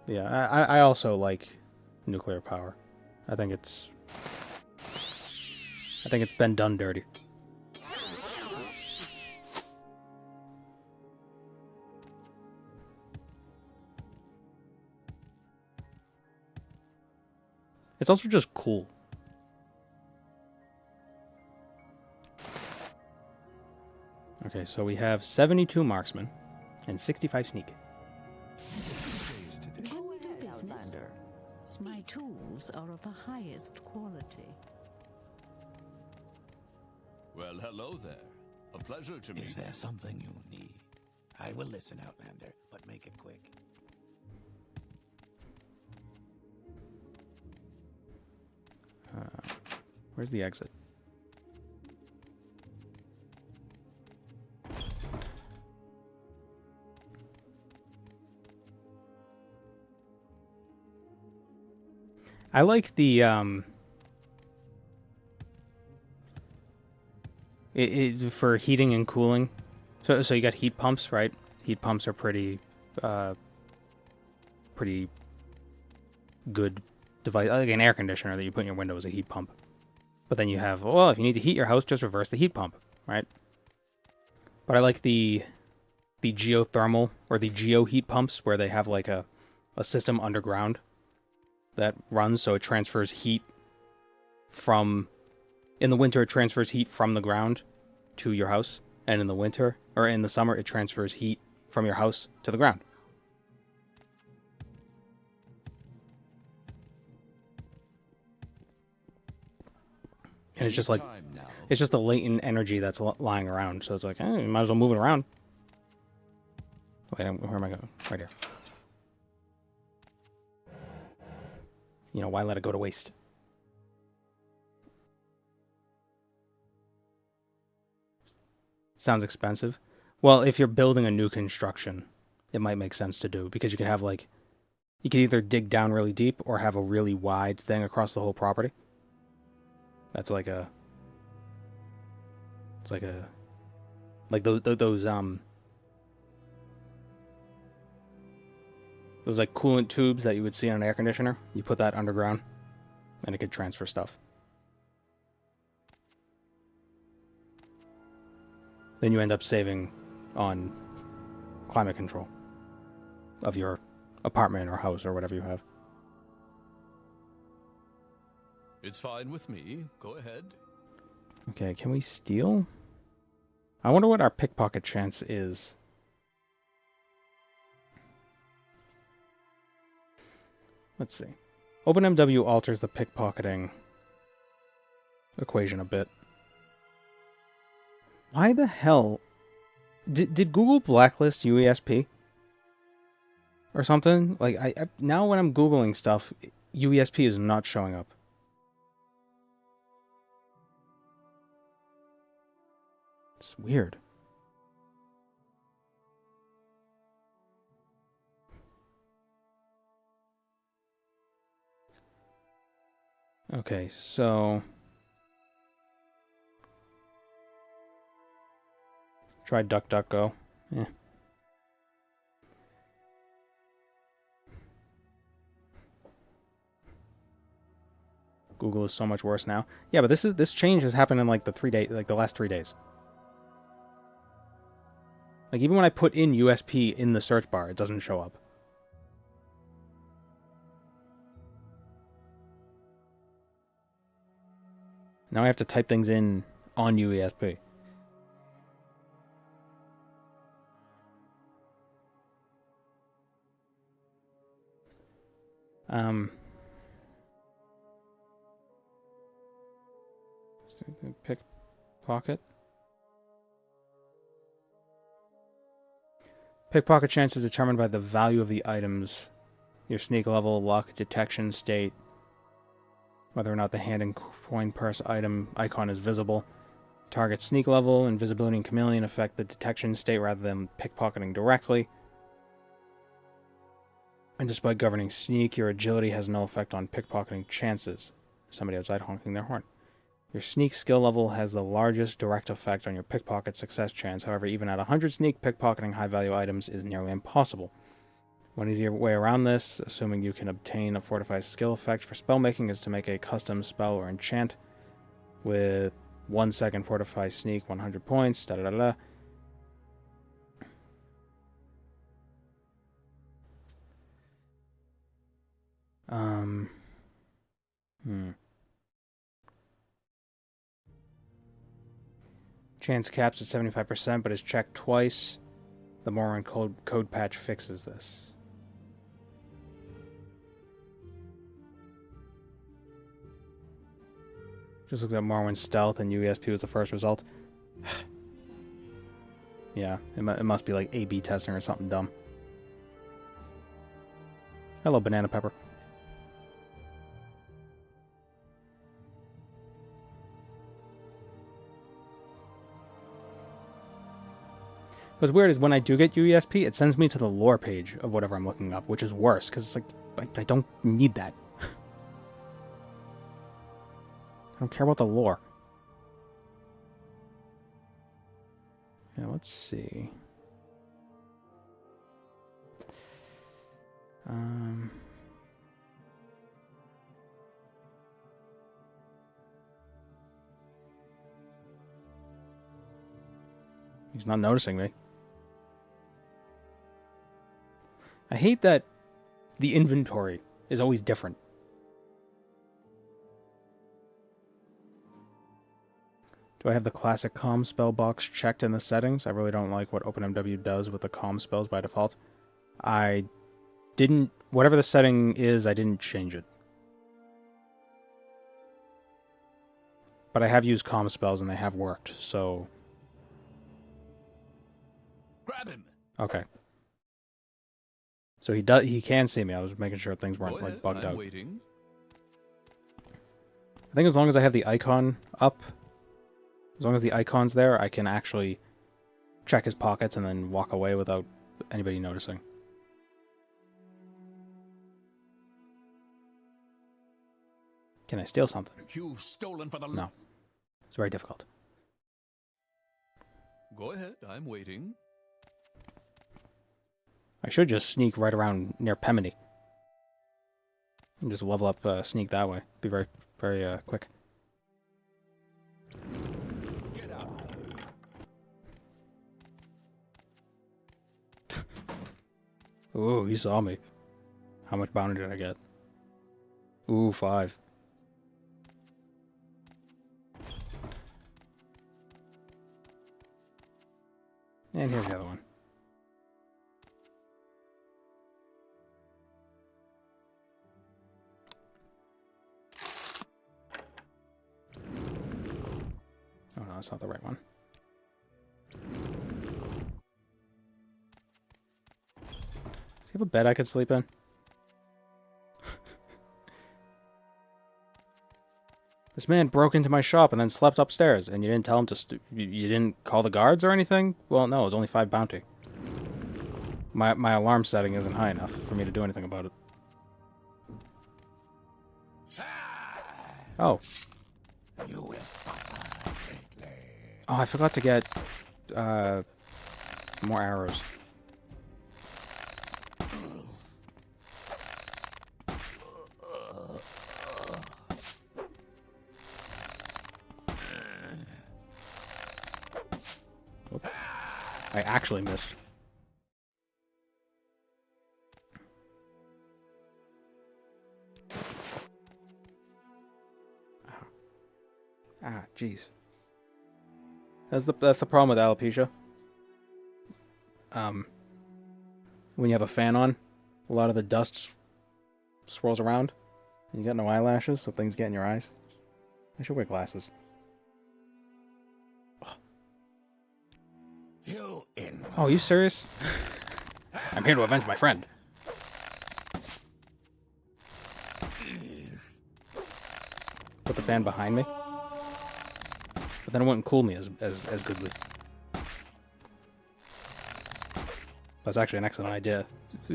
Yeah, I also like nuclear power. I think it's been done dirty. It's also just cool. Okay, so we have 72 marksmen and 65 sneak. Can we do business? My tools are of the highest quality. Well, hello there. A pleasure to meet you. Is there something you need? I will listen, Outlander, but make it quick. Where's the exit? I like the for heating and cooling. So you got heat pumps, right? Heat pumps are pretty good device. Like an air conditioner that you put in your window is a heat pump. But then you have, well, if you need to heat your house, just reverse the heat pump, right? But I like the geothermal or the geo heat pumps where they have like a system underground that runs, so it transfers heat from... In the winter, it transfers heat from the ground to your house. And in the winter, or in the summer, it transfers heat from your house to the ground. And it's just like, it's just the latent energy that's lying around. So it's like, you might as well move it around. Wait, where am I going? Right here. You know, why let it go to waste? Sounds expensive. Well, if you're building a new construction, it might make sense to do. Because you can have like, you can either dig down really deep or have a really wide thing across the whole property. That's like a It's like a... Like those like coolant tubes that you would see on an air conditioner. You put that underground, and it could transfer stuff. Then you end up saving on climate control of your apartment or house or whatever you have. It's fine with me. Go ahead. Okay, can we steal? I wonder what our pickpocket chance is. Let's see. OpenMW alters the pickpocketing equation a bit. Why the hell... Did Google blacklist UESP? Or something? Like, I now when I'm Googling stuff, UESP is not showing up. It's weird. Okay, so... Try DuckDuckGo. Yeah. Google is so much worse now. Yeah, but this change has happened in like the last 3 days. Like even when I put in USP in the search bar, it doesn't show up. Now I have to type things in on UESP. Pickpocket. Pickpocket chance is determined by the value of the items, your sneak level, luck, detection state, whether or not the hand and coin purse item icon is visible. Target sneak level, invisibility, and chameleon affect the detection state rather than pickpocketing directly. And despite governing sneak, your agility has no effect on pickpocketing chances. Somebody outside honking their horn. Your sneak skill level has the largest direct effect on your pickpocket success chance. However, even at 100 sneak, pickpocketing high-value items is nearly impossible. One easier way around this, assuming you can obtain a fortified skill effect for spellmaking, is to make a custom spell or enchant with 1 second fortify sneak, 100 points, da-da-da-da. Chance caps at 75%, but is checked twice. The Morrowind code patch fixes this. Just looked at Morrowind stealth and UESP was the first result. Yeah, it must be like A/B testing or something dumb. Hello, Banana Pepper. What's weird is when I do get UESP, it sends me to the lore page of whatever I'm looking up, which is worse, because it's like, I don't need that. I don't care about the lore. Yeah, let's see. He's not noticing me. I hate that the inventory is always different. Do I have the classic comm spell box checked in the settings? I really don't like what OpenMW does with the comm spells by default. I didn't... Whatever the setting is, I didn't change it. But I have used comm spells and they have worked, so... Grab him! Okay. So he can see me. I was making sure things weren't like bugged out. Waiting. I think as long as I have the icon up, as long as the icon's there, I can actually check his pockets and then walk away without anybody noticing. Can I steal something? You've stolen for the... No. It's very difficult. Go ahead, I'm waiting. I should just sneak right around near Pemini. And just level up sneak that way. Be very, very quick. Get out. Ooh, he saw me. How much bounty did I get? Ooh, 5. And here's the other one. Oh no, that's not the right one. Does he have a bed I could sleep in? This man broke into my shop and then slept upstairs, and you didn't tell him to you didn't call the guards or anything? Well, no, it was only 5 bounty. My alarm setting isn't high enough for me to do anything about it. Oh. You will suffer greatly. Oh, I forgot to get more arrows. Oop. I actually missed. Ah, jeez. That's the problem with alopecia. When you have a fan on, a lot of the dust swirls around, and you got no eyelashes, so things get in your eyes. I should wear glasses. Oh, are you serious? I'm here to avenge my friend. Put the fan behind me. But then it wouldn't cool me as goodly. That's actually an excellent idea. I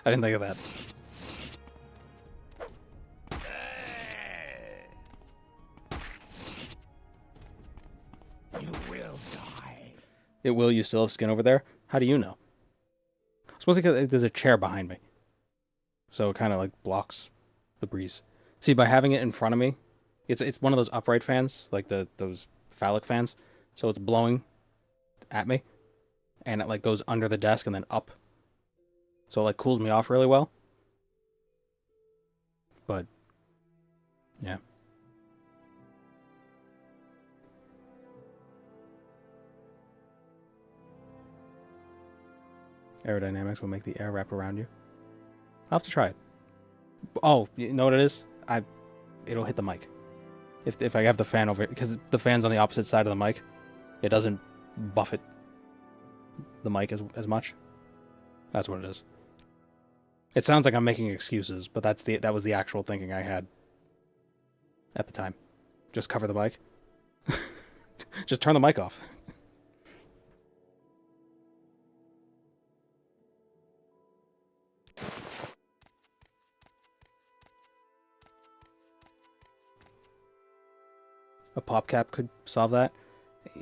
didn't think of that. You will die. It will. You still have skin over there? How do you know? Supposedly because there's a chair behind me. So it kind of like blocks the breeze. See, by having it in front of me, it's one of those upright fans, like those phallic fans. So it's blowing at me, and it like goes under the desk and then up. So it like cools me off really well. But yeah. Aerodynamics will make the air wrap around you. I'll have to try it. Oh, you know what it is? It'll hit the mic. If I have the fan over, because the fan's on the opposite side of the mic, it doesn't buffet the mic as much. That's what it is. It sounds like I'm making excuses, but that was the actual thinking I had at the time. Just cover the mic. Just turn the mic off. A pop cap could solve that.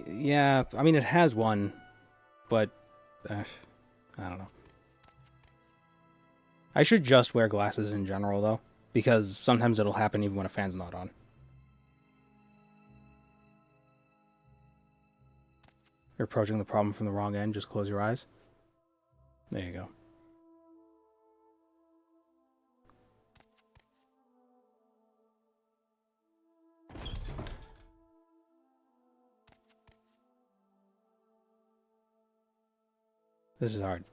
Yeah, I mean, it has one, but I don't know. I should just wear glasses in general, though, because sometimes it'll happen even when a fan's not on. You're approaching the problem from the wrong end, just close your eyes. There you go. This is hard.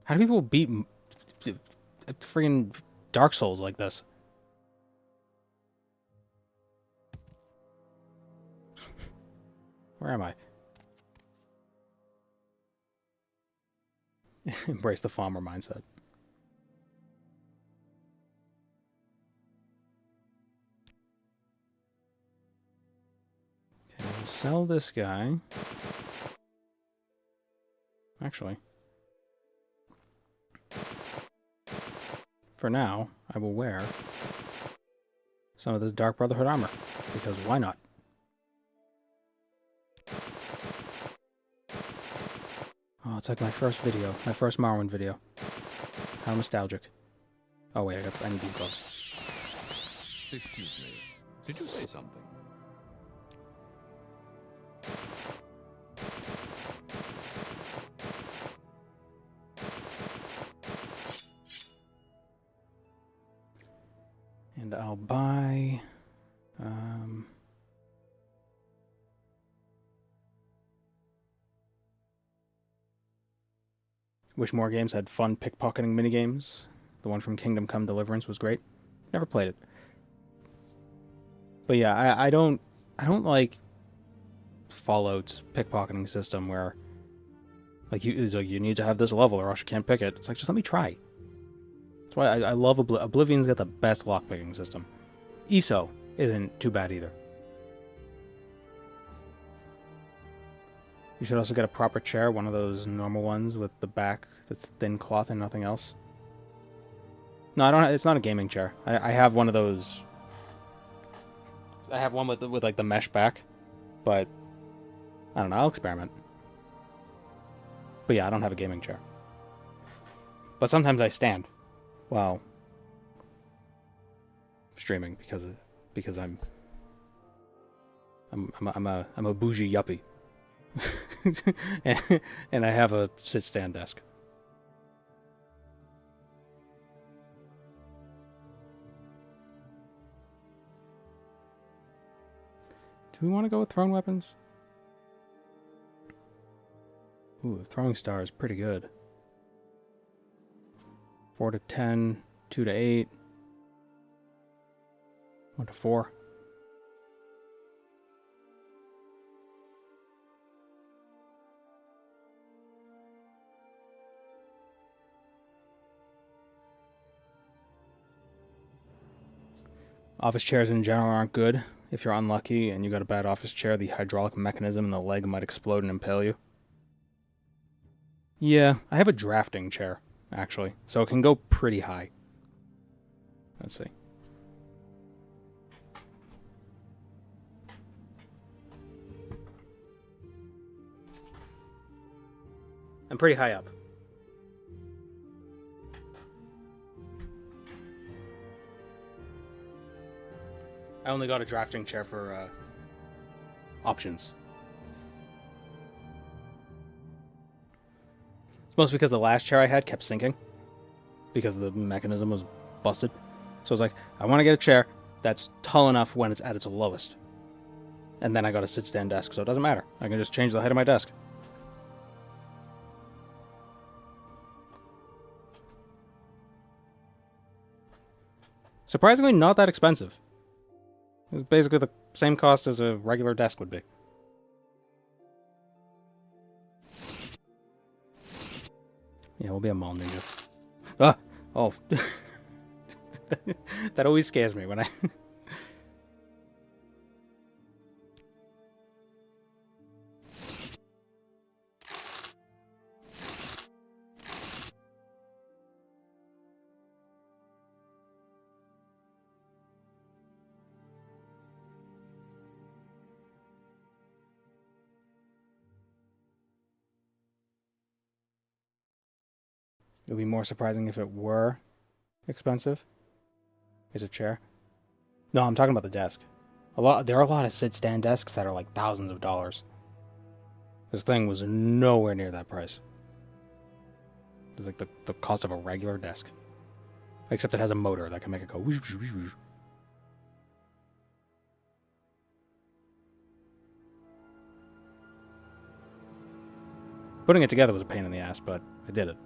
How do people beat freaking Dark Souls like this? Where am I? Embrace the farmer mindset. Okay, we'll sell this guy. Actually, for now, I will wear some of this Dark Brotherhood armor, because why not? Oh, it's like my first video. My first Morrowind video. How nostalgic. Oh wait, I need these gloves. Excuse me. Did you say something? And I'll buy... Wish more games had fun pickpocketing minigames. The one from Kingdom Come Deliverance was great. Never played it. But yeah, I don't like Fallout's pickpocketing system where like you need to have this level or else you can't pick it. It's like, just let me try. That's why I love Oblivion's got the best lockpicking system. ESO isn't too bad either. You should also get a proper chair, one of those normal ones with the back that's thin cloth and nothing else. No, I don't. It's not a gaming chair. I have one of those. I have one with like the mesh back, but I don't know. I'll experiment. But yeah, I don't have a gaming chair. But sometimes I stand while streaming because I'm a bougie yuppie. and I have a sit-stand desk. Do we want to go with thrown weapons? Ooh, the throwing star is pretty good. 4 to 10, 2 to 8, 1 to 4. Office chairs in general aren't good. If you're unlucky and you got a bad office chair, the hydraulic mechanism in the leg might explode and impale you. Yeah, I have a drafting chair, actually, so it can go pretty high. Let's see. I'm pretty high up. I only got a drafting chair for options. It's mostly because the last chair I had kept sinking because the mechanism was busted. So I was like, I want to get a chair that's tall enough when it's at its lowest. And then I got a sit-stand desk, so it doesn't matter. I can just change the height of my desk. Surprisingly, not that expensive. It's basically the same cost as a regular desk would be. Yeah, we'll be a mall ninja. Ah! Oh. That always scares me when I... It would be more surprising if it were expensive. Is a chair? No, I'm talking about the desk. There are a lot of sit-stand desks that are like thousands of dollars. This thing was nowhere near that price. It was like the cost of a regular desk. Except it has a motor that can make it go whoosh, whoosh, whoosh, whoosh. Putting it together was a pain in the ass, but I did it.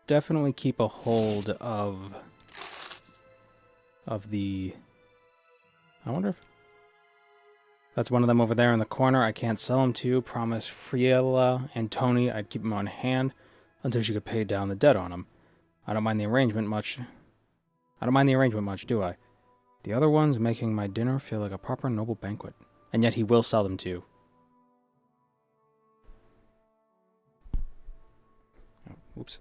Definitely keep a hold of the... I wonder if... That's one of them over there in the corner. I can't sell them to you. Promise Friela and Tony I'd keep them on hand until she could pay down the debt on them. I don't mind the arrangement much, do I? The other one's making my dinner feel like a proper noble banquet. And yet he will sell them to you. Oops.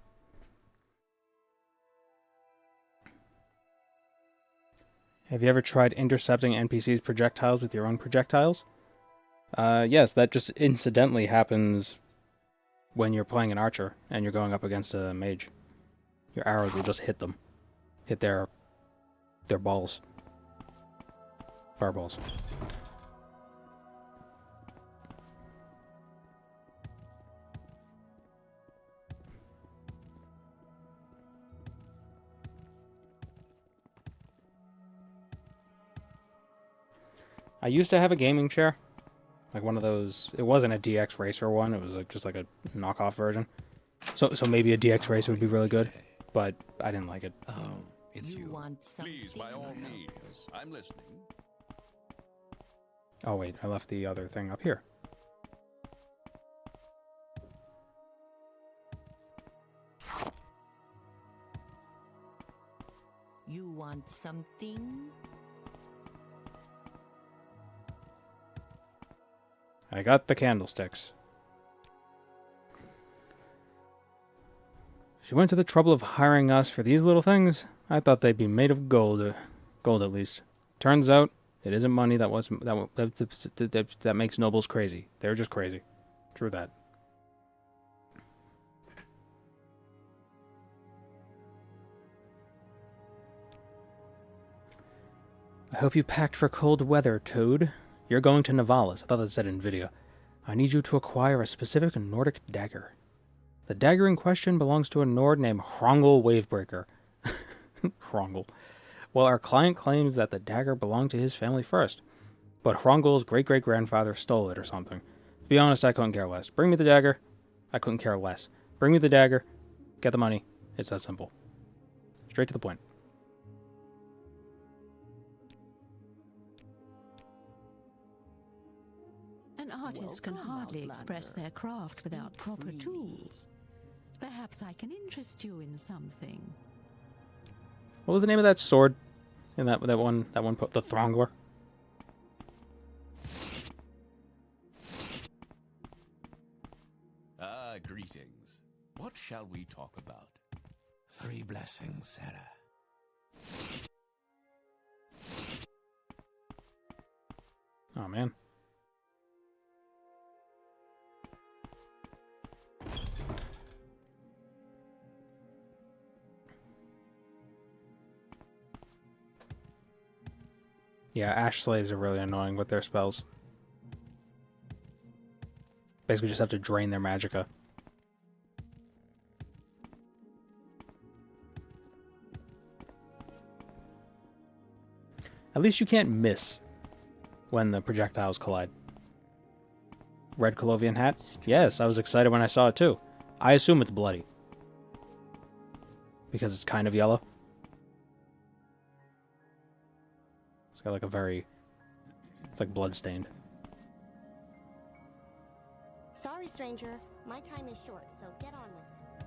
Have you ever tried intercepting NPCs' projectiles with your own projectiles? Yes, that just incidentally happens when you're playing an archer and you're going up against a mage. Your arrows will just hit them. Hit their balls. Fireballs. I used to have a gaming chair. Like one of those, it wasn't a DX Racer one, it was like just like a knockoff version. So maybe a DX Racer would be really good, but I didn't like it. Oh, it's you. Want something? Please, by all means. I'm listening. Oh wait, I left the other thing up here. You want something? I got the candlesticks. She went to the trouble of hiring us for these little things. I thought they'd be made of gold. Gold, at least. Turns out, it isn't money that makes nobles crazy. They're just crazy. True that. I hope you packed for cold weather, Toad. You're going to Navalis. I thought that said NVIDIA. I need you to acquire a specific Nordic dagger. The dagger in question belongs to a Nord named Hrongel Wavebreaker. Hrongel. Well, our client claims that the dagger belonged to his family first, but Hrongel's great-great-grandfather stole it or something. To be honest, I couldn't care less. Bring me the dagger. I couldn't care less. Bring me the dagger. Get the money. It's that simple. Straight to the point. Artists can hardly express their craft without proper tools. Perhaps I can interest you in something. What was the name of that sword in that one the Throngler? Ah, greetings. What shall we talk about? 3 blessings, Sarah. Oh man. Yeah, Ash Slaves are really annoying with their spells. Basically just have to drain their magicka. At least you can't miss when the projectiles collide. Red Colovian hat? Yes, I was excited when I saw it too. I assume it's bloody. Because it's kind of yellow. It's got like a very... It's like blood-stained. Sorry, stranger. My time is short, so get on with it.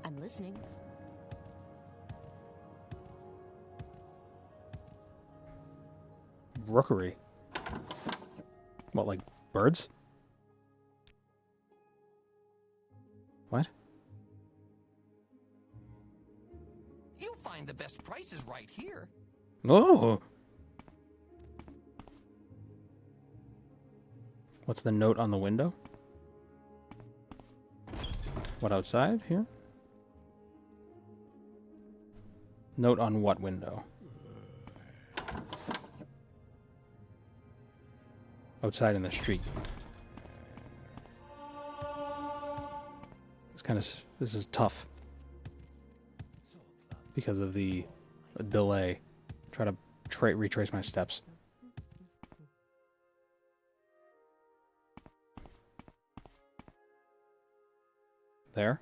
I'm listening. Rookery. What, like birds? What? You'll find the best prices right here. Oh! What's the note on the window? What, outside? Here? Note on what window? Outside in the street. This is tough. Because of the delay. Try to retrace my steps. There?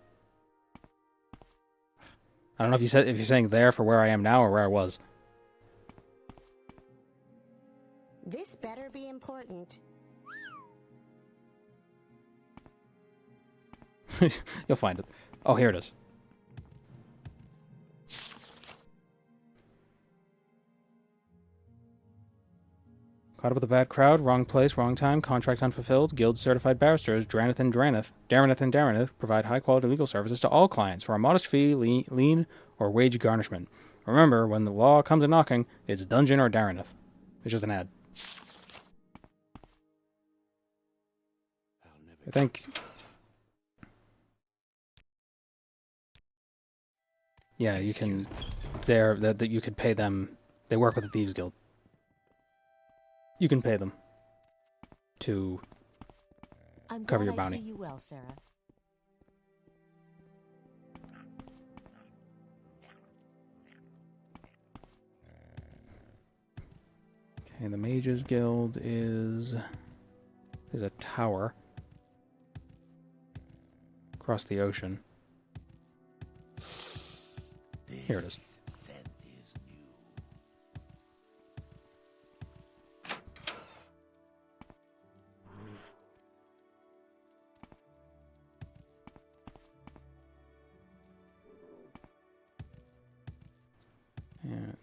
I don't know if you're saying there for where I am now or where I was. This better be important. You'll find it. Oh, here it is. Caught up with a bad crowd, wrong place, wrong time, contract unfulfilled. Guild-certified barristers, Draneth and Darreneth provide high-quality legal services to all clients for a modest fee, lien, or wage garnishment. Remember, when the law comes a-knocking, it's Dungeon or Darreneth. It's just an ad. I think... Yeah, you can... that you could pay them... They work with the Thieves Guild. You can pay them to cover your bounty. I see you well, Sarah. Okay, the Mages Guild is a tower across the ocean. Here it is.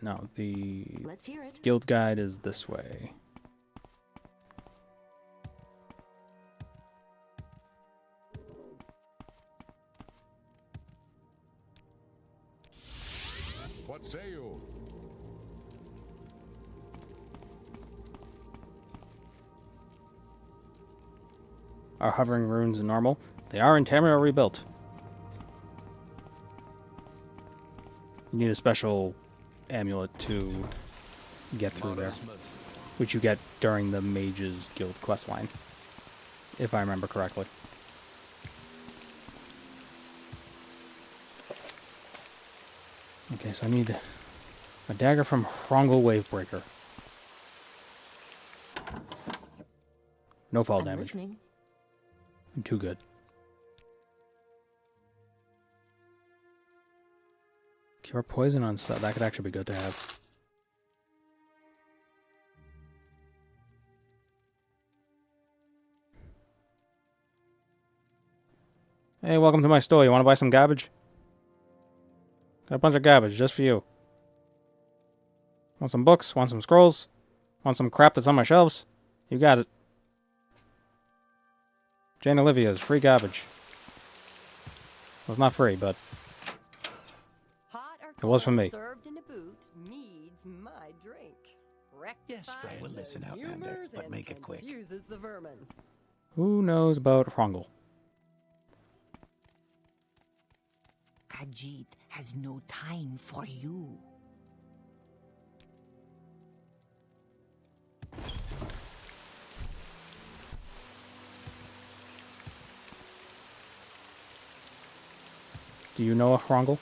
No, the Let's hear it. guild guide is this way. What say you? Are hovering runes normal? They are in Tamriel rebuilt. You need a special amulet to get through there, which you get during the Mages Guild questline, if I remember correctly. Okay, so I need a dagger from Hrongel Wavebreaker. No fall damage. Listening. I'm too good. Cure poison on stuff. That could actually be good to have. Hey, welcome to my store. You want to buy some garbage? Got a bunch of garbage just for you. Want some books? Want some scrolls? Want some crap that's on my shelves? You got it. Jane Olivia's free garbage. Well, it's not free, but it was for me. Served in a boot needs my drink. Yes, Fred. We'll listen, Outlander, but make it quick. Confuses the vermin. Who knows about Hrongel? Khajiit has no time for you. Do you know a Hrongel?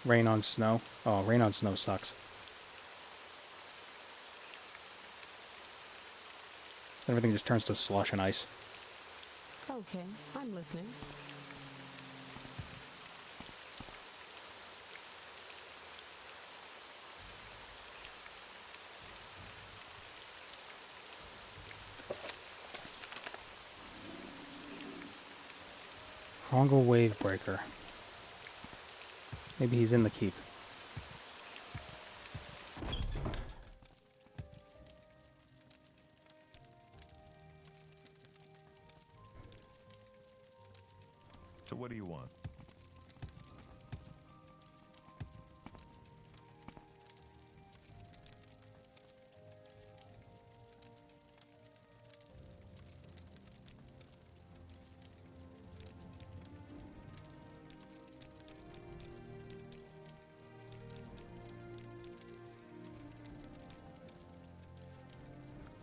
Rain on snow. Oh, rain on snow sucks. Everything just turns to slush and ice. Okay, I'm listening. Hrongel Wavebreaker. Maybe he's in the keep. So what do you want?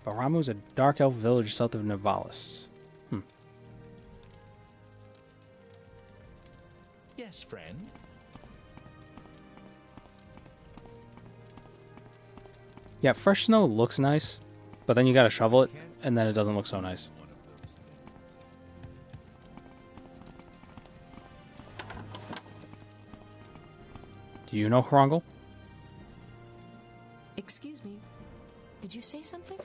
Baramu is a dark elf village south of Nivalis. Yes, friend. Yeah, fresh snow looks nice, but then you gotta shovel it, and then it doesn't look so nice. Do you know Hrongel? Excuse me. Did you say something?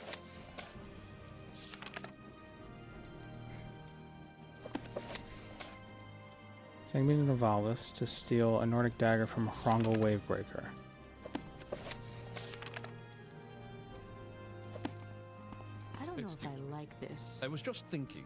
Take me to Novalis to steal a Nordic dagger from Hrongel Wavebreaker. I don't know if I like this. I was just thinking.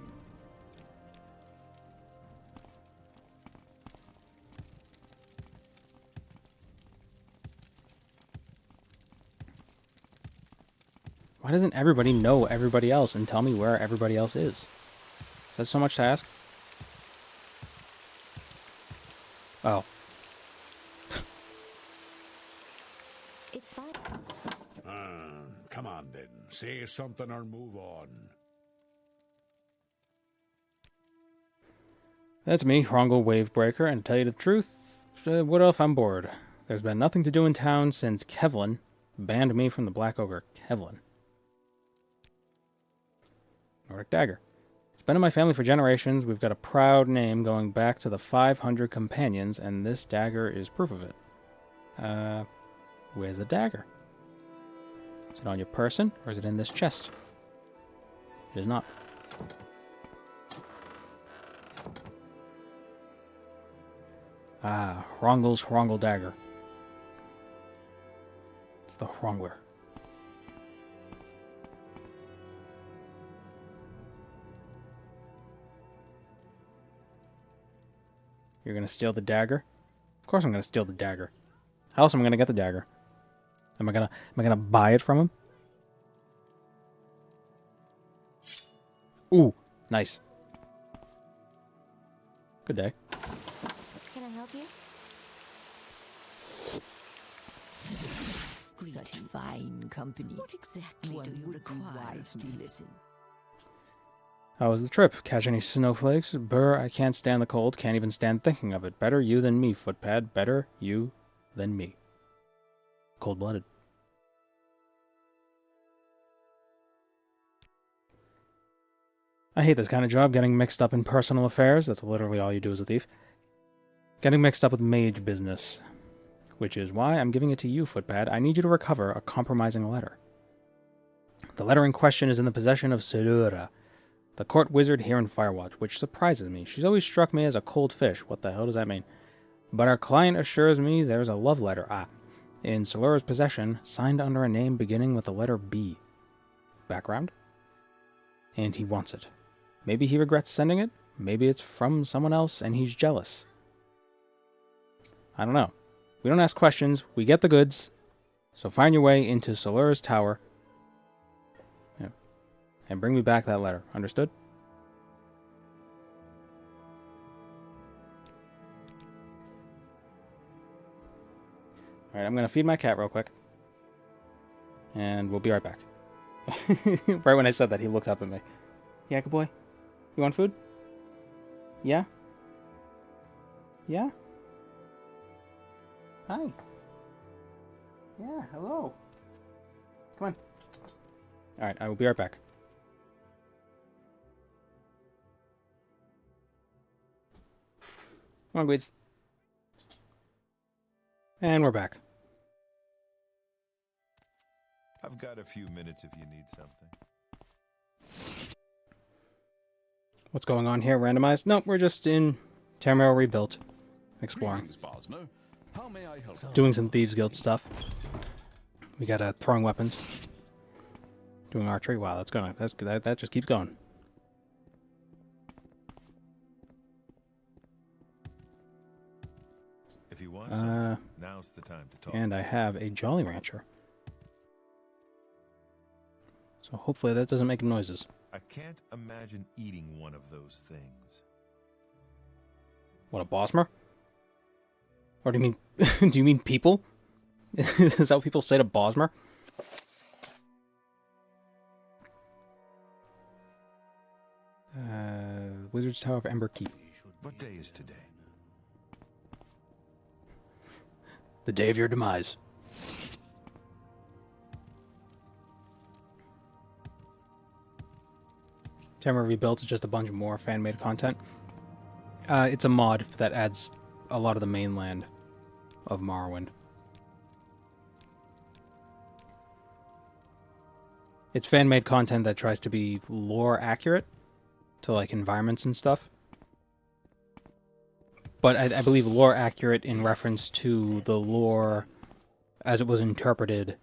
Why doesn't everybody know everybody else and tell me where everybody else is? Is that so much to ask? Oh. It's fine. Come on then. Say something or move on. That's me, Hrongel Wavebreaker, and to tell you the truth, what if I'm bored? There's been nothing to do in town since Kevlin banned me from the Black Ogre. Kevlin. Nordic dagger. It's been in my family for generations. We've got a proud name going back to the 500 companions, and this dagger is proof of it. Where's the dagger? Is it on your person, or is it in this chest? It is not. Ah, Hrongel's Hrongel dagger. It's the Hrongler. You're gonna steal the dagger? Of course I'm gonna steal the dagger. How else am I gonna get the dagger? Am I gonna buy it from him? Ooh, nice. Good day. Can I help you? Such fine company. What exactly do you require of me? Listen. How was the trip? Catch any snowflakes? Brr, I can't stand the cold. Can't even stand thinking of it. Better you than me, Footpad. Better you than me. Cold-blooded. I hate this kind of job, getting mixed up in personal affairs. That's literally all you do as a thief. Getting mixed up with mage business. Which is why I'm giving it to you, Footpad. I need you to recover a compromising letter. The letter in question is in the possession of Sedura, the court wizard here in Firewatch, which surprises me. She's always struck me as a cold fish. What the hell does that mean? But our client assures me there's a love letter, in Solura's possession, signed under a name beginning with the letter B. Background? And he wants it. Maybe he regrets sending it. Maybe it's from someone else and he's jealous. I don't know. We don't ask questions. We get the goods. So find your way into Solura's tower. Yeah. And bring me back that letter. Understood? Alright, I'm going to feed my cat real quick. And we'll be right back. Right when I said that, he looked up at me. Yeah, good boy. You want food? Yeah? Yeah? Hi. Yeah, hello. Come on. Alright, I will be right back. Come on, Gweeds. And we're back. I've got a few minutes if you need something. What's going on here? Randomized? Nope, we're just in Tamriel Rebuilt. Exploring. Greetings, Bosmer. How may I help? Doing some Thieves Guild stuff. We got throwing weapons. Doing archery. Wow, that's going. That just keeps going. If you want some, now's the time to talk. And I have a Jolly Rancher. So hopefully that doesn't make noises. I can't imagine eating one of those things. What, a Bosmer? Or do you mean do you mean people? Is that what people say to Bosmer? Wizard's Tower of Ember Keep. What day is today? The day of your demise. Tamriel Rebuilt is just a bunch of more fan-made content. It's a mod that adds a lot of the mainland of Morrowind. It's fan-made content that tries to be lore accurate to like environments and stuff. But I believe lore accurate in reference to the lore as it was interpreted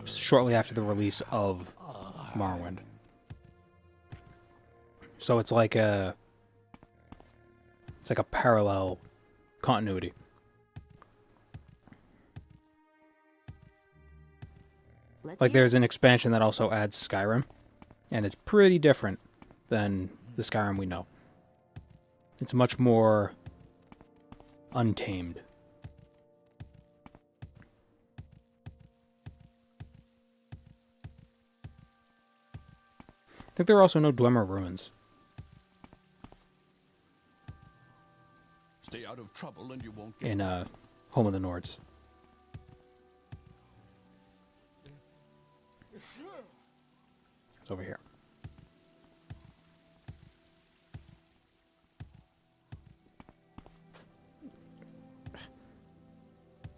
shortly after the release of Morrowind. So it's like a parallel continuity. Like there's an expansion that also adds Skyrim, and it's pretty different than the Skyrim we know. It's much more untamed. I think there are also no Dwemer ruins. Stay out of trouble and you won't get In Home of the Nords. It's over here.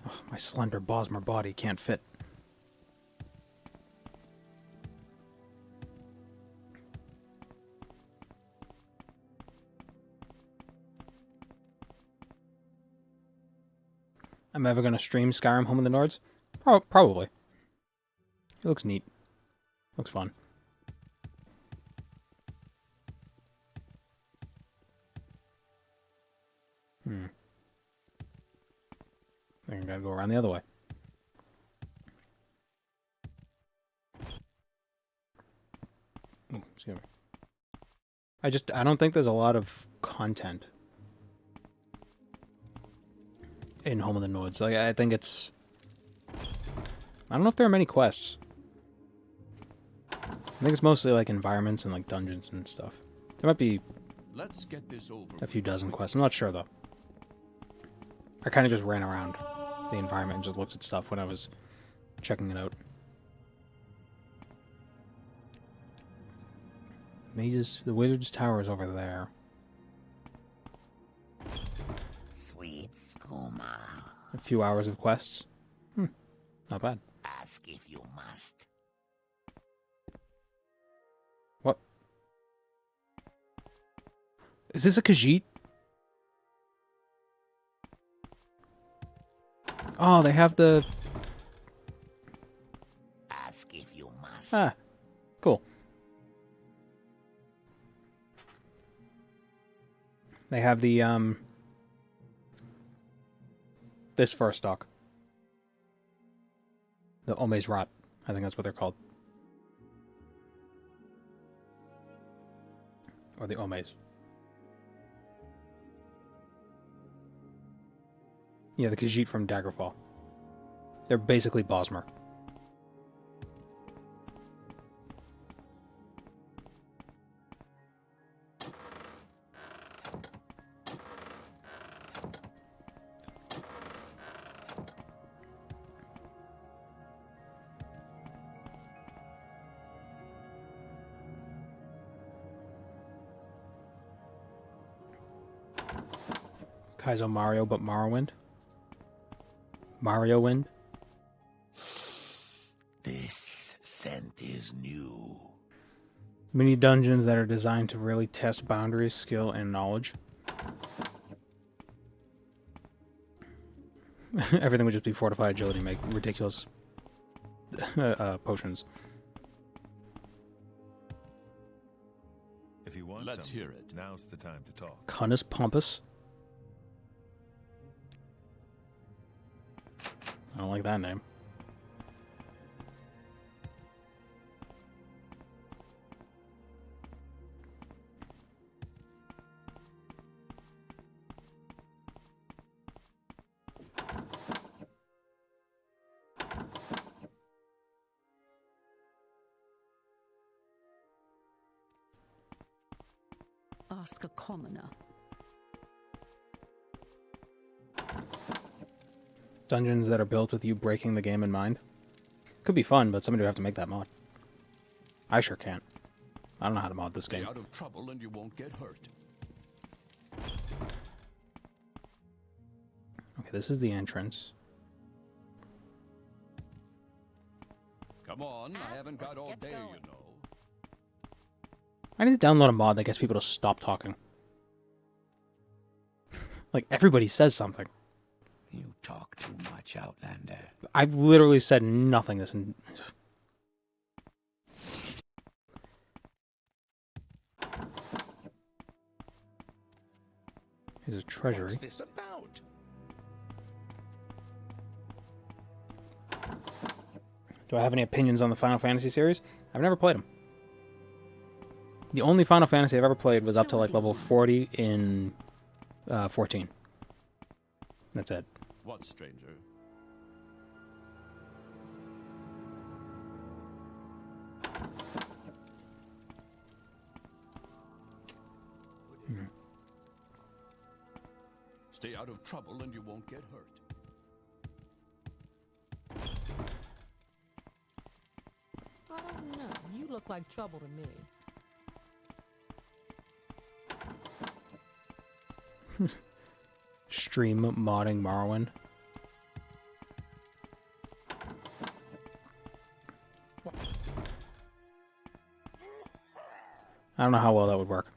Oh, my slender Bosmer body can't fit. I'm ever going to stream Skyrim Home of the Nords? Probably. It looks neat. Looks fun. I think I gotta go around the other way. Ooh, excuse me. I don't think there's a lot of content in Home of the Nords. Like, I think it's... I don't know if there are many quests. I think it's mostly like environments and like dungeons and stuff. There might be Let's get this over. a few dozen quests. I'm not sure though. I kind of just ran around the environment and just looked at stuff when I was checking it out. The Wizard's Tower is over there. Sweet skooma. A few hours of quests. Not bad. Ask if you must. What? Is this a Khajiit? Oh, they have the... Ask if you must. Ah, cool. They have the, this first stock. The Ome's Rot. I think that's what they're called. Or the Omes. Yeah, the Khajiit from Daggerfall. They're basically Bosmer. Kaizo Mario, but Morrowind. Mario Wind. This scent is new. Mini dungeons that are designed to really test boundaries, skill, and knowledge. Everything would just be fortified agility, make ridiculous potions. If you want Let's something, hear it. Now's the time to talk. Cunus Pompous. I don't like that name. Ask a commoner. Dungeons that are built with you breaking the game in mind. Could be fun, but somebody would have to make that mod. I sure can't. I don't know how to mod this Stay game. out of trouble and you won't get hurt. Okay, this is the entrance. Come on, I haven't got all day, you know. I need to download a mod that gets people to stop talking. Like, everybody says something. You talk too much, Outlander. I've literally said nothing this... Here's a treasury. What's this about? Do I have any opinions on the Final Fantasy series? I've never played them. The only Final Fantasy I've ever played was up to like level 40 in 14. That's it. What, stranger? Stay out of trouble and you won't get hurt. I don't know. You look like trouble to me. Stream modding Morrowind. I don't know how well that would work.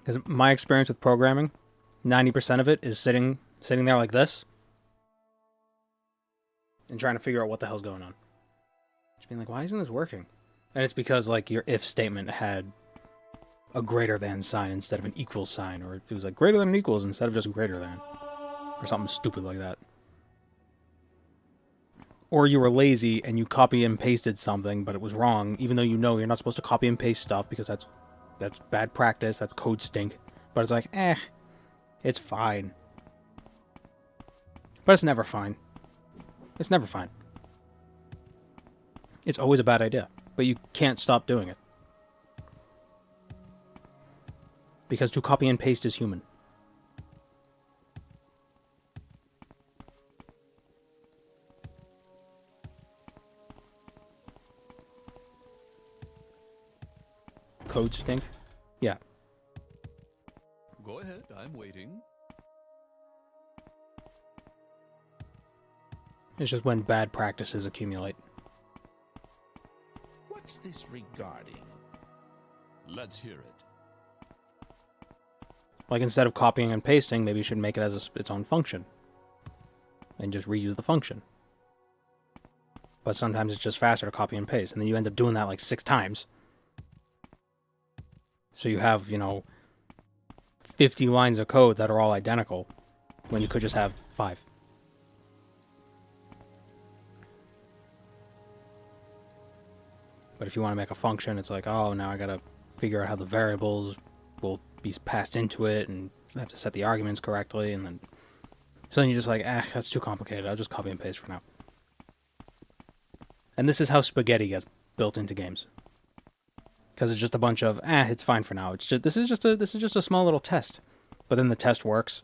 Because my experience with programming, 90% of it is sitting there like this and trying to figure out what the hell's going on. Just being like, why isn't this working? And it's because like your if statement had a greater than sign instead of an equal sign, or it was like greater than and equals instead of just greater than, or something stupid like that. Or you were lazy and you copy and pasted something, but it was wrong, even though you know you're not supposed to copy and paste stuff because that's bad practice, that's code stink. But it's like, it's fine. But it's never fine. It's never fine. It's always a bad idea, but you can't stop doing it. Because to copy and paste is human. Code stink? Yeah. Go ahead, I'm waiting. It's just when bad practices accumulate. What's this regarding? Let's hear it. Like, instead of copying and pasting, maybe you should make it as its own function. And just reuse the function. But sometimes it's just faster to copy and paste, and then you end up doing that like 6 times. So you have, 50 lines of code that are all identical, when you could just have 5. But if you want to make a function, it's like, oh, now I gotta figure out how the variables will be passed into it, and I have to set the arguments correctly, and then... So then you're just like, that's too complicated, I'll just copy and paste for now. And this is how spaghetti gets built into games. Because it's just a bunch of, it's fine for now. It's just this is just a small little test. But then the test works,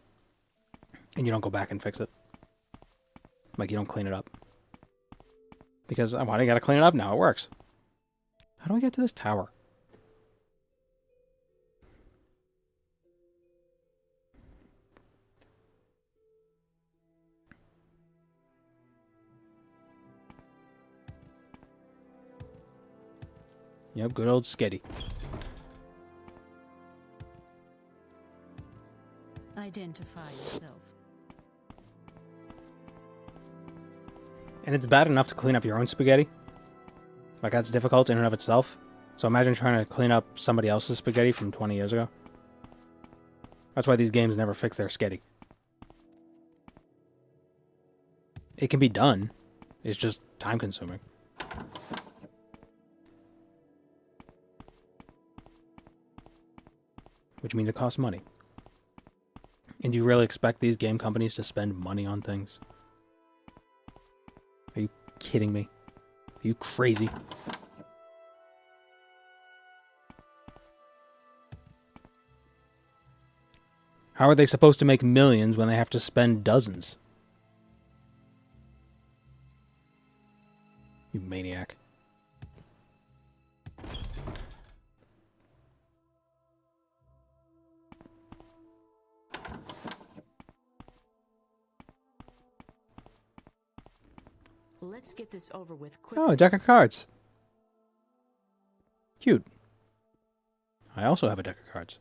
and you don't go back and fix it. Like, you don't clean it up. Because, why do you gotta clean it up now? It works. How do I get to this tower? Yep, good old Sketty. Identify yourself. And it's bad enough to clean up your own spaghetti. Like, that's difficult in and of itself. So imagine trying to clean up somebody else's spaghetti from 20 years ago. That's why these games never fix their sketty. It can be done. It's just time-consuming. Which means it costs money. And do you really expect these game companies to spend money on things? Are you kidding me? Are you crazy? How are they supposed to make millions when they have to spend dozens? You maniac. Let's get this over with quick. Oh, a deck of cards. Cute. I also have a deck of cards.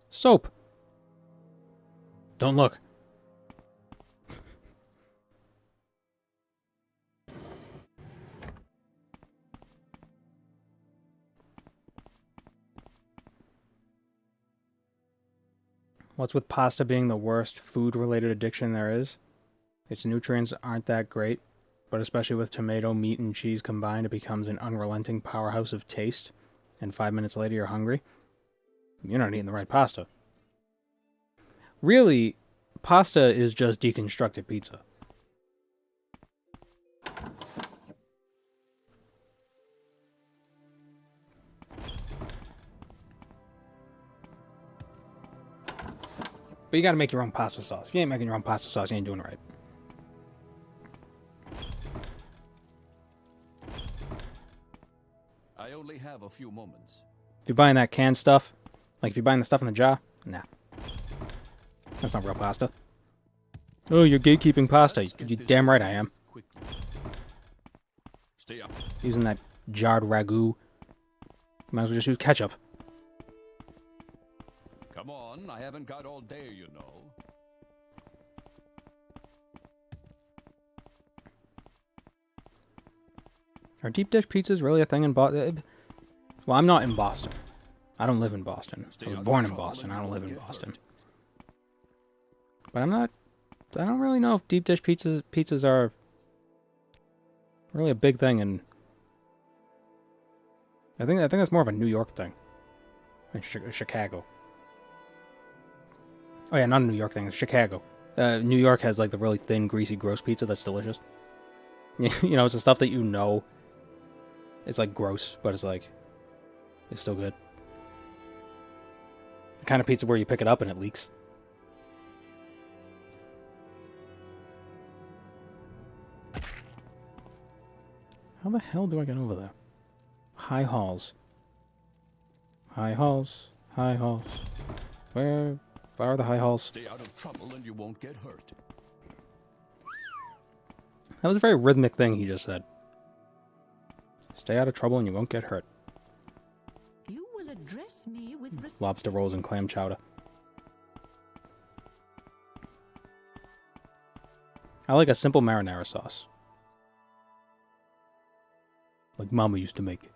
Soap. Don't look. What's with pasta being the worst food-related addiction there is? Its nutrients aren't that great, but especially with tomato, meat, and cheese combined, it becomes an unrelenting powerhouse of taste, and 5 minutes later you're hungry. You're not eating the right pasta. Really, pasta is just deconstructed pizza. But you gotta make your own pasta sauce. If you ain't making your own pasta sauce, you ain't doing it right. I only have a few moments. If you're buying that canned stuff, like if you're buying the stuff in the jar, nah. That's not real pasta. Oh, you're gatekeeping pasta. You're damn right I am. Stay up. Using that jarred ragu. Might as well just use ketchup. Come on, I haven't got all day, you know. Are deep dish pizzas really a thing in Boston? Well, I'm not in Boston. I don't live in Boston. I was born in Boston. I don't live in Boston. But I don't really know if deep dish pizzas are really a big thing in... I think that's more of a New York thing. In Chicago. Oh yeah, not a New York thing, it's Chicago. New York has like the really thin, greasy, gross pizza that's delicious. You know, it's the stuff that you know it's like gross, but it's like, it's still good. The kind of pizza where you pick it up and it leaks. How the hell do I get over there? High halls. High halls. High halls. Where are the high halls? Stay out of trouble and you won't get hurt. That was a very rhythmic thing he just said. Stay out of trouble and you won't get hurt. You will address me with respect. Lobster rolls and clam chowder. I like a simple marinara sauce. Like Mama used to make.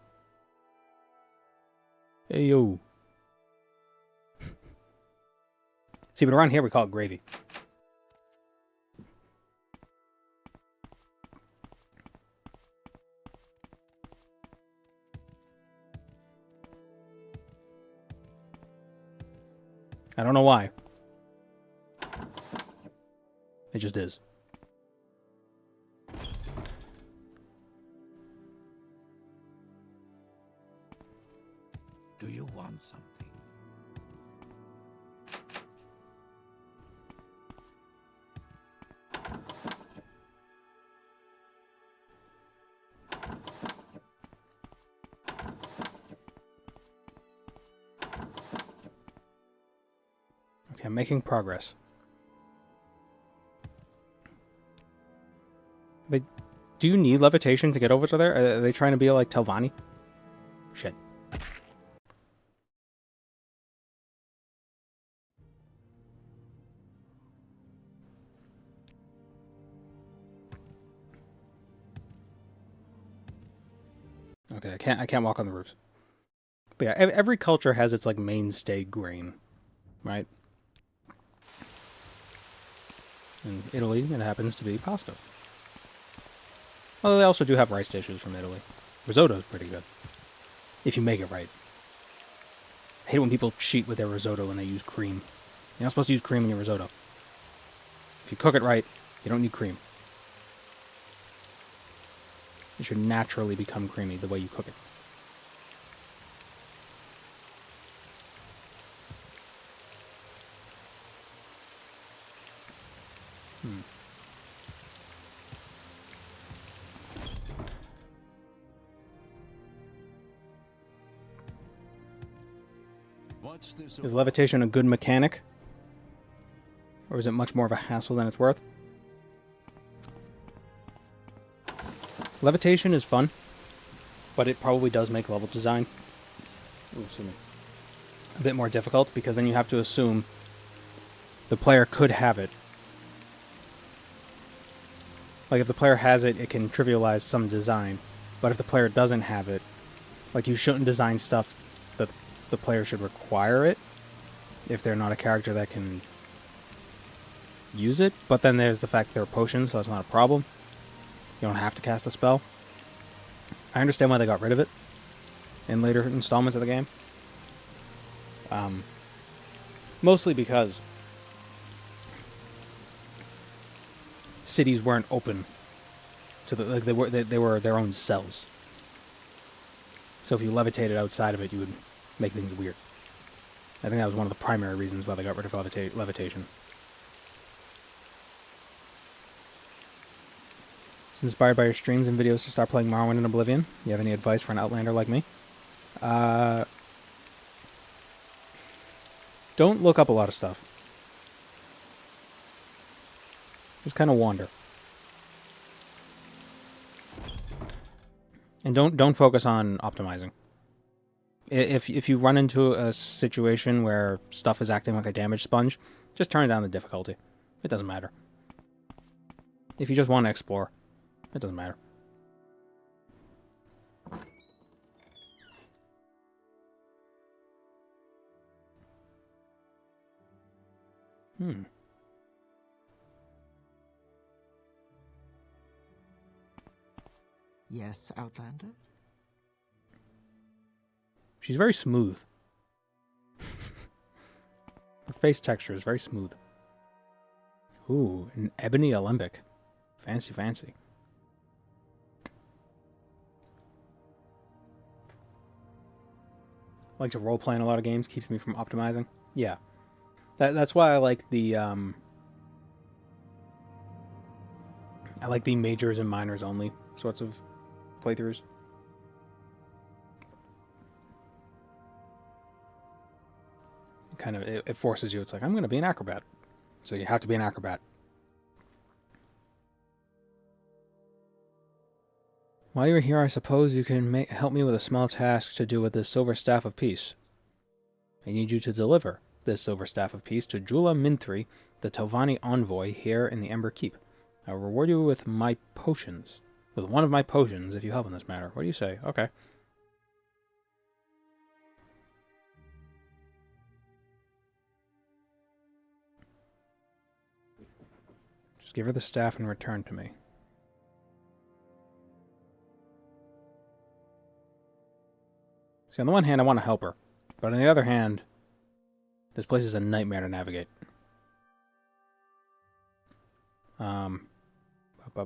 Hey, yo. See, but around here we call it gravy. I don't know why. It just is. Do you want something? Okay, I'm making progress. Do you need levitation to get over to there? Are they trying to be like Telvanni? Shit. Okay, I can't walk on the roofs. But yeah, every culture has its like mainstay grain, right? In Italy, it happens to be pasta. Although they also do have rice dishes from Italy. Risotto is pretty good. If you make it right. I hate when people cheat with their risotto and they use cream. You're not supposed to use cream in your risotto. If you cook it right, you don't need cream. It should naturally become creamy the way you cook it. Is levitation a good mechanic? Or is it much more of a hassle than it's worth? Levitation is fun, but it probably does make level design a bit more difficult, because then you have to assume the player could have it. Like, if the player has it, it can trivialize some design, but if the player doesn't have it, like, you shouldn't design stuff that the player should require it if they're not a character that can use it. But then there's the fact they're potions, so that's not a problem. You don't have to cast a spell. I understand why they got rid of it in later installments of the game. Mostly because cities weren't open to the, like, they were their own cells. So if you levitated outside of it, you would make things weird. I think that was one of the primary reasons why they got rid of levitation. It's inspired by your streams and videos to start playing Morrowind and Oblivion. You have any advice for an Outlander like me? Don't look up a lot of stuff. Just kind of wander. And don't focus on optimizing. If you run into a situation where stuff is acting like a damage sponge, just turn down the difficulty. It doesn't matter. If you just want to explore, it doesn't matter. Yes, Outlander? She's very smooth. Her face texture is very smooth. Ooh, an ebony alembic. Fancy, fancy. I like to roleplay in a lot of games, keeps me from optimizing. Yeah. That's why I like the majors and minors only sorts of playthroughs. Kind of, it forces you. It's like, I'm going to be an acrobat. So you have to be an acrobat. While you're here, I suppose you can help me with a small task to do with this Silver Staff of Peace. I need you to deliver this Silver Staff of Peace to Jula Minthri, the Telvanni envoy here in the Ember Keep. I will reward you with my potions. With one of my potions if you help in this matter. What do you say? Okay. Just give her the staff and return to me. See, on the one hand, I want to help her. But on the other hand, this place is a nightmare to navigate. Up.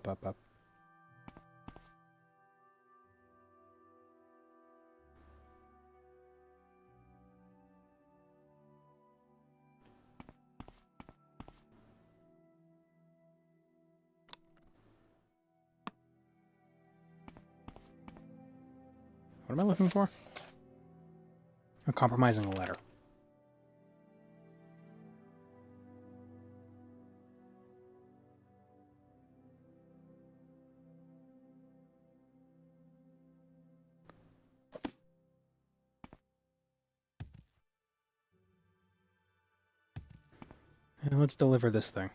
What am I looking for? I'm compromising a letter. And let's deliver this thing.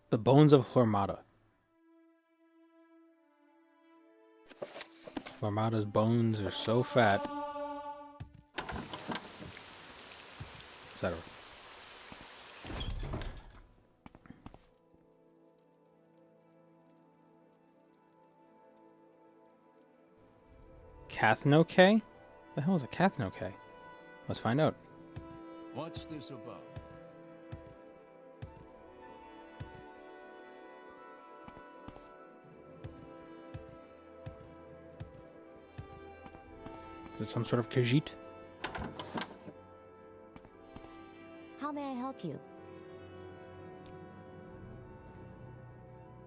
The bones of Hlormata. Hlormata's bones are so fat. Etc. Kathno-K? The hell is a Kathno-K? Let's find out. What's this about? Is it some sort of Khajiit? How may I help you?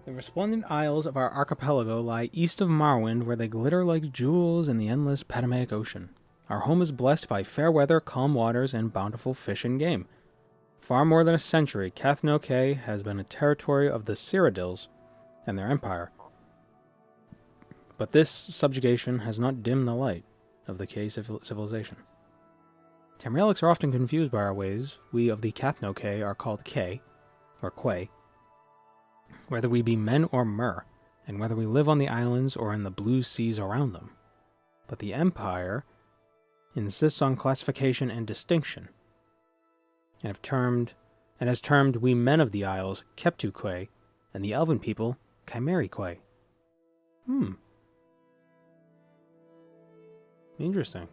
The resplendent isles of our archipelago lie east of Morrowind, where they glitter like jewels in the endless Patamaic Ocean. Our home is blessed by fair weather, calm waters, and bountiful fish and game. Far more than a century, Cath-no-Ke has been a territory of the Cyrodiils and their empire. But this subjugation has not dimmed the light of the Ke civilization. Tamrielics are often confused by our ways. We of the Cath-no-Ke are called Ke, or Quay, whether we be men or mer, and whether we live on the islands or in the blue seas around them. But the Empire insists on classification and distinction, and has termed we men of the Isles Keptu Quay, and the Elven people Chimeri Quay. Interesting.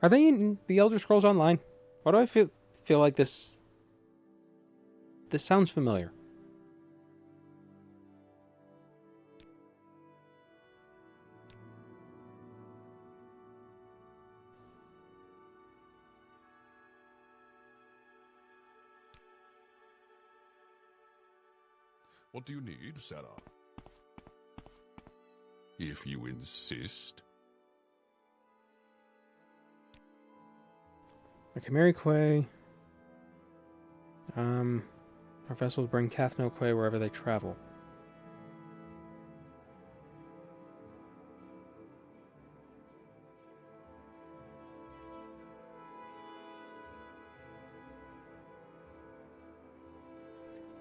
Are they in the Elder Scrolls Online? Why do I feel like this sounds familiar? What do you need, Sarah? If you insist. The Chimeri Quay. Our vessels bring Cath-no-Ke wherever they travel.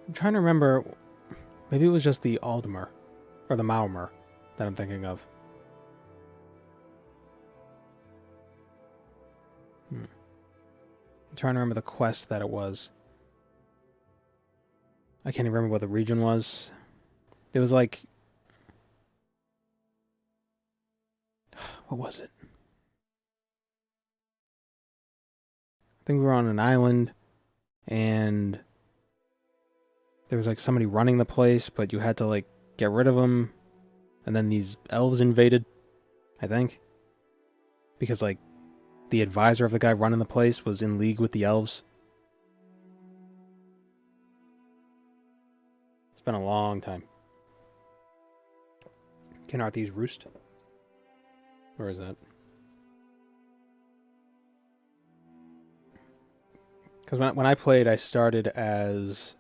I'm trying to remember. Maybe it was just the Aldmer, or the Maormer, that I'm thinking of. I'm trying to remember the quest that it was. I can't even remember what the region was. It was like... What was it? I think we were on an island, and there was like somebody running the place, but you had to like get rid of them, and then these elves invaded, I think. Because like the advisor of the guy running the place was in league with the elves. It's been a long time. Can Arthys roost? Where is that? Because when I played, I started as...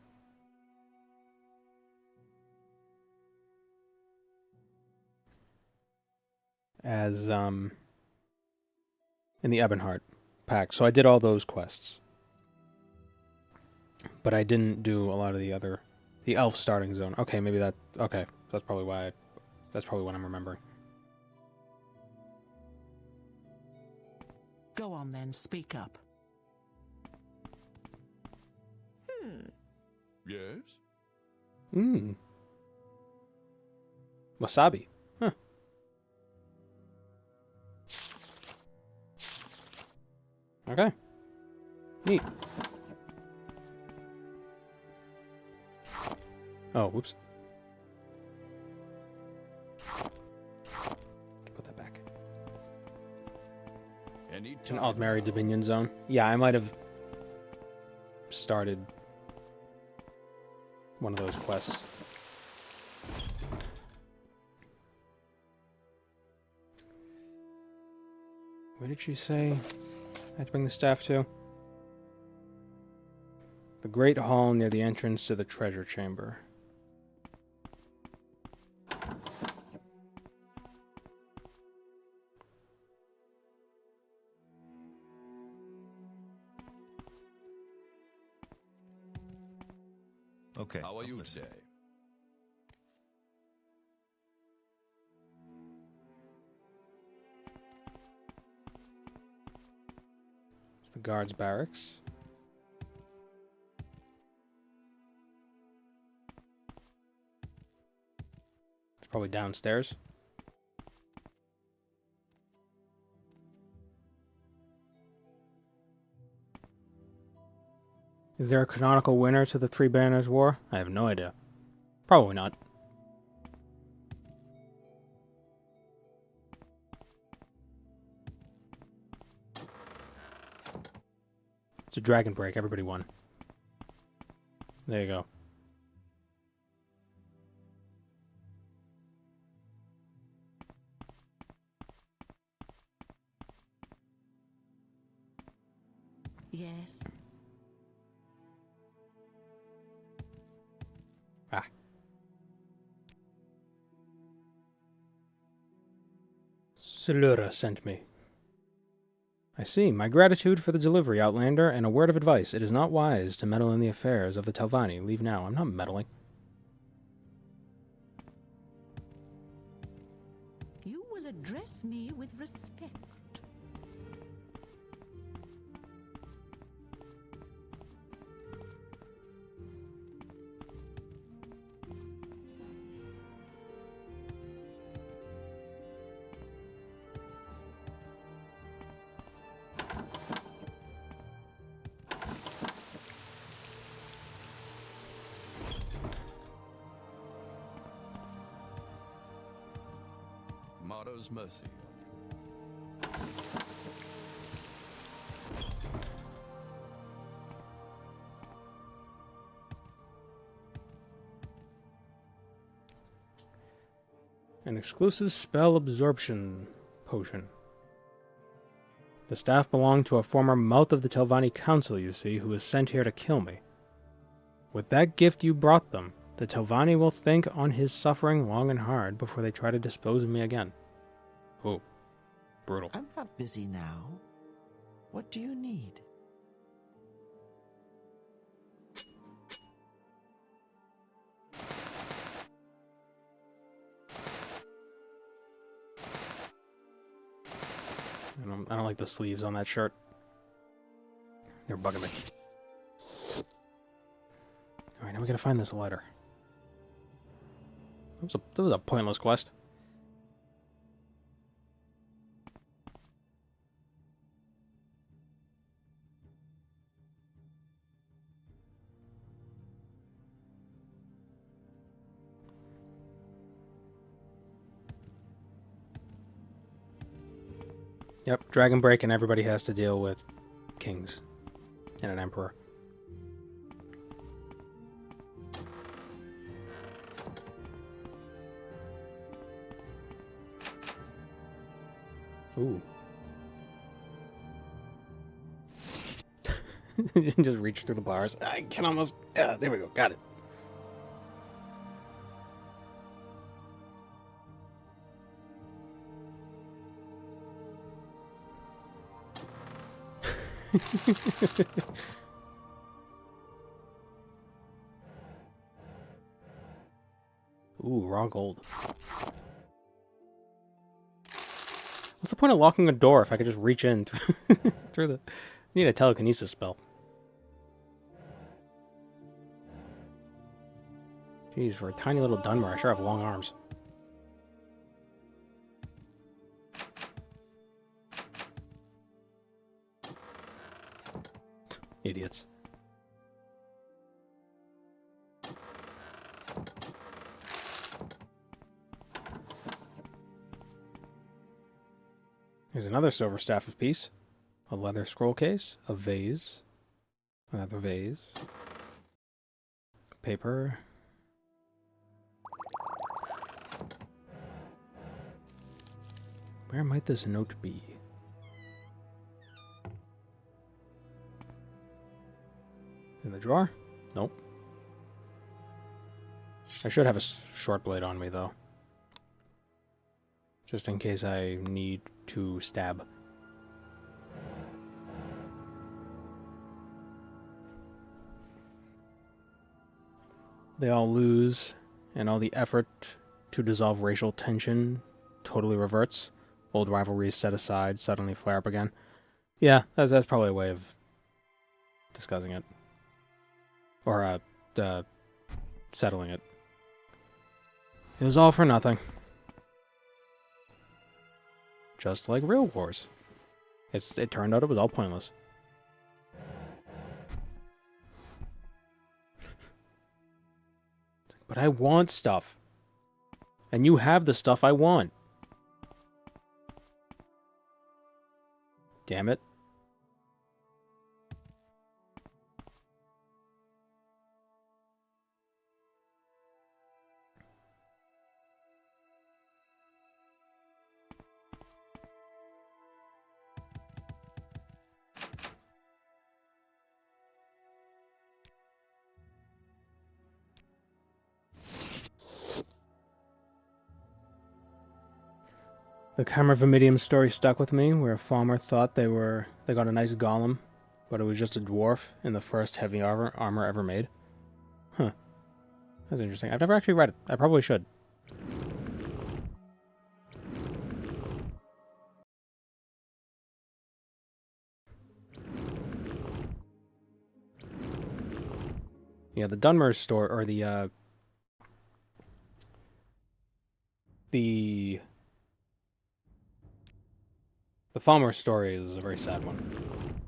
in the Ebonheart pack. So I did all those quests. But I didn't do a lot of the other... The elf starting zone. Okay, maybe that... Okay, that's probably why... That's probably what I'm remembering. Go on then, speak up. Yes? Wasabi. Huh. Okay. Neat. Oh, whoops. Put that back. It's an Altmeri Dominion zone. Yeah, I might have started one of those quests. Where did she say I had to bring the staff to? The Great Hall near the entrance to the treasure chamber. Okay. How are you today? It's the guards' barracks. It's probably downstairs. Is there a canonical winner to the Three Banners War? I have no idea. Probably not. a dragon break. Everybody won. There you go. Yes. Ah. Solura sent me. I see. My gratitude for the delivery, Outlander, and a word of advice. It is not wise to meddle in the affairs of the Telvanni. Leave now. I'm not meddling. You will address me with respect. Motto's mercy. An exclusive spell absorption potion. The staff belonged to a former mouth of the Telvanni Council, you see, who was sent here to kill me. With that gift you brought them, the Telvanni will think on his suffering long and hard before they try to dispose of me again. Oh, brutal. I'm not busy now. What do you need? I don't like the sleeves on that shirt. They're bugging me. Alright, now we gotta find this letter. That was a pointless quest. Yep, Dragon Break, and everybody has to deal with kings and an emperor. Ooh. Just reach through the bars. I can almost... there we go, got it. Ooh, raw gold. What's the point of locking a door if I could just reach in through the... I need a telekinesis spell. Jeez, for a tiny little Dunmer, I sure have long arms. Idiots. There's another silver staff of peace, a leather scroll case, a vase, another vase, paper. Where might this note be? In the drawer? Nope. I should have a short blade on me, though. Just in case I need to stab. They all lose, and all the effort to dissolve racial tension totally reverts. Old rivalries set aside, suddenly flare up again. Yeah, that's probably a way of discussing it. Or, settling it. It was all for nothing. Just like real wars. It turned out it was all pointless. But I want stuff. And you have the stuff I want. Damn it. The Camervimidium story stuck with me, where a farmer thought they got a nice golem, but it was just a dwarf in the first heavy armor ever made. Huh. That's interesting. I've never actually read it. I probably should. Yeah, the Dunmer's story, or the Falmer story is a very sad one.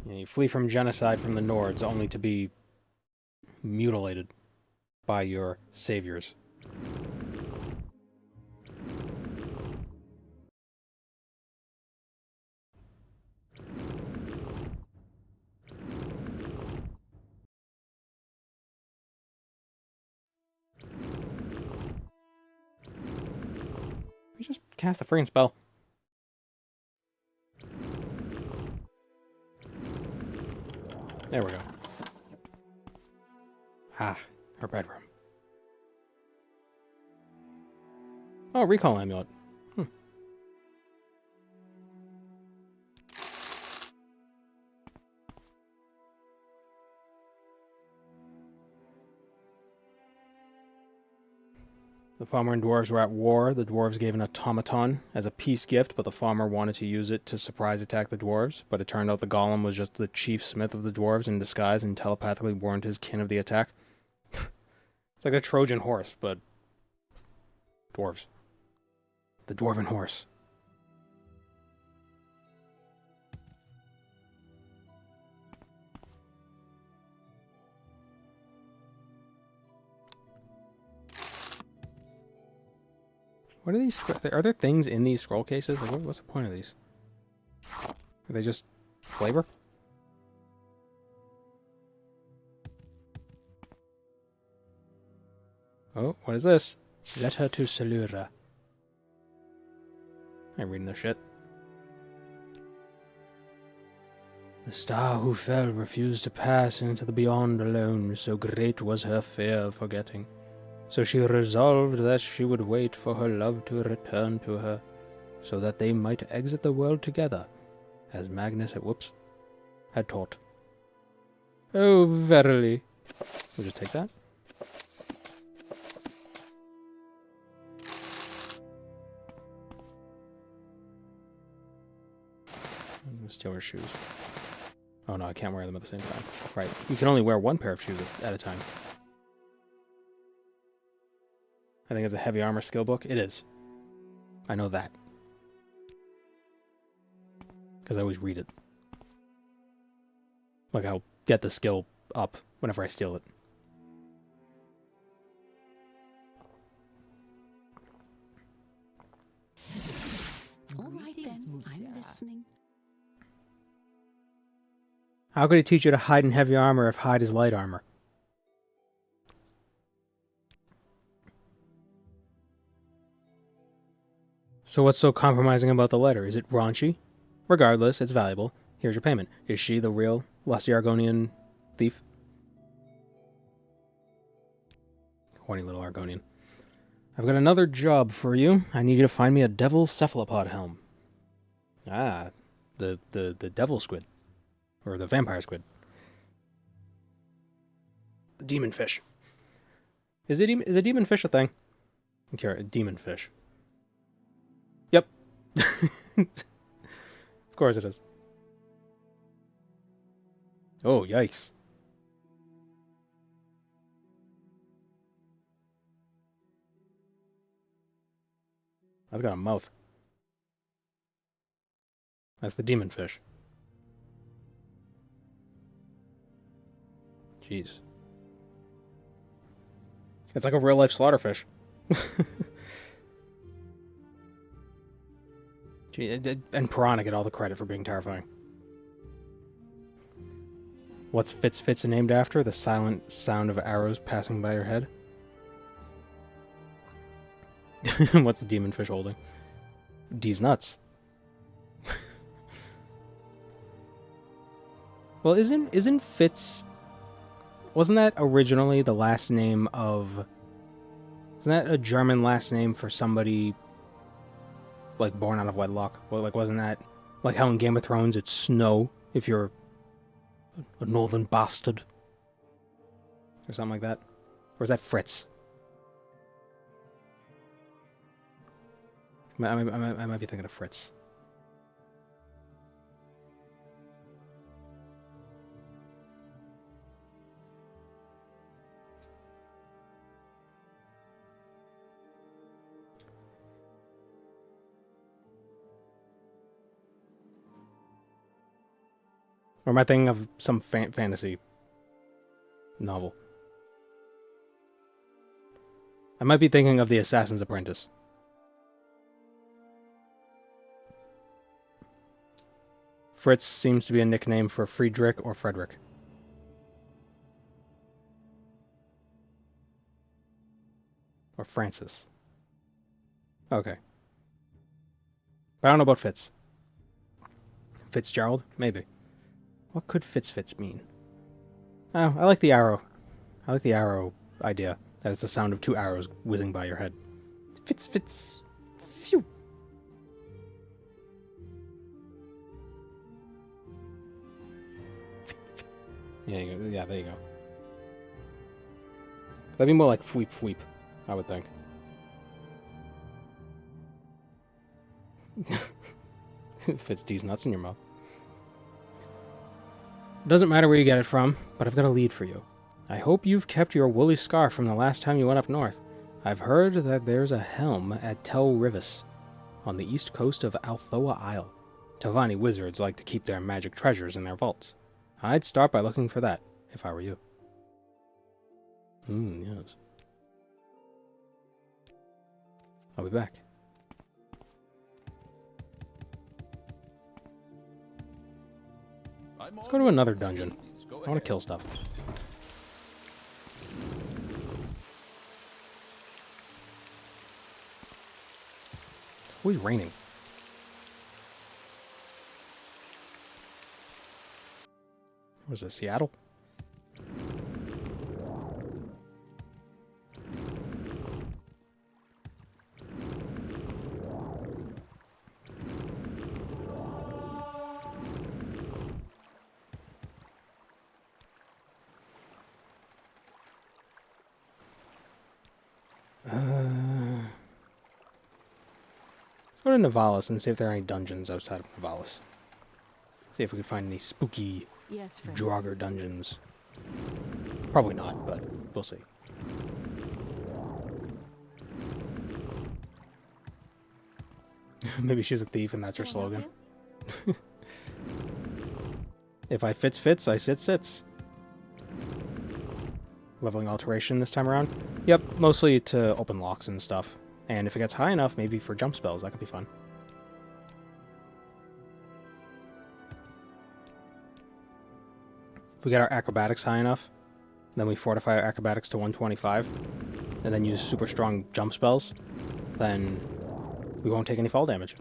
Yeah, you flee from genocide from the Nords only to be mutilated by your saviors. We just cast a freaking spell. There we go. Ah, her bedroom. Oh, recall amulet. The farmer and dwarves were at war. The dwarves gave an automaton as a peace gift, but the farmer wanted to use it to surprise attack the dwarves. But it turned out the golem was just the chief smith of the dwarves in disguise and telepathically warned his kin of the attack. It's like a Trojan horse, but dwarves. The dwarven horse. What are these? Are there things in these scroll cases? Like, what's the point of these? Are they just flavor? Oh, what is this? Letter to Selura. I ain't reading this shit. The star who fell refused to pass into the beyond alone, so great was her fear of forgetting. So she resolved that she would wait for her love to return to her, so that they might exit the world together, as Magnus had taught. Oh, verily. We'll just take that. I'm gonna steal her shoes. Oh no, I can't wear them at the same time. Right, you can only wear one pair of shoes at a time. I think it's a heavy armor skill book. It is. I know that. Because I always read it. Like, I'll get the skill up whenever I steal it. All right then, I'm listening. How could he teach you to hide in heavy armor if hide is light armor? So what's so compromising about the letter? Is it raunchy? Regardless, it's valuable. Here's your payment. Is she the real lusty Argonian thief? Horny little Argonian. I've got another job for you. I need you to find me a devil cephalopod helm. Ah, the devil squid. Or the vampire squid. The demon fish. Is a demon fish a thing? I'm curious. Demon fish. Yep. Of course it is. Oh, yikes. That's got a mouth. That's the demon fish. Jeez. It's like a real-life slaughterfish. And Piranha get all the credit for being terrifying. What's Fitz named after? The silent sound of arrows passing by your head? What's the demon fish holding? D's nuts. Well, isn't Fitz Wasn't that originally the last name of... Isn't that a German last name for somebody, like, born out of wedlock? Well, like, wasn't that... Like how in Game of Thrones it's Snow, if you're a northern bastard? Or something like that? Or is that Fritz? I might be thinking of Fritz. Or am I thinking of some fantasy novel? I might be thinking of The Assassin's Apprentice. Fritz seems to be a nickname for Friedrich or Frederick. Or Francis. Okay. But I don't know about Fitz. Fitzgerald? Maybe. What could Fitz mean? Oh, I like the arrow. I like the arrow idea. That it's the sound of 2 arrows whizzing by your head. Fitz. Phew. Yeah, there you go. That'd be more like fweep, I would think. Fits these nuts in your mouth. Doesn't matter where you get it from, but I've got a lead for you. I hope you've kept your woolly scarf from the last time you went up north. I've heard that there's a helm at Tel Rivis, on the east coast of Althoa Isle. Tavani wizards like to keep their magic treasures in their vaults. I'd start by looking for that, if I were you. Yes. I'll be back. Let's go to another dungeon. I want to kill stuff. It's always raining. Was it Seattle? Let's go to Navalis and see if there are any dungeons outside of Navalis. See if we can find any spooky Draugr dungeons. Probably not, but we'll see. Maybe she's a thief and that's her slogan. If I fits, I sits. Leveling alteration this time around? Yep, mostly to open locks and stuff. And if it gets high enough, maybe for jump spells, that could be fun. If we get our acrobatics high enough, then we fortify our acrobatics to 125, and then use super strong jump spells, then we won't take any fall damage.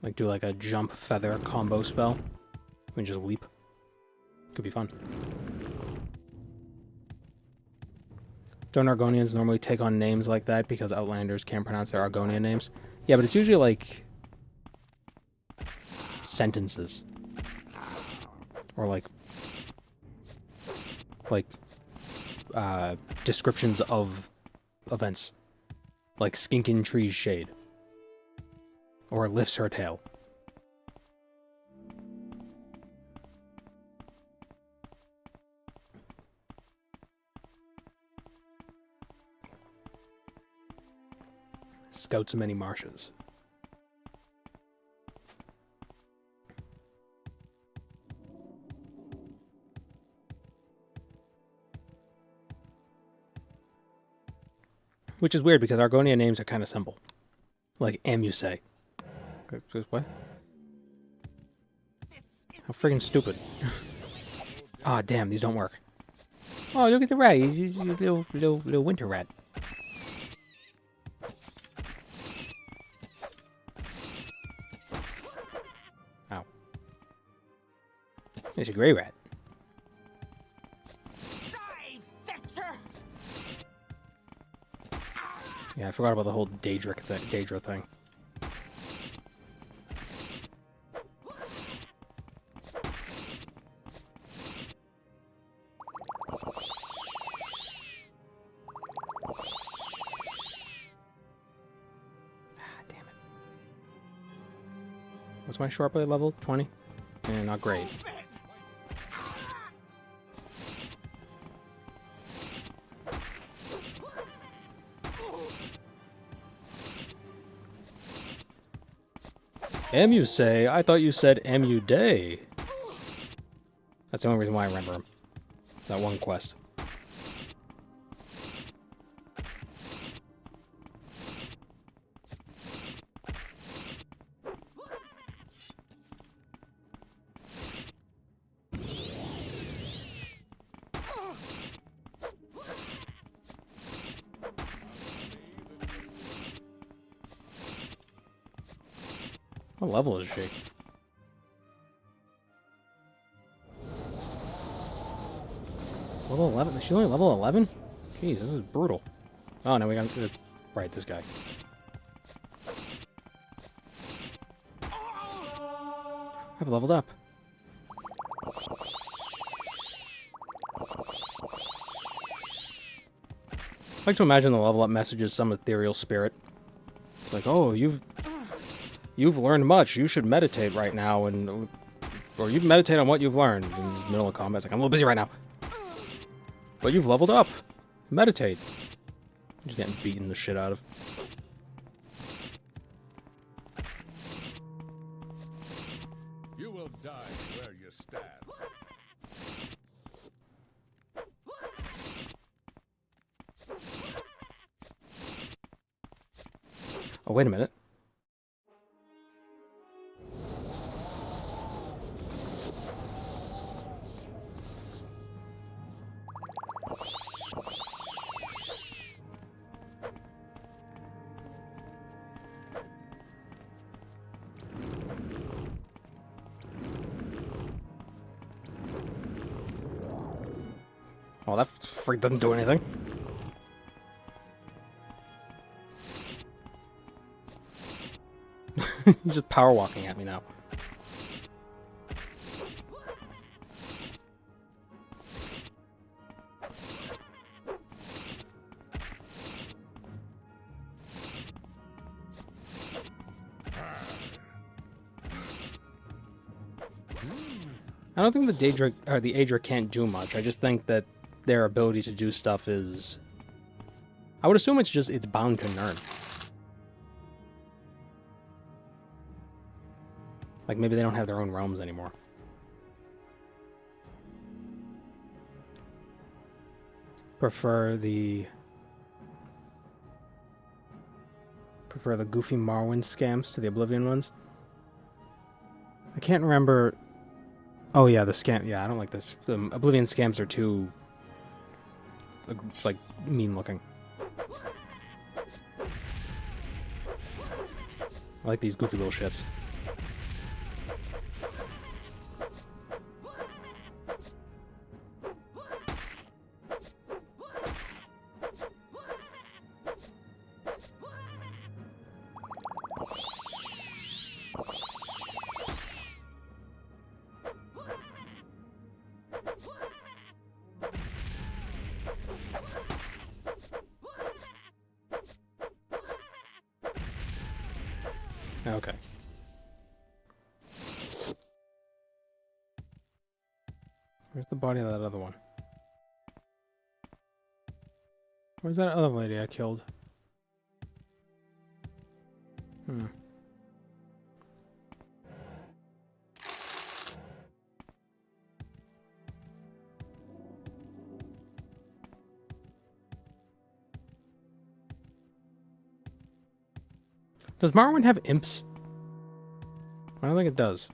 Like do like a jump feather combo spell. We can just leap. Could be fun. Don't Argonians normally take on names like that because Outlanders can't pronounce their Argonian names? Yeah, but it's usually like sentences. Or like descriptions of events. Like Skinkin' Tree's Shade. Or lifts her tail. Scouts of many marshes. Which is weird because Argonian names are kind of simple. Like Amuse. What? How friggin' stupid. Ah, damn, these don't work. Oh, look at the rat. He's a little winter rat. It's a gray rat. Yeah, I forgot about the whole Daedra thing. Damn it. What's my short blade level? 20? And not great. MU say? I thought you said MU day. That's the only reason why I remember him. That one quest. What level is she? Level 11? She's only level 11? Jeez, this is brutal. Oh, no, we got to... Right, this guy. I've leveled up. I like to imagine the level up message is some ethereal spirit. It's like, oh, you've learned much. You should meditate right now, or you meditate on what you've learned. In the middle of combat, it's like, I'm a little busy right now. But you've leveled up. Meditate. I'm just getting beaten the shit out of. You will die where you stand. Oh, wait a minute. Oh, that freak doesn't do anything. He's just power walking at me now. I don't think the Daedra or the Aedra can't do much. I just think that their ability to do stuff is... I would assume it's bound to nerf. Like, maybe they don't have their own realms anymore. Prefer the goofy Morrowind scams to the Oblivion ones. I can't remember... Oh yeah, the scam... Yeah, I don't like this. The Oblivion scams are too... like, mean-looking. I like these goofy little shits. Okay. Where's the body of that other one? Where's that other lady I killed? Does Morrowind have imps? I don't think it does.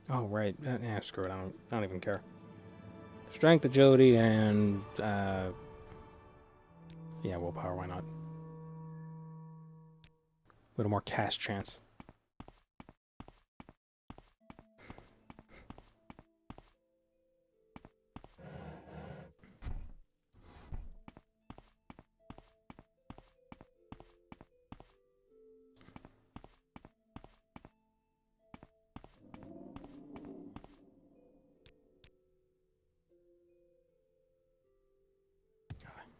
Oh, right. Yeah, screw it. I don't even care. Strength, agility, and... yeah, willpower. Why not? little more cast chance.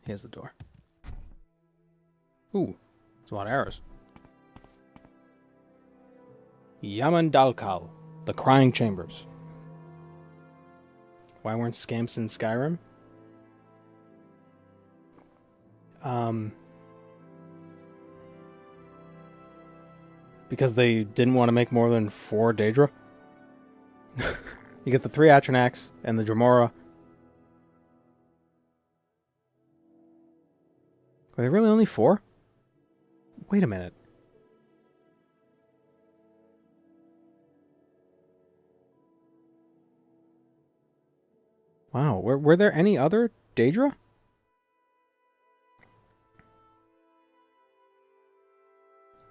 Here's the door. Ooh, there's a lot of arrows. Yamandalkal, the Crying Chambers. Why weren't scamps in Skyrim? Because they didn't want to make more than 4 Daedra. You get the 3 Atronachs and the Dremora. Are they really only 4? Wait a minute. Wow, were there any other Daedra?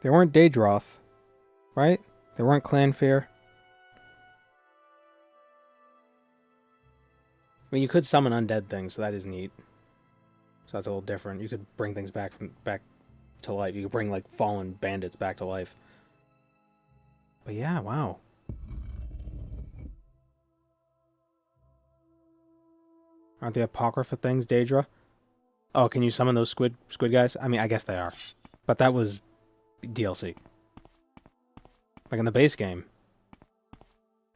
They weren't Daedroth, right? They weren't Clanfear. I mean, you could summon undead things, so that is neat. So that's a little different. You could bring things back to life. You could bring like fallen bandits back to life. But yeah, wow. Aren't the Apocrypha things Daedra? Oh, can you summon those squid guys? I mean, I guess they are. But that was DLC. Like in the base game,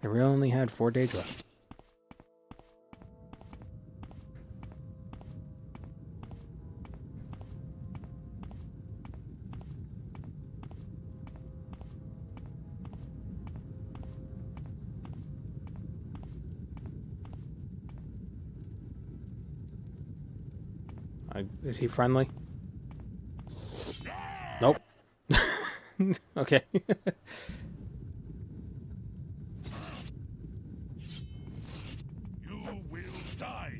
they really only had 4 Daedra. Is he friendly? Nope. Okay. You will die.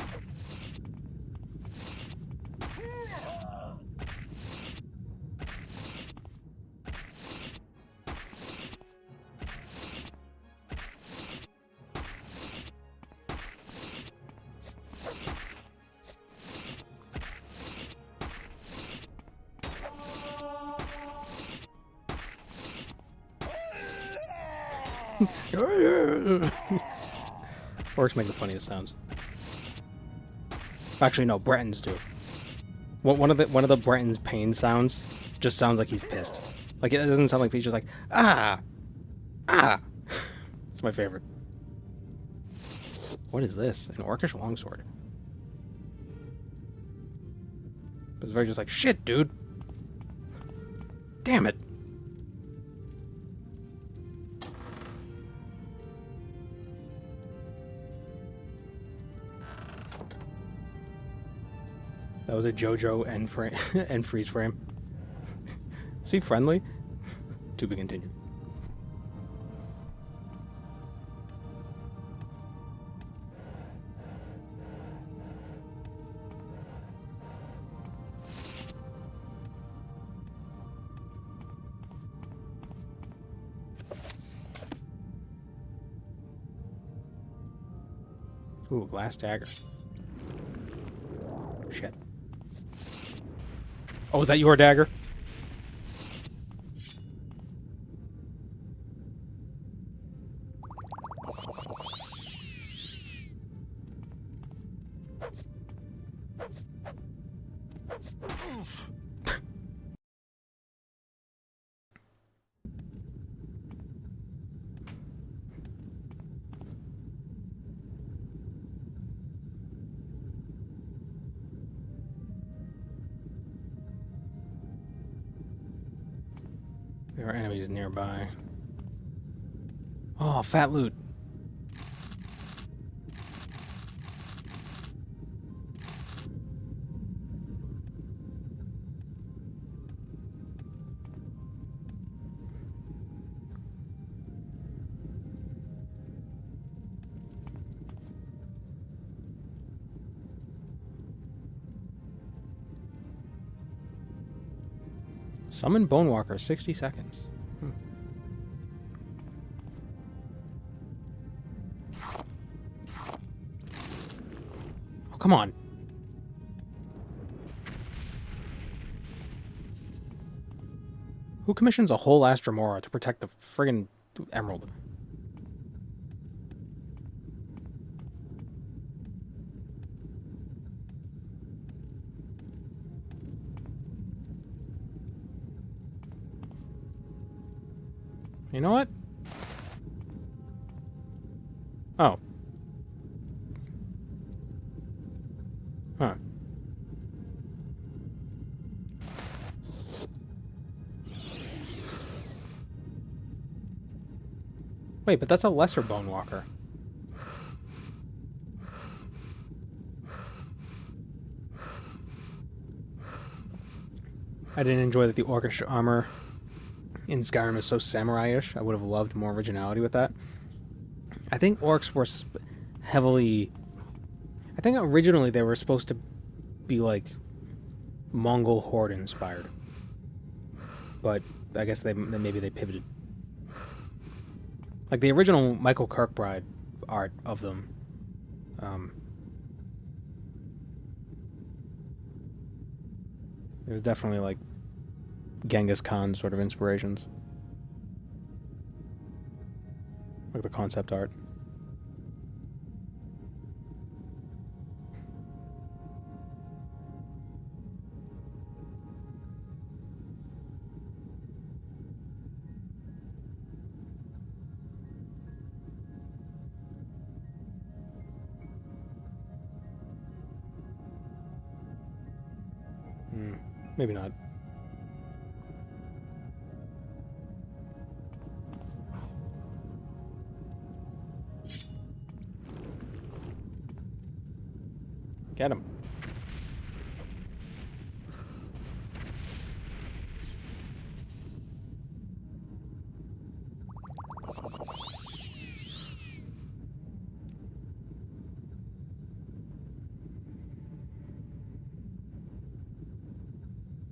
Orcs make the funniest sounds. Actually, no, Bretons do. One of the Bretons' pain sounds just sounds like he's pissed. Like it doesn't sound like he's just like ah. It's my favorite. What is this? An orcish longsword. It's very just like shit, dude. Damn it. That was a JoJo end frame and freeze frame. Is he friendly? To be continued. Ooh, glass dagger. Shit. Oh, is that your dagger? There are enemies nearby. Oh, fat loot. Summon Bonewalker, 60 seconds. Oh, come on. Who commissions a whole Astromora to protect the friggin' emerald? You know what? Oh. Huh. Wait, but that's a lesser Bonewalker. I didn't enjoy that the orcish armor in Skyrim is so samurai-ish. I would have loved more originality with that. I think orcs were heavily... I think originally they were supposed to be like Mongol horde inspired. But I guess maybe they pivoted. Like the original Michael Kirkbride art of them. It was definitely like Genghis Khan sort of inspirations. Like the concept art. Maybe not. Get him.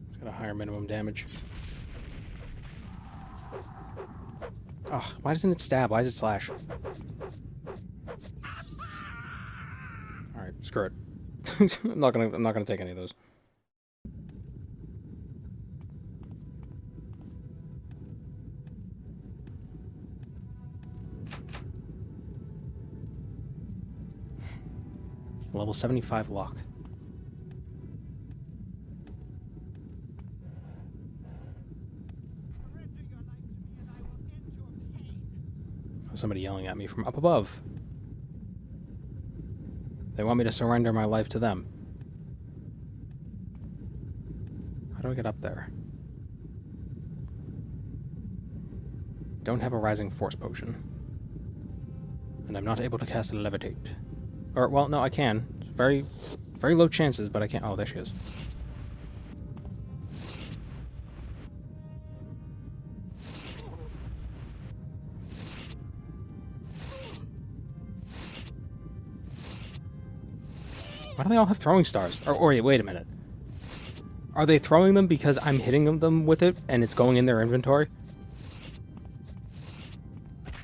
It's got a higher minimum damage. Ugh, why doesn't it stab? Why does it slash? Alright, screw it. I'm not gonna take any of those. Level 75 lock. Somebody yelling at me from up above. They want me to surrender my life to them. How do I get up there? Don't have a rising force potion. And I'm not able to cast a levitate. Or, well, no, I can. Very, very low chances, but I can't. Oh, there she is. Why do they all have throwing stars? Or wait a minute. Are they throwing them because I'm hitting them with it and it's going in their inventory?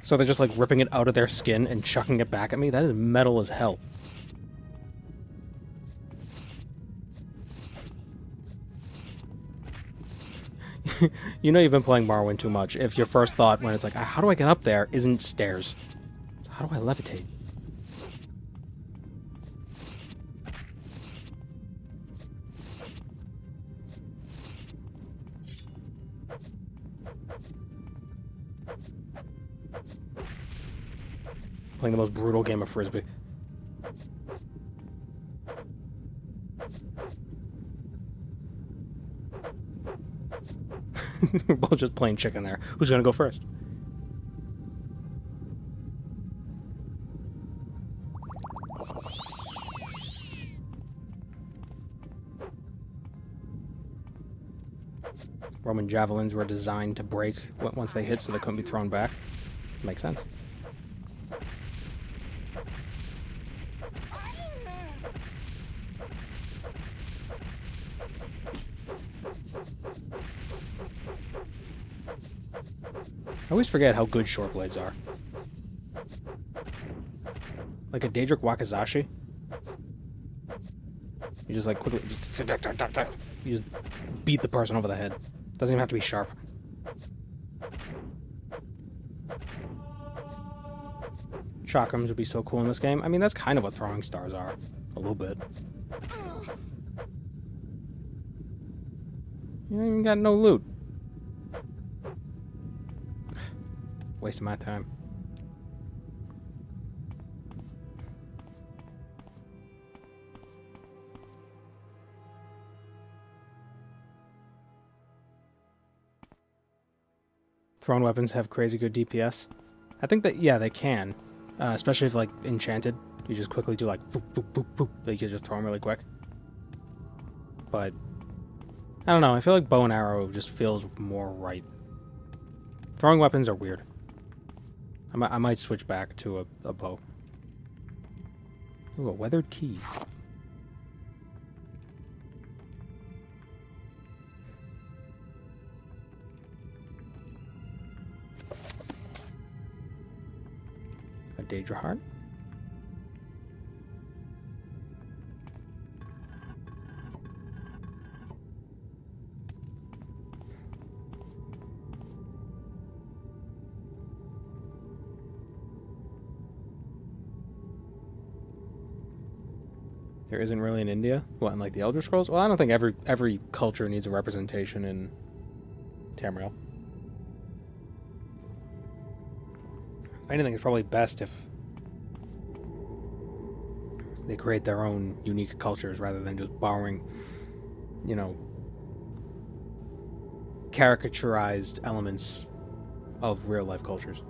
So they're just like ripping it out of their skin and chucking it back at me? That is metal as hell. You know you've been playing Morrowind too much if your first thought when it's like, how do I get up there, isn't stairs. So how do I levitate? Playing the most brutal game of Frisbee. We're both just playing chicken there. Who's gonna go first? Roman javelins were designed to break once they hit so they couldn't be thrown back. Makes sense. I always forget how good short blades are. Like a Daedric Wakizashi. You just like quickly just you just beat the person over the head. Doesn't even have to be sharp. Chakrams would be so cool in this game. I mean, that's kind of what throwing stars are. A little bit. You ain't even got no loot. Wasting my time. Thrown weapons have crazy good DPS. I think that, yeah, they can. Especially if, like, enchanted. You just quickly do, like, boop, boop, boop, boop. Like, you just throw them really quick. But, I don't know. I feel like bow and arrow just feels more right. Throwing weapons are weird. I might switch back to a bow. Ooh, a weathered key. A Daedra heart. There isn't really in India? What, in like the Elder Scrolls? Well, I don't think every culture needs a representation in Tamriel. If anything, it's probably best if they create their own unique cultures rather than just borrowing, you know, caricaturized elements of real-life cultures.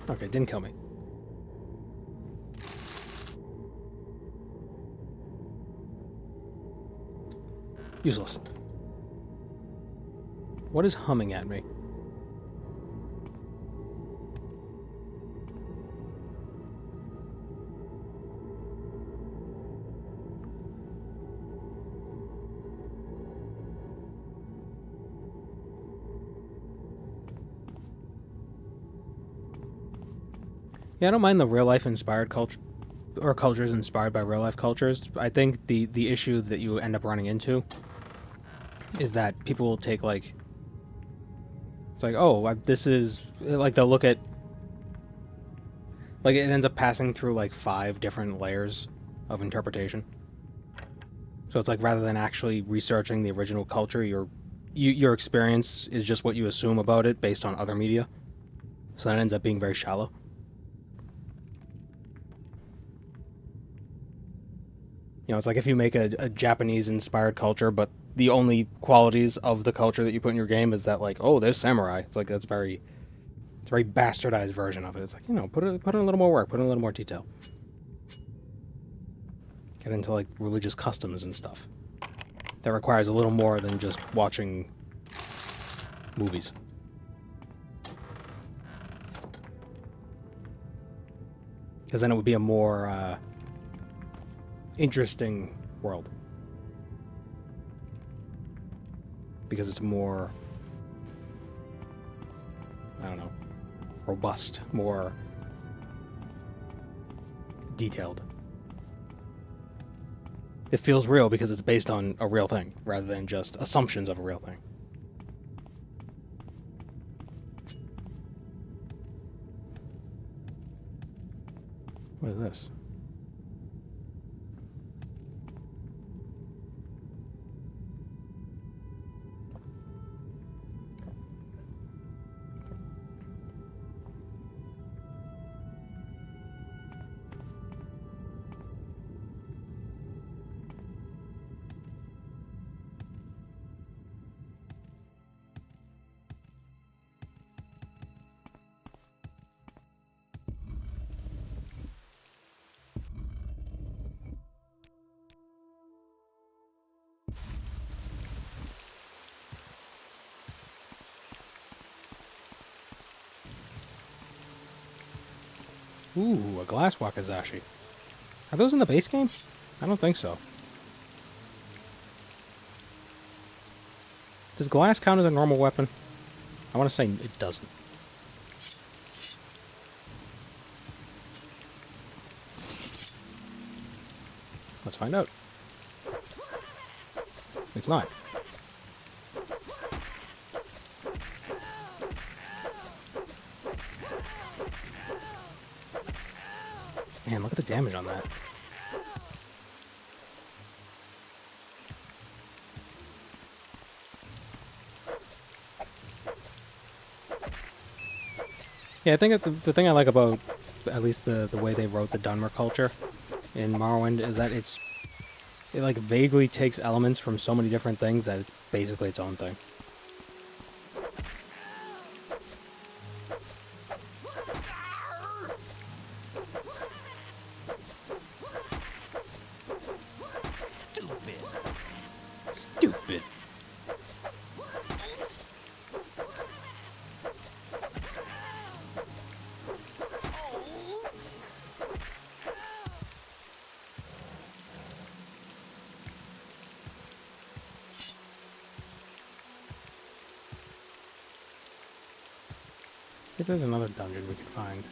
Okay, didn't kill me. Useless. What is humming at me? Yeah, I don't mind the real-life inspired culture, or cultures inspired by real-life cultures. I think the issue that you end up running into is that people will take, like... It's like, oh, this is... Like, they'll look at... Like, it ends up passing through, like, 5 different layers of interpretation. So it's like, rather than actually researching the original culture, your experience is just what you assume about it based on other media. So that ends up being very shallow. You know, it's like if you make a Japanese-inspired culture, but the only qualities of the culture that you put in your game is that, like, oh, there's samurai. It's like, it's a very bastardized version of it. It's like, you know, put in a little more work, put in a little more detail. Get into, like, religious customs and stuff. That requires a little more than just watching movies. Because then it would be a more... interesting world, because it's more, I don't know, robust, more detailed. It feels real because it's based on a real thing rather than just assumptions of a real thing. What is this? Ooh, a glass wakizashi. Are those in the base game? I don't think so. Does glass count as a normal weapon? I want to say it doesn't. Let's find out. It's not. Man, look at the damage on that. Yeah, I think that the thing I like about at least the way they wrote the Dunmer culture in Morrowind is that it like vaguely takes elements from so many different things that it's basically its own thing. Stupid. See if there's another dungeon we could find.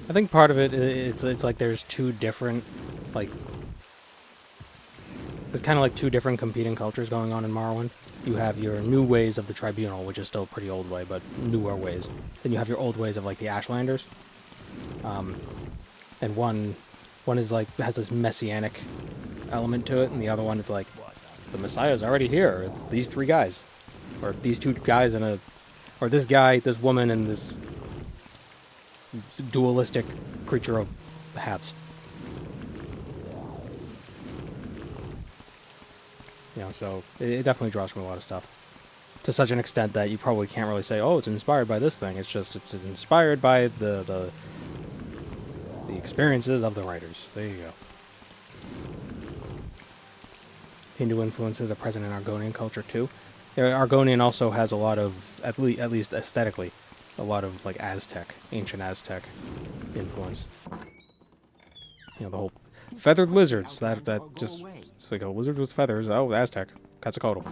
I think part of it's like there's two different, like, there's kind of like two different competing cultures going on in Morrowind. You have your new ways of the Tribunal, which is still a pretty old way, but newer ways. Then you have your old ways of like the Ashlanders. And one is like, has this messianic element to it, and the other one is like, the Messiah's already here. It's these three guys. Or these two guys and or this guy, this woman, and this dualistic creature of hats. You know, so it definitely draws from a lot of stuff. To such an extent that you probably can't really say, oh, it's inspired by this thing. It's just, it's inspired by the experiences of the writers. There you go. Hindu influences are present in Argonian culture too. Argonian also has a lot of, at least aesthetically, a lot of like Aztec, ancient Aztec influence. You know, the whole feathered lizards, that just, it's like a lizard with feathers. Oh, Aztec, Quetzalcoatl.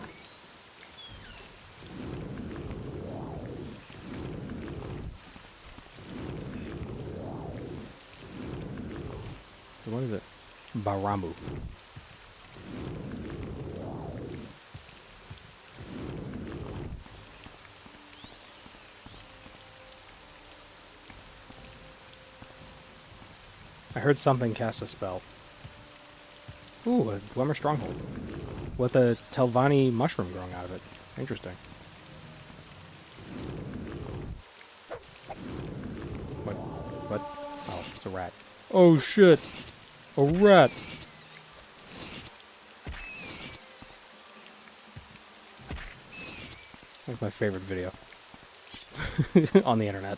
What is it? Baramu. I heard something cast a spell. Ooh, a Dwemer stronghold. With a Telvanni mushroom growing out of it. Interesting. What? Oh, it's a rat. Oh shit! A rat! That's my favorite video. On the internet.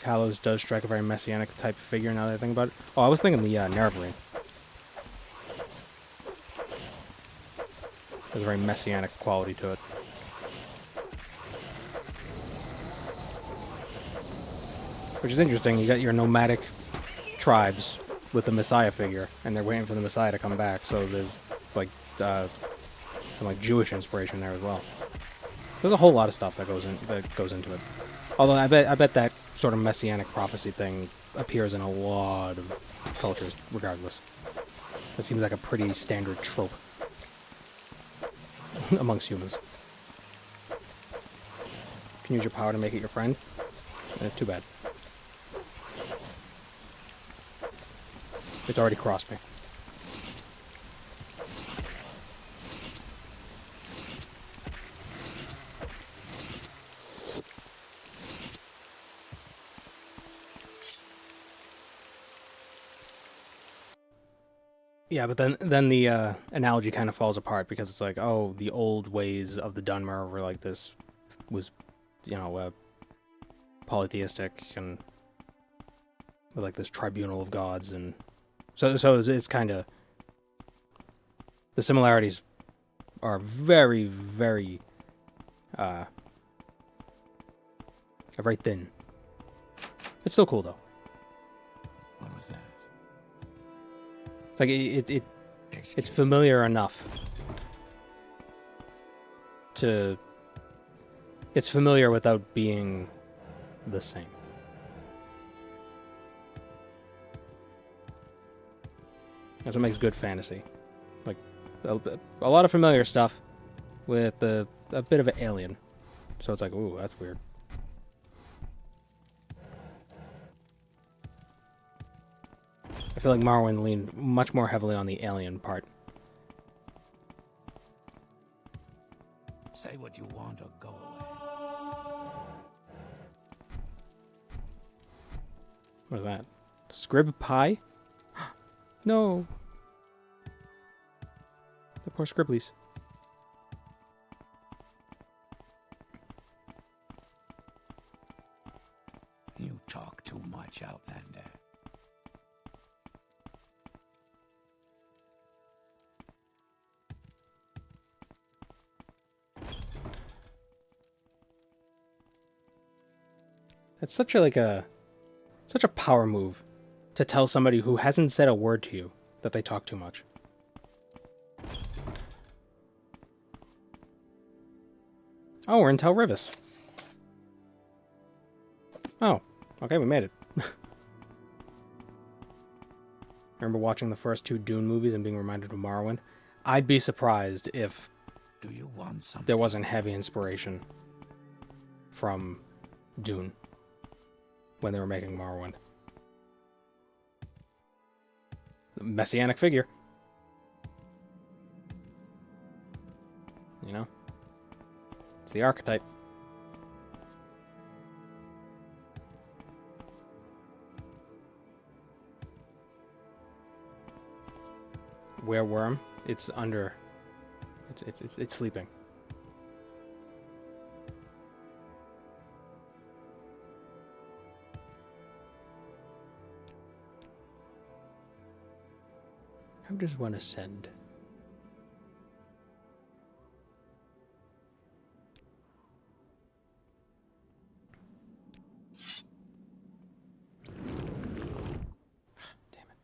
Talos does strike a very messianic type of figure now that I think about it. Oh, I was thinking the Nerevarine. There's a very messianic quality to it. Which is interesting, you got your nomadic tribes with the Messiah figure, and they're waiting for the Messiah to come back, so there's like some like Jewish inspiration there as well. There's a whole lot of stuff that goes into it. Although I bet that sort of messianic prophecy thing appears in a lot of cultures, regardless. That seems like a pretty standard trope amongst humans. Can use your power to make it your friend? Too bad. It's already crossed me. Yeah, but then the analogy kind of falls apart because it's like, oh, the old ways of the Dunmer were like this, was, you know, polytheistic and with like this tribunal of gods, and so it's kind of, the similarities are very, very, very thin. It's still cool though. What was that? It's like it's familiar enough to, it's familiar without being the same. That's what makes good fantasy. Like a lot of familiar stuff with a bit of an alien. So it's like, ooh, that's weird. I feel like Morrowind leaned much more heavily on the alien part. Say what you want or go away. What is that? Scrib pie? No. The poor scribblies. You talk too much, Outlander. That's such a such a power move to tell somebody who hasn't said a word to you that they talk too much. Oh, we're in Tel Rivis. Oh, okay, we made it. I remember watching the first two Dune movies and being reminded of Morrowind. I'd be surprised if Do you want something? there wasn't heavy inspiration from Dune when they were making Morrowind. The messianic figure. You know? It's the archetype. Wereworm. It's under. It's sleeping. How does one ascend? Damn it.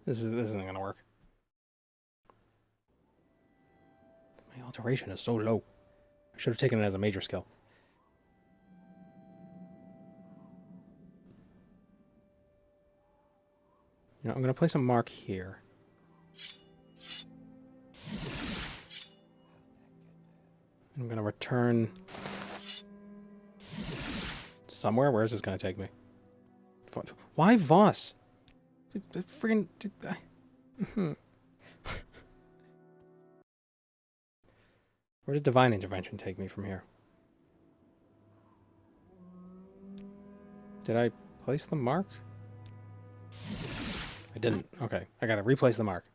This isn't gonna work. My alteration is so low. I should have taken it as a major skill. You know, I'm gonna place a mark here. I'm gonna return somewhere. Where is this gonna take me? Why Voss? Friggin' Where does divine intervention take me from here? Did I place the mark? I didn't. Okay, I gotta replace the mark.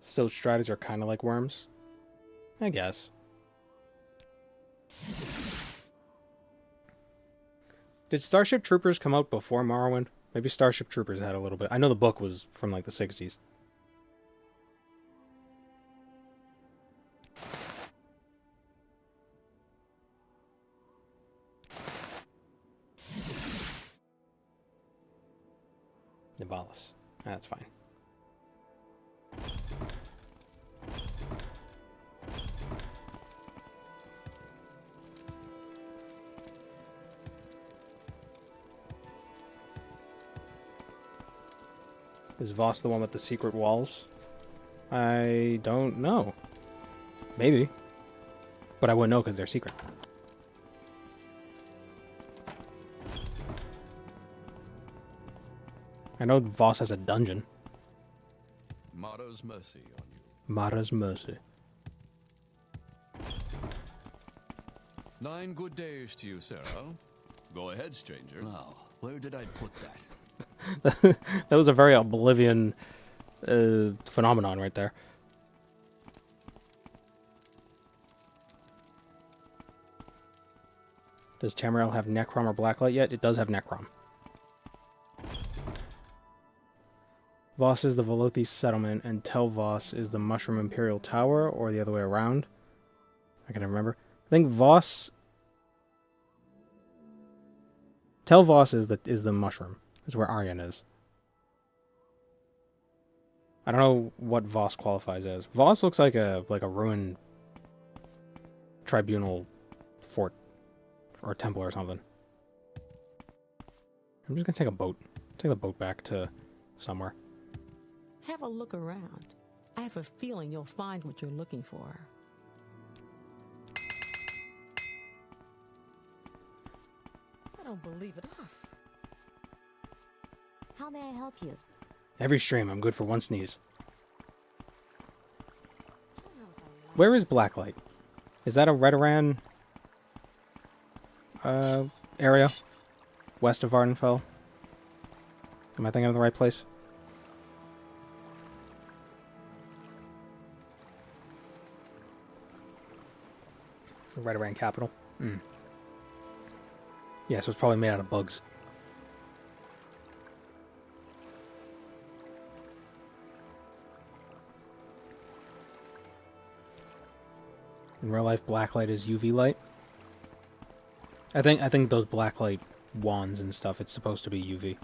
So stratas are kind of like worms, I guess. Did Starship Troopers come out before Morrowind? Maybe Starship Troopers had a little bit. I know the book was from like the 60s. Nibalis. That's fine. Is Voss the one with the secret walls? I don't know. Maybe. But I wouldn't know because they're secret. I know Voss has a dungeon. Mara's mercy on you. Mara's mercy. 9 good days to you, Sarah. Go ahead, stranger. Now, where did I put that? That was a very Oblivion phenomenon right there. Does Tamriel have Necrom or Blacklight yet? It does have Necrom. Voss is the Velothi settlement, and Tel Voss is the Mushroom Imperial Tower, or the other way around. I can't remember. I think Voss... Tel Voss is the mushroom. Is where Aryan is. I don't know what Voss qualifies as. Voss looks like a ruined tribunal fort or temple or something. I'm just gonna take a boat. Take the boat back to somewhere. Have a look around. I have a feeling you'll find what you're looking for. I don't believe it. How may I help you? Every stream, I'm good for one sneeze. Where is Blacklight? Is that a Redoran area? West of Vardenfell? Am I thinking of the right place? It's the Redoran capital. Yeah, so it's probably made out of bugs. In real life, blacklight is UV light. I think those blacklight wands and stuff, it's supposed to be UV.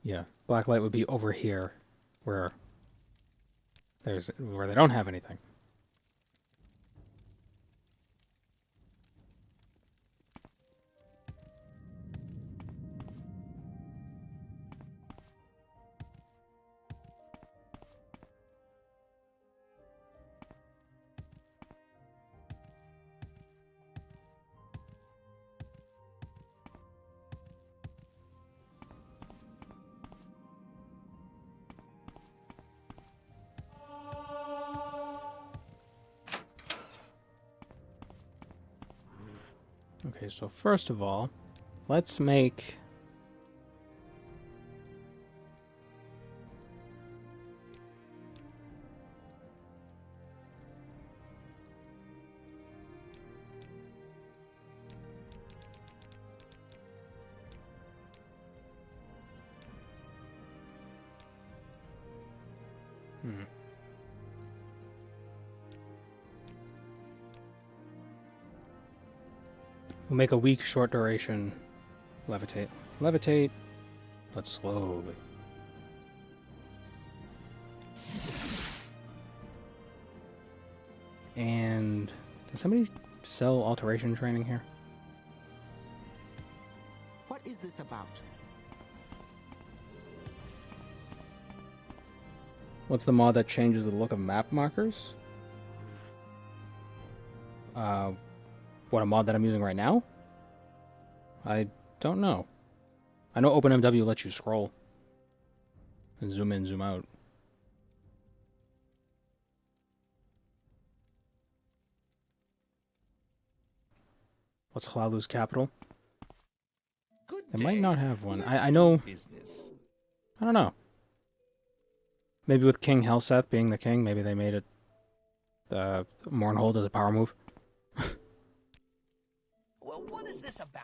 Yeah, blacklight would be over here, where they don't have anything. Okay, so first of all, let's make... We'll make a weak, short duration levitate. Levitate, but slowly. And does somebody sell alteration training here? What is this about? What's the mod that changes the look of map markers? What, a mod that I'm using right now? I don't know. I know OpenMW lets you scroll and zoom in, zoom out. What's Hlaalu's capital? They might not have one. I know... I don't know. Maybe with King Helseth being the king, maybe they made it Mournhold as a power move. Well, what is this about?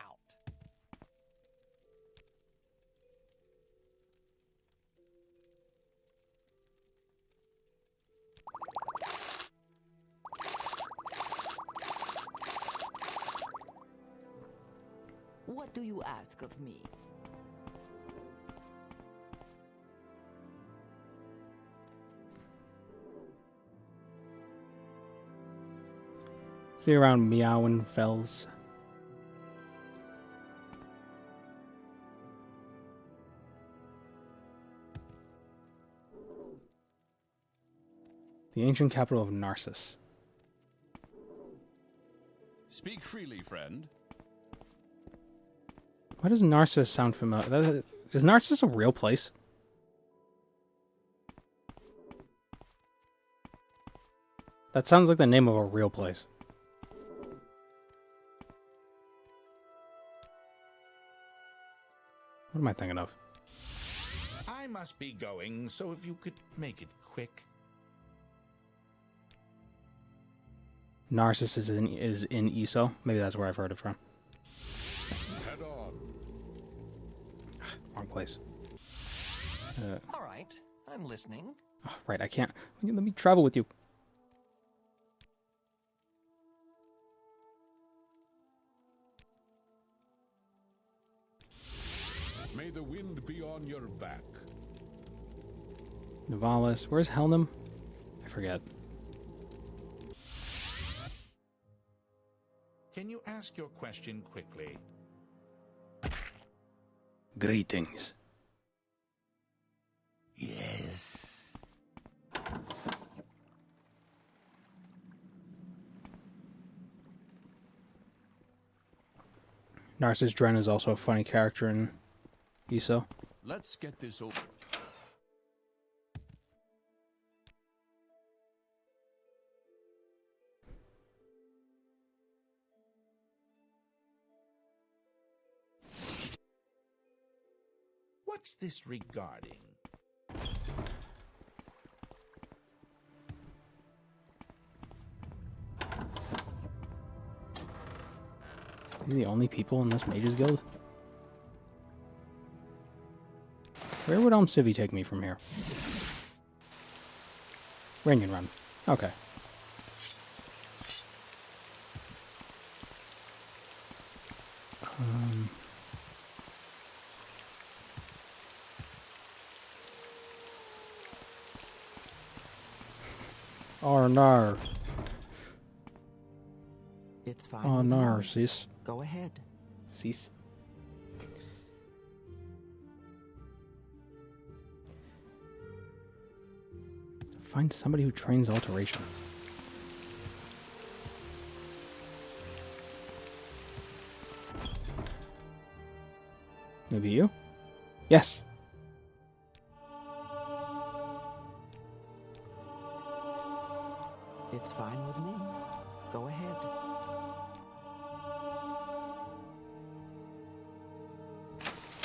What do you ask of me? See you around Meowen Fells. The ancient capital of Narcissus. Speak freely, friend. Why does Narcissus sound familiar? Is Narcissus a real place? That sounds like the name of a real place. What am I thinking of? I must be going, so if you could make it quick. Narcissus is in ESO. Maybe that's where I've heard it from. Head on. Wrong place. All right, I'm listening. Oh, right, I can't. Let me travel with you. May the wind be on your back. Nivalis. Where's Helnum? I forget. Can you ask your question quickly? Greetings. Yes. Narcissus Dren is also a funny character in ESO. Let's get this over. What's this regarding? Are the only people in this Mages Guild? Where would Civi take me from here? Ring and run. Okay. Oh no. It's fine. Oh with no, me. sis. Go ahead. Sis. Find somebody who trains alteration. Maybe you? Yes. It's fine with me. Go ahead.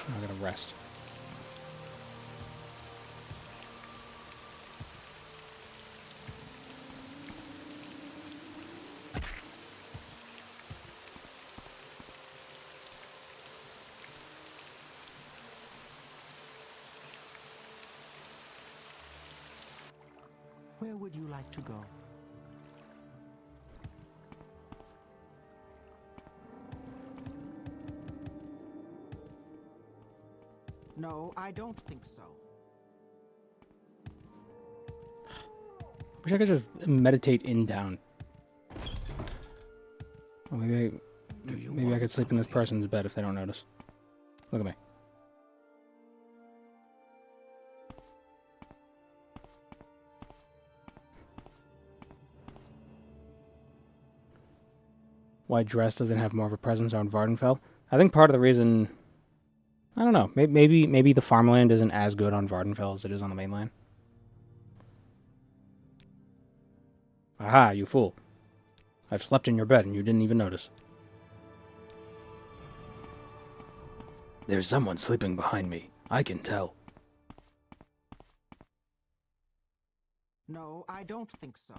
I gotta rest. Where would you like to go? No, I don't think so. Wish I could just meditate in town. Well, maybe I could sleep in this person's bed if they don't notice. Look at me. Why Dress doesn't have more of a presence on Vardenfell? I think part of the reason, I don't know, maybe the farmland isn't as good on Vardenfell as it is on the mainland. Aha, you fool. I've slept in your bed and you didn't even notice. There's someone sleeping behind me. I can tell. No, I don't think so.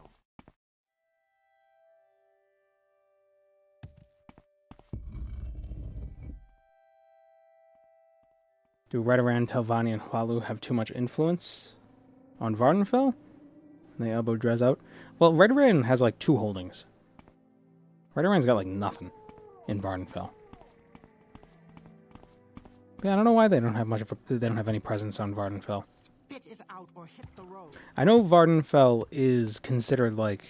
Do Redoran, Telvanni, and Hualu have too much influence on Vardenfell? They elbow Drez out. Well, Redoran has like 2 holdings. Redoran's got like nothing in Vardenfell. Yeah, I don't know why they don't have they don't have any presence on Vardenfell. Spit it out or hit the road. I know Vardenfell is considered like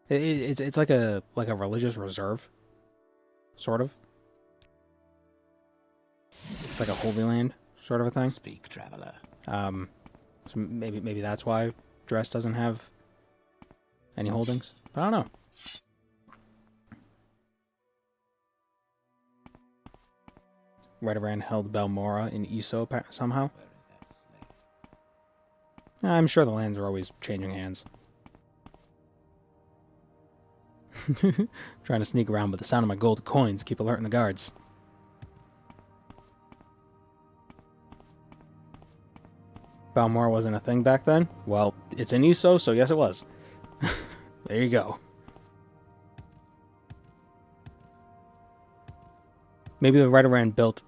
it's like a religious reserve, sort of. It's like a holy land, sort of a thing. Speak, traveler. So maybe that's why Dress doesn't have any holdings. I don't know. Redoran held Balmora in ESO somehow. I'm sure the lands are always changing hands. Trying to sneak around, but the sound of my gold coins keep alerting the guards. Balmora wasn't a thing back then? Well, it's in ESO, so yes it was. There you go. Maybe the Redoran built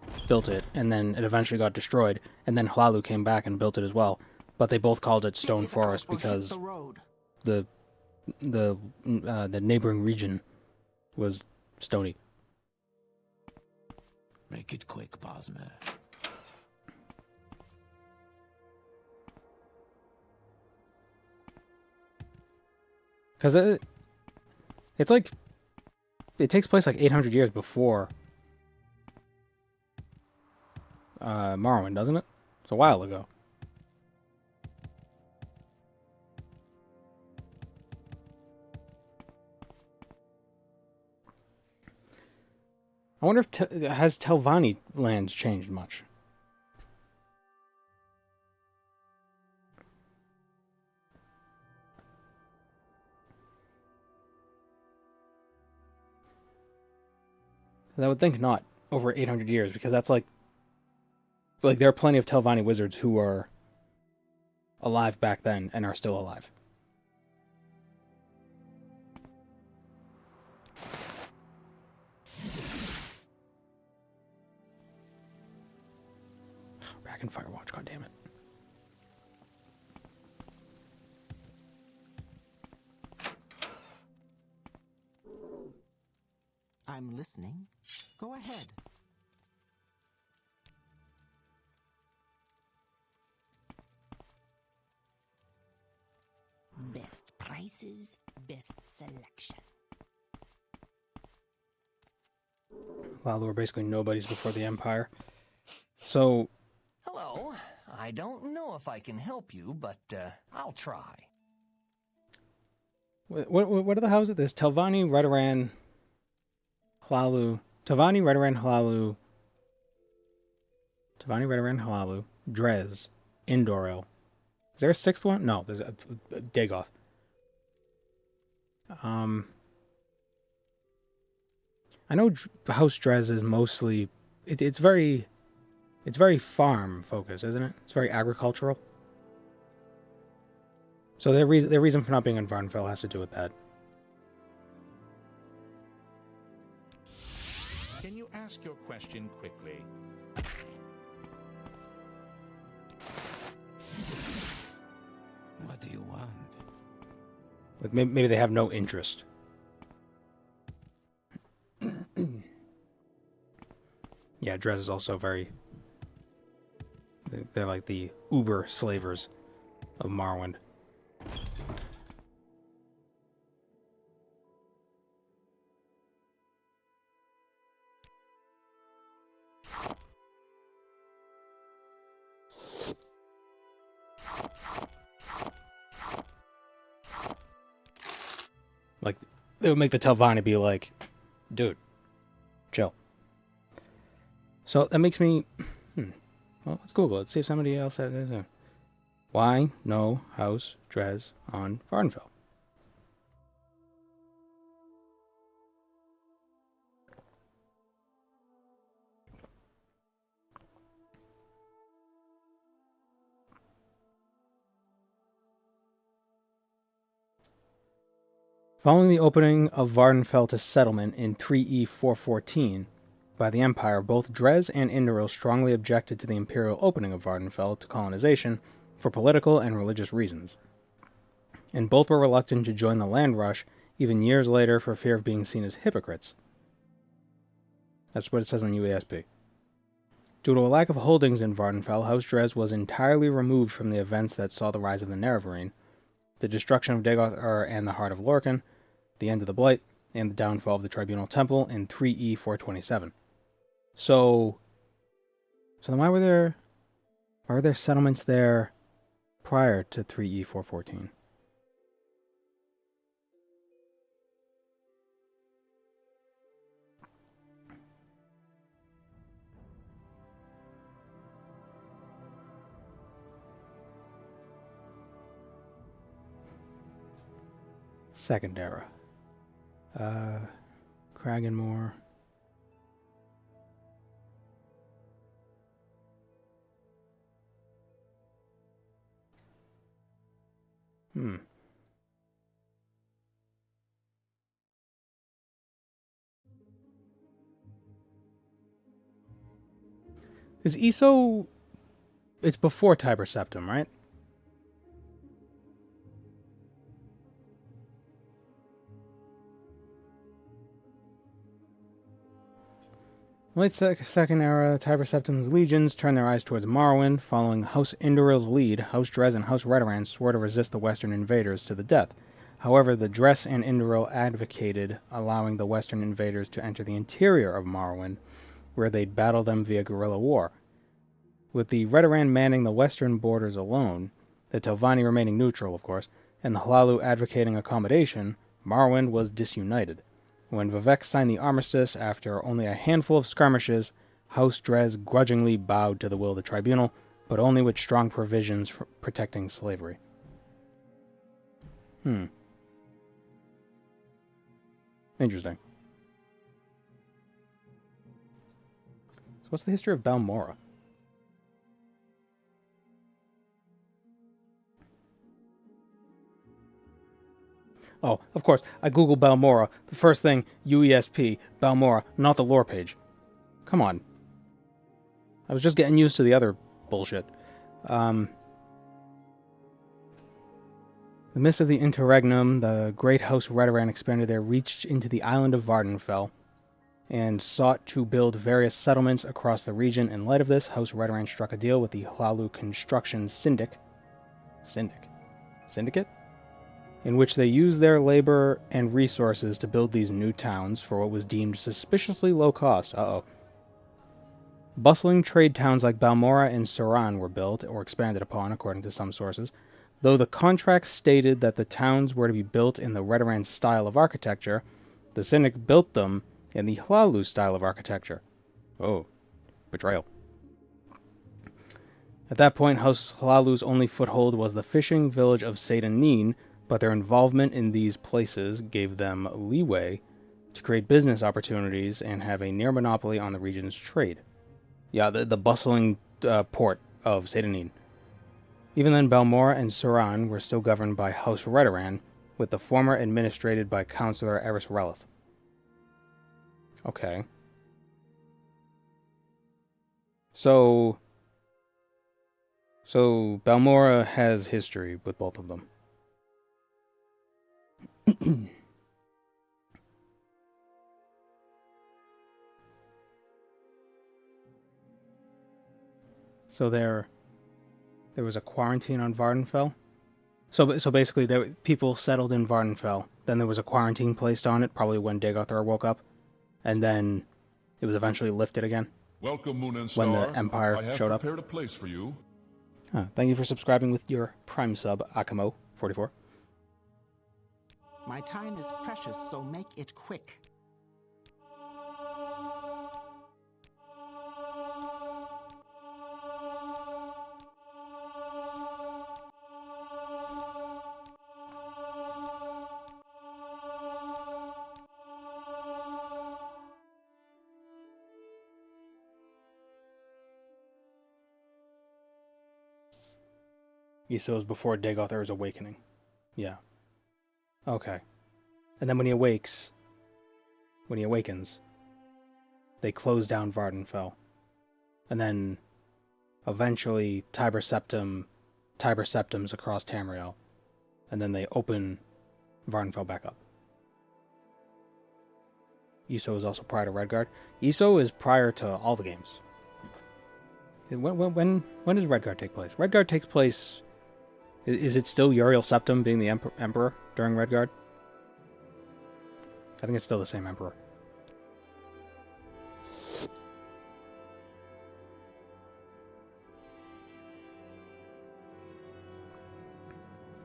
it, and then it eventually got destroyed, and then Hlalu came back and built it as well. But they both called it Stone Forest because the neighboring region was stony. Make it quick, Bosmer. Because it's like, it takes place like 800 years before Morrowind, doesn't it? It's a while ago. I wonder if has Telvanni lands changed much? I would think not over 800 years, because that's like there are plenty of Telvanni wizards who are alive back then and are still alive. Back in Firewatch, god damn it. I'm listening. Go ahead. Best prices, best selection. Wow, there were basically nobodies before the Empire. So... Hello. I don't know if I can help you, but I'll try. What are the houses? There's Telvanni, Redoran, Hlalu. Telvanni, Redoran, Hlalu. Telvanni, Redoran, Hlalu. Dres. Indoril. Is there a sixth one? No, there's a Dagoth. I know House Dres is mostly... It's very farm focused, isn't it? It's very agricultural. So their reason for not being in Varnfell has to do with that. Can you ask your question quickly? What do you want? Like maybe they have no interest. Yeah, Dres is also very... They're like the uber slavers of Morrowind. Like, it would make the Telvanni be like, dude, chill. So that makes me... Well, let's Google it. See if somebody else has it. Why no House Dres on Varnfell? Following the opening of Vardenfell to settlement in 3E414 by the Empire, both Dres and Indoril strongly objected to the Imperial opening of Vardenfell to colonization for political and religious reasons, and both were reluctant to join the land rush even years later for fear of being seen as hypocrites. That's what it says on UASB. Due to a lack of holdings in Vardenfell, House Dres was entirely removed from the events that saw the rise of the Nerevarine, the destruction of Dagoth and the Heart of Lorkhan, the end of the Blight, and the downfall of the Tribunal Temple in 3E427. So then why were there settlements there prior to 3E414. Second era. Kraganmore. Is ESO... It's before Tiber Septim, right? Late second era, Tiber Septim's legions turned their eyes towards Morrowind. Following House Indural's lead, House Dres and House Redoran swore to resist the Western invaders to the death. However, the Dres and Indural advocated allowing the Western invaders to enter the interior of Morrowind, where they'd battle them via guerrilla war. With the Redoran manning the western borders alone, the Telvanni remaining neutral, of course, and the Hlalu advocating accommodation, Morrowind was disunited. When Vivek signed the armistice after only a handful of skirmishes, House Dres grudgingly bowed to the will of the tribunal, but only with strong provisions for protecting slavery. Interesting. So what's the history of Balmora? Oh, of course, I googled Balmora. The first thing, UESP, Balmora, not the lore page. Come on. I was just getting used to the other bullshit. The midst of the interregnum, the great House Redoran expanded their reach into the island of Vardenfell, and sought to build various settlements across the region. In light of this, House Redoran struck a deal with the Hlalu Construction Syndicate, in which they used their labor and resources to build these new towns for what was deemed suspiciously low cost. Bustling trade towns like Balmora and Suran were built, or expanded upon, according to some sources, though the contracts stated that the towns were to be built in the Redoran style of architecture. The Syndic built them in the Hlalu style of architecture. Oh, betrayal. At that point, House Hlalu's only foothold was the fishing village of Seydanin, but their involvement in these places gave them leeway to create business opportunities and have a near monopoly on the region's trade. Yeah, the bustling port of Seydanin. Even then, Balmora and Suran were still governed by House Redoran, with the former administrated by Councillor Eris Relith. Okay. So Balmora has history with both of them. So there was a quarantine on Vardenfell. So basically, people settled in Vardenfell. Then there was a quarantine placed on it, probably when Dagothar woke up, and then it was eventually lifted again. Welcome, Moon and Star. When the Empire showed up. I have prepared a place for you. Thank you for subscribing with your Prime sub, Akamo44. My time is precious, so make it quick. So it was before Dagothar's awakening. Yeah. Okay. And then when he awakens, they close down Vardenfell. And then eventually Tiber Septim's across Tamriel. And then they open Vardenfell back up. ESO is also prior to Redguard. ESO is prior to all the games. When does Redguard take place? Redguard takes place... Is it still Uriel Septim being the Emperor during Redguard? I think it's still the same Emperor.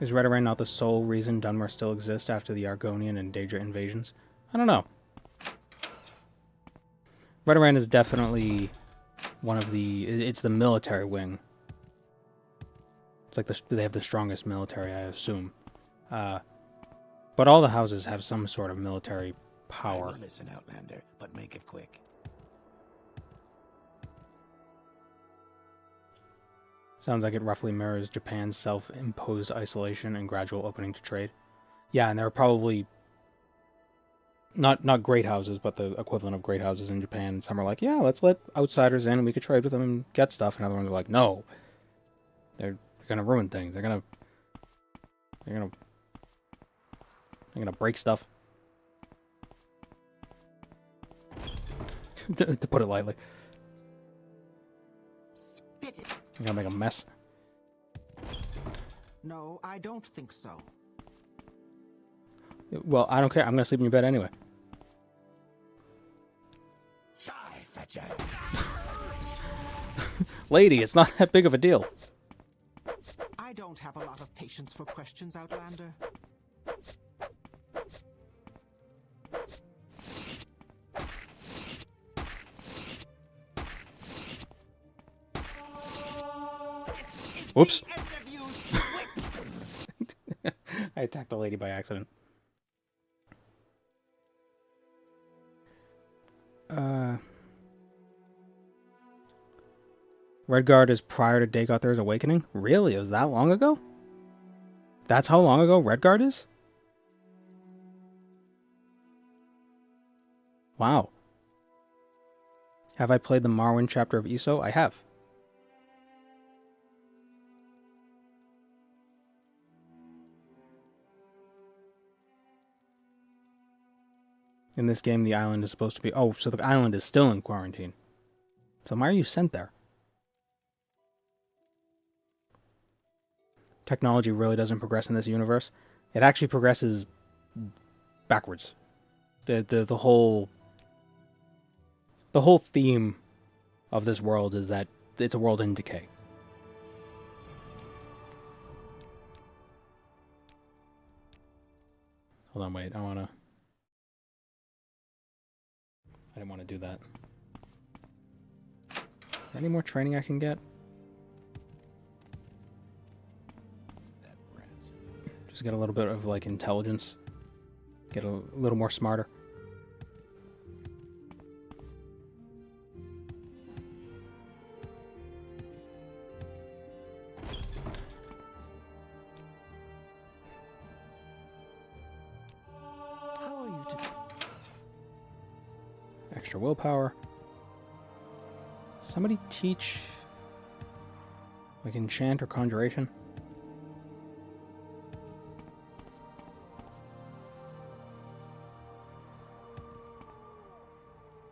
Is Redoran not the sole reason Dunmer still exists after the Argonian and Daedra invasions? I don't know. Redoran is definitely one of the... It's the military wing. It's like they have the strongest military, I assume. But all the houses have some sort of military power. I will listen, Outlander, but make it quick. Sounds like it roughly mirrors Japan's self-imposed isolation and gradual opening to trade. Yeah, and there are probably not great houses, but the equivalent of great houses in Japan. Some are like, yeah, let's let outsiders in and we could trade with them and get stuff. And other ones are like, no, they're gonna ruin things. They're gonna break stuff. to put it lightly. Spit it. They're gonna make a mess. No, I don't think so. Well, I don't care. I'm gonna sleep in your bed anyway. Lady, it's not that big of a deal. I don't have a lot of patience for questions, Outlander. Whoops. I attacked the lady by accident. Redguard is prior to Dagothar's awakening? Really? It was that long ago? That's how long ago Redguard is? Wow. Have I played the Morrowind chapter of ESO? I have. In this game, the island is supposed to be... Oh, so the island is still in quarantine. So why are you sent there? Technology really doesn't progress in this universe. It actually progresses backwards. The whole theme of this world is that it's a world in decay. Hold on, wait. I didn't want to do that. Is there any more training I can get? Just get a little bit of, like, intelligence. Get a little more smarter. How are you today? Extra willpower. Somebody teach, like, enchant or conjuration?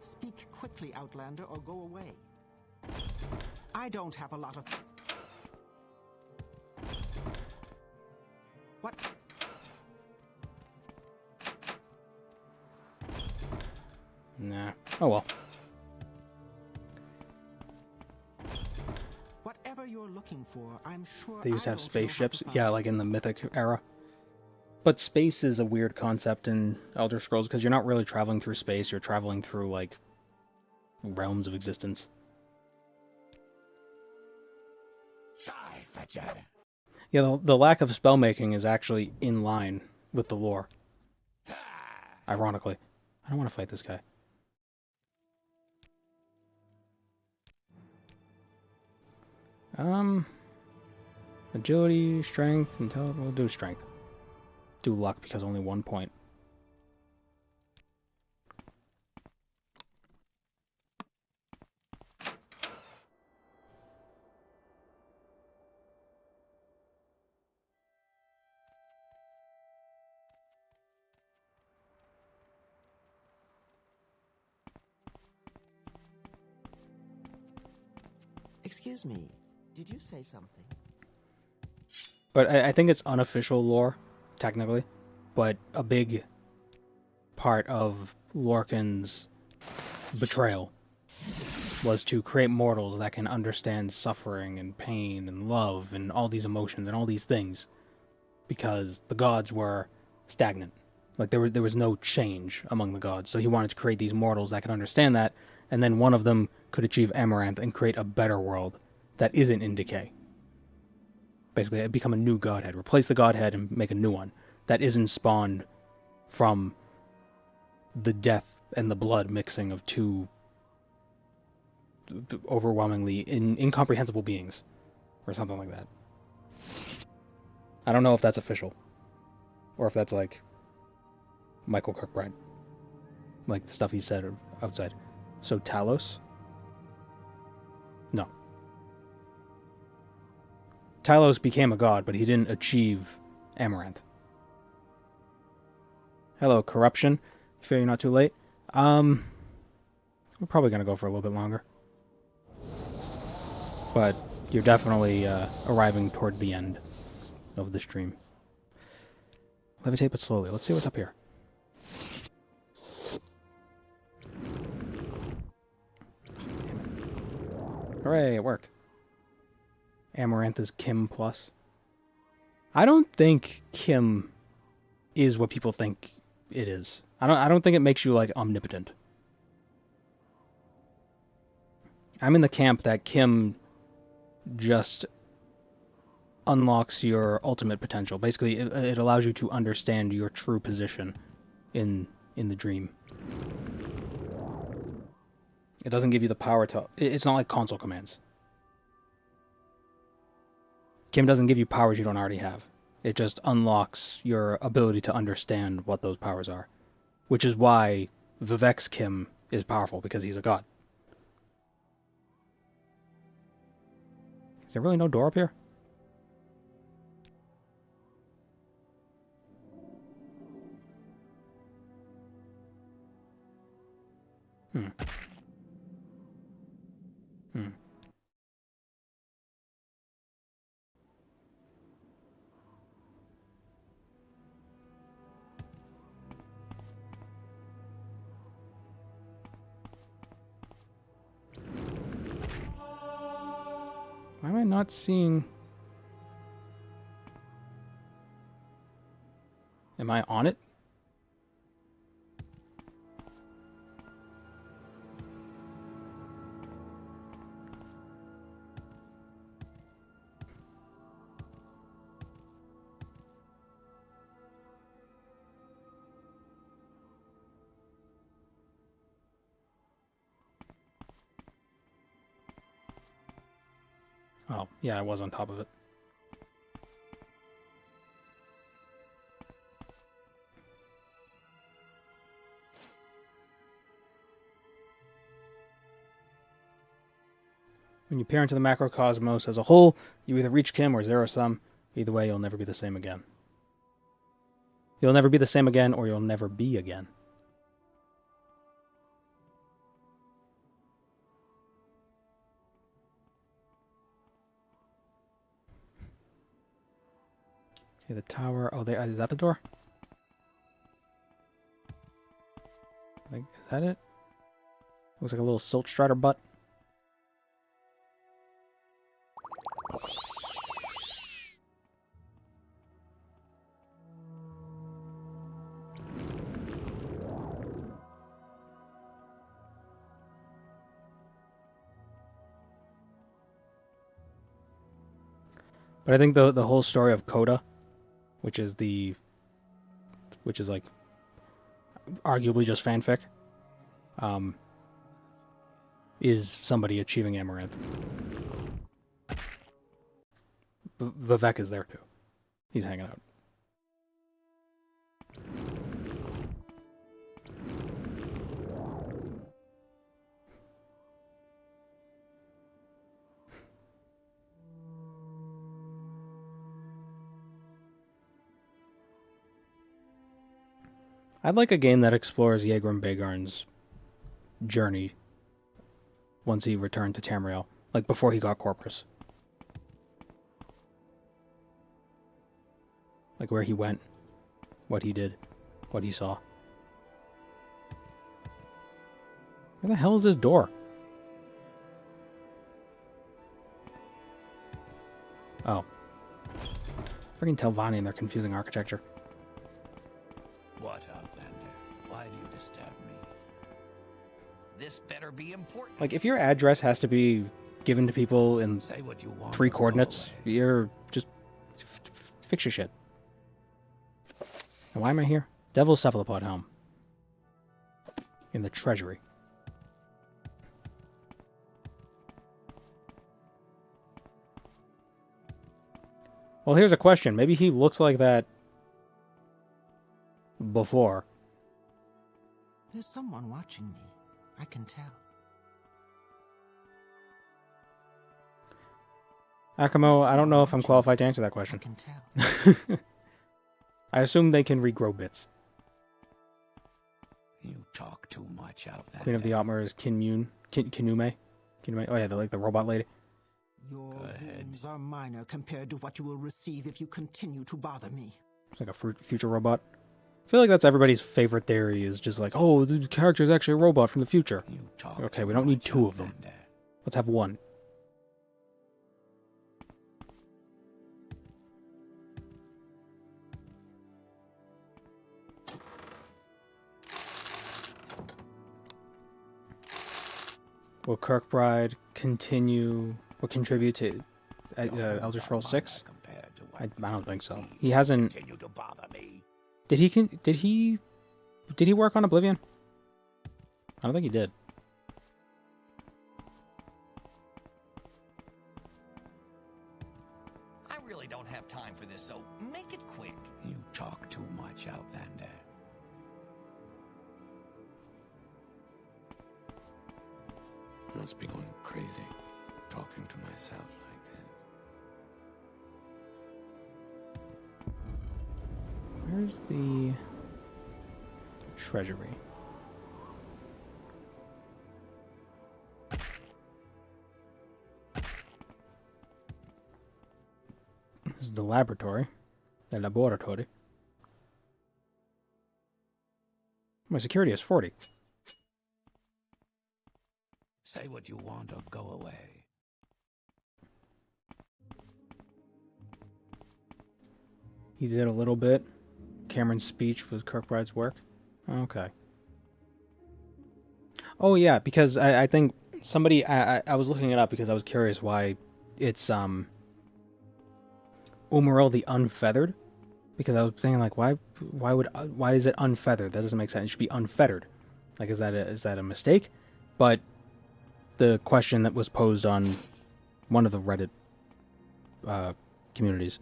Speak quickly, Outlander, or go away. I don't have a lot of... What? Nah. Oh well. Whatever you're looking for, I'm sure They used to I have don't know how to spaceships. find Yeah, it. like in the Mythic era. But space is a weird concept in Elder Scrolls because you're not really traveling through space. You're traveling through, like, realms of existence. Yeah, the lack of spellmaking is actually in line with the lore. Ironically. I don't want to fight this guy. Agility, strength, intelligence. We'll do strength. Do luck because only 1 point. Excuse me, did you say something? But I think it's unofficial lore, technically. But a big part of Lorcan's betrayal was to create mortals that can understand suffering and pain and love and all these emotions and all these things. because the gods were stagnant. Like, there was no change among the gods. So he wanted to create these mortals that could understand that, and then one of them could achieve Amaranth and create a better world that isn't in decay. Basically, it'd become a new godhead. Replace the godhead and make a new one that isn't spawned from the death and the blood mixing of two overwhelmingly incomprehensible beings, or something like that. I don't know if that's official, or if that's like Michael Kirkbride, like the stuff he said outside. So Talos? No. Talos became a god, but he didn't achieve Amaranth. Hello, Corruption. Fear you're not too late. We're probably going to go for a little bit longer. But you're definitely arriving toward the end of the stream. Levitate but slowly. Let's see what's up here. Hooray, it worked. Amaranth is Kim plus. I don't think Kim is what people think it is. I don't think it makes you, like, omnipotent. I'm in the camp that Kim just unlocks your ultimate potential. Basically, it allows you to understand your true position in the dream. It doesn't give you the power to... It's not like console commands. Kim doesn't give you powers you don't already have. It just unlocks your ability to understand what those powers are. Which is why Vivek's Kim is powerful, because he's a god. Is there really no door up here? Hmm. Why am I not seeing... Am I on it? Oh, yeah, I was on top of it. When you peer into the macrocosmos as a whole, you either reach Kim or zero sum. Either way, you'll never be the same again. You'll never be the same again, or you'll never be again. Okay, the tower. Oh, there. Is that the door? Like, is that it? Looks like a little silt strider butt. But I think the whole story of Coda, which is like arguably just fanfic, is somebody achieving Amaranth. Vivek is there too. He's hanging out. I'd like a game that explores Yegrim Bagarn's journey once he returned to Tamriel, like before he got Corpus. Like where he went, what he did, what he saw. Where the hell is this door? Oh. Freaking Telvanni and their confusing architecture. What, Outlander? Why do you disturb me? This better be important. Like, if your address has to be given to people in Say what you want 3 or go coordinates, you're just... fix your shit. And why am I here? Devil's Cephalopod Helm. In the treasury. Well, here's a question. Maybe he looks like that before. There's someone watching me. I can tell. Akamo, I don't know if I'm qualified to answer that question. I can tell. I assume they can regrow bits. You talk too much, Outlander. Queen of the Otmar is Kinume. Kinume? Oh yeah, the robot lady. Your wounds are minor compared to what you will receive if you continue to bother me. It's like a future robot. I feel like that's everybody's favorite theory, is just like, oh, the character is actually a robot from the future. Okay, we don't need 2 of them. Let's have 1. Will Kirkbride contribute to Elder Scrolls 6? I don't think so. He hasn't. Did he work on Oblivion? I don't think he did. I really don't have time for this, so make it quick. You talk too much, Outlander. I must be going crazy, talking to myself like this. Where's the treasury? This is the laboratory. The laboratory. My security is 40. Say what you want or go away. He did a little bit. Cameron's speech was Kirkbride's work. Okay. Oh yeah, because I think somebody I was looking it up because I was curious why it's Umaril the Unfeathered, because I was thinking like why is it unfeathered? That doesn't make sense. It should be unfettered. Like is that a mistake? But the question that was posed on one of the Reddit communities,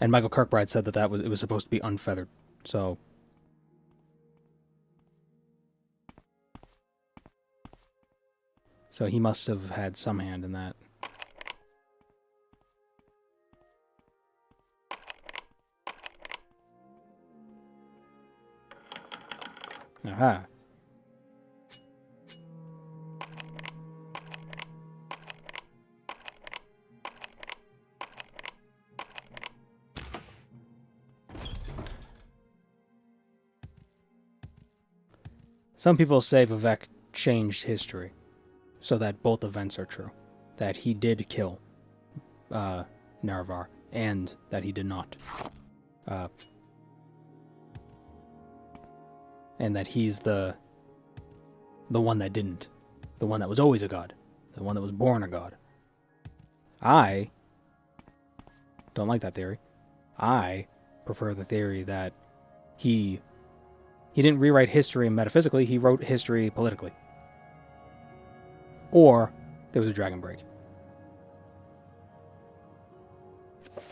and Michael Kirkbride said that it was supposed to be unfeathered. So he must have had some hand in that. Aha. Some people say Vivek changed history so that both events are true. That he did kill Nerevar, and that he did not. And that he's the one that didn't. The one that was always a god. The one that was born a god. I don't like that theory. I prefer the theory that he didn't rewrite history metaphysically, he wrote history politically. Or there was a dragon break.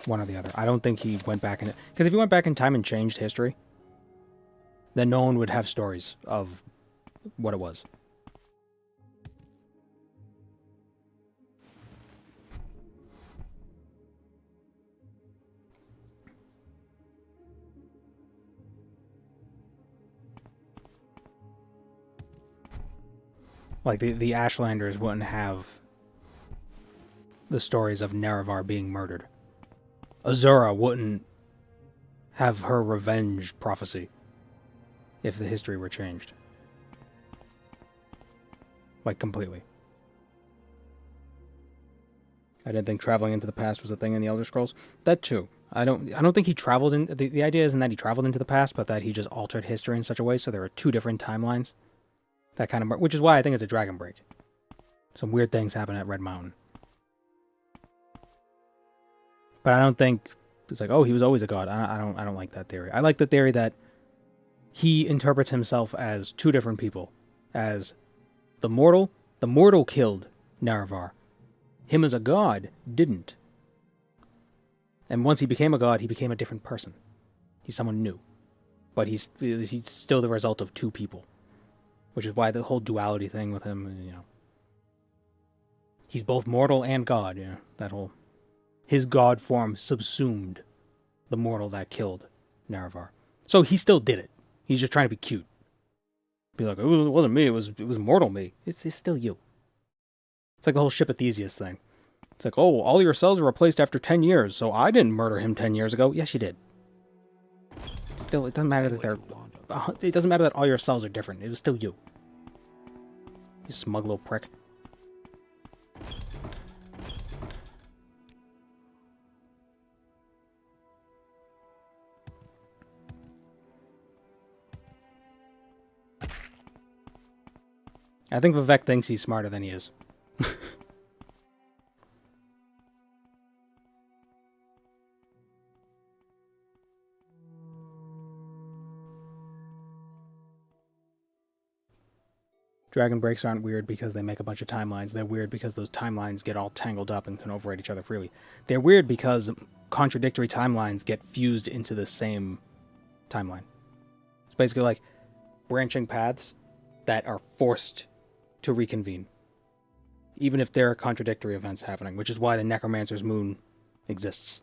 One or the other. I don't think he went back in it. Because if he went back in time and changed history, then no one would have stories of what it was. Like, the Ashlanders wouldn't have the stories of Nerevar being murdered. Azura wouldn't have her revenge prophecy if the history were changed. Like, completely. I didn't think traveling into the past was a thing in the Elder Scrolls. That too. I don't think he traveled in... The idea isn't that he traveled into the past, but that he just altered history in such a way so there are two different timelines. That kind of... Which is why I think it's a dragon break. Some weird things happen at Red Mountain. But I don't think it's like, oh, he was always a god. I don't like that theory. I like the theory that he interprets himself as two different people. As the mortal killed Naravar. Him as a god didn't. And once he became a god, he became a different person. He's someone new. But he's still the result of two people. Which is why the whole duality thing with him, you know. He's both mortal and god, you know. That whole... His god form subsumed the mortal that killed Naravar. So he still did it. He's just trying to be cute. Be like, it wasn't me, it was mortal me. It's still you. It's like the whole Ship of Theseus thing. It's like, oh, all your cells are replaced after 10 years, so I didn't murder him 10 years ago. Yes, you did. Still, it doesn't matter that they're... It doesn't matter that all your cells are different. It was still you. You smug little prick. I think Vivek thinks he's smarter than he is. Dragon breaks aren't weird because they make a bunch of timelines. They're weird because those timelines get all tangled up and can override each other freely. They're weird because contradictory timelines get fused into the same timeline. It's basically like branching paths that are forced to reconvene. Even if there are contradictory events happening, which is why the Necromancer's Moon exists.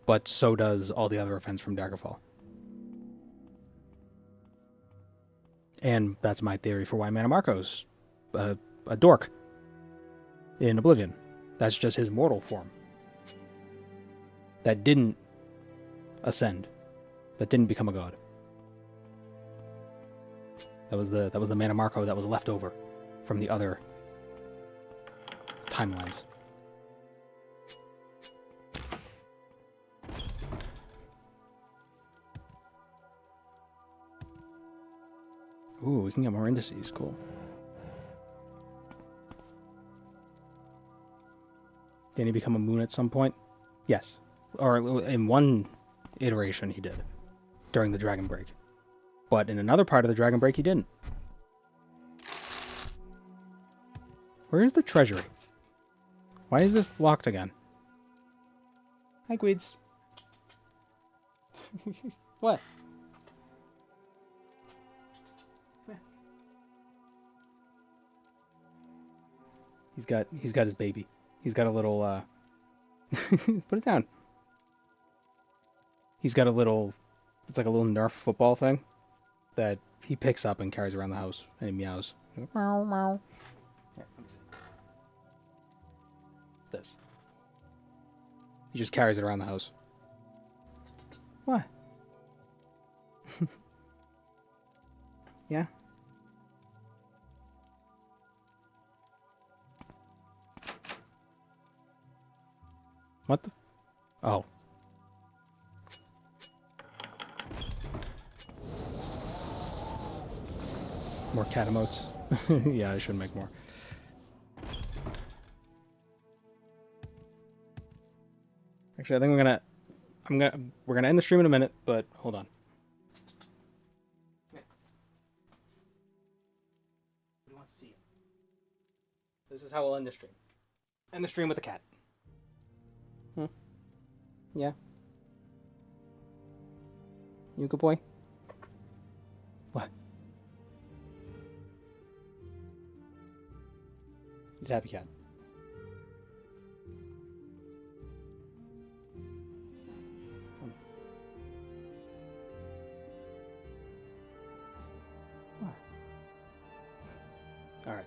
But so does all the other events from Daggerfall. And that's my theory for why Manamarco's a dork in Oblivion. That's just his mortal form. That didn't ascend. That didn't become a god. That was the Manamarco that was left over from the other timelines. Ooh, we can get more indices. Cool. Didn't he become a moon at some point? Yes. Or in one iteration he did. During the Dragon Break. But in another part of the Dragon Break he didn't. Where is the treasury? Why is this locked again? Hi, Gweeds. What? He's got his baby. He's got a little put it down. He's got a little, it's like a little Nerf football thing that he picks up and carries around the house and he meows. Meow meow. Here, let me see. This. He just carries it around the house. What? Yeah? What the? Oh. More cat emotes. Yeah, I should make more. Actually, I think we're gonna end the stream in a minute, but hold on. We want to see it. This is how we'll end the stream. End the stream with a cat. Yeah. You good boy? What? He's a happy cat. What? All right.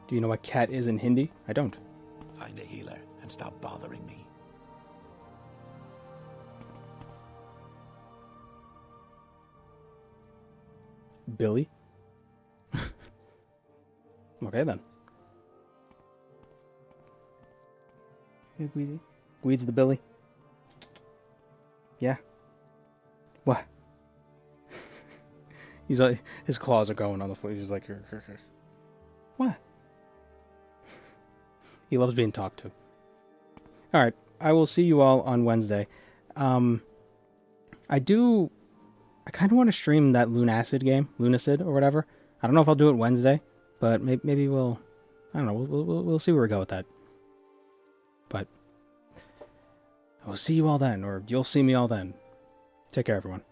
Do you know what cat is in Hindi? I don't. Find a healer and stop bothering me. Billy? Okay, then. Yeah, Gweezy. Gweed's the Billy. Yeah. What? He's like, his claws are going on the floor. He's just like, what? He loves being talked to. All right, I will see you all on Wednesday. I kind of want to stream that Lunacid game, Lunacid or whatever. I don't know if I'll do it Wednesday, but maybe we'll. I don't know. We'll see where we go with that. But I will see you all then, or you'll see me all then. Take care, everyone.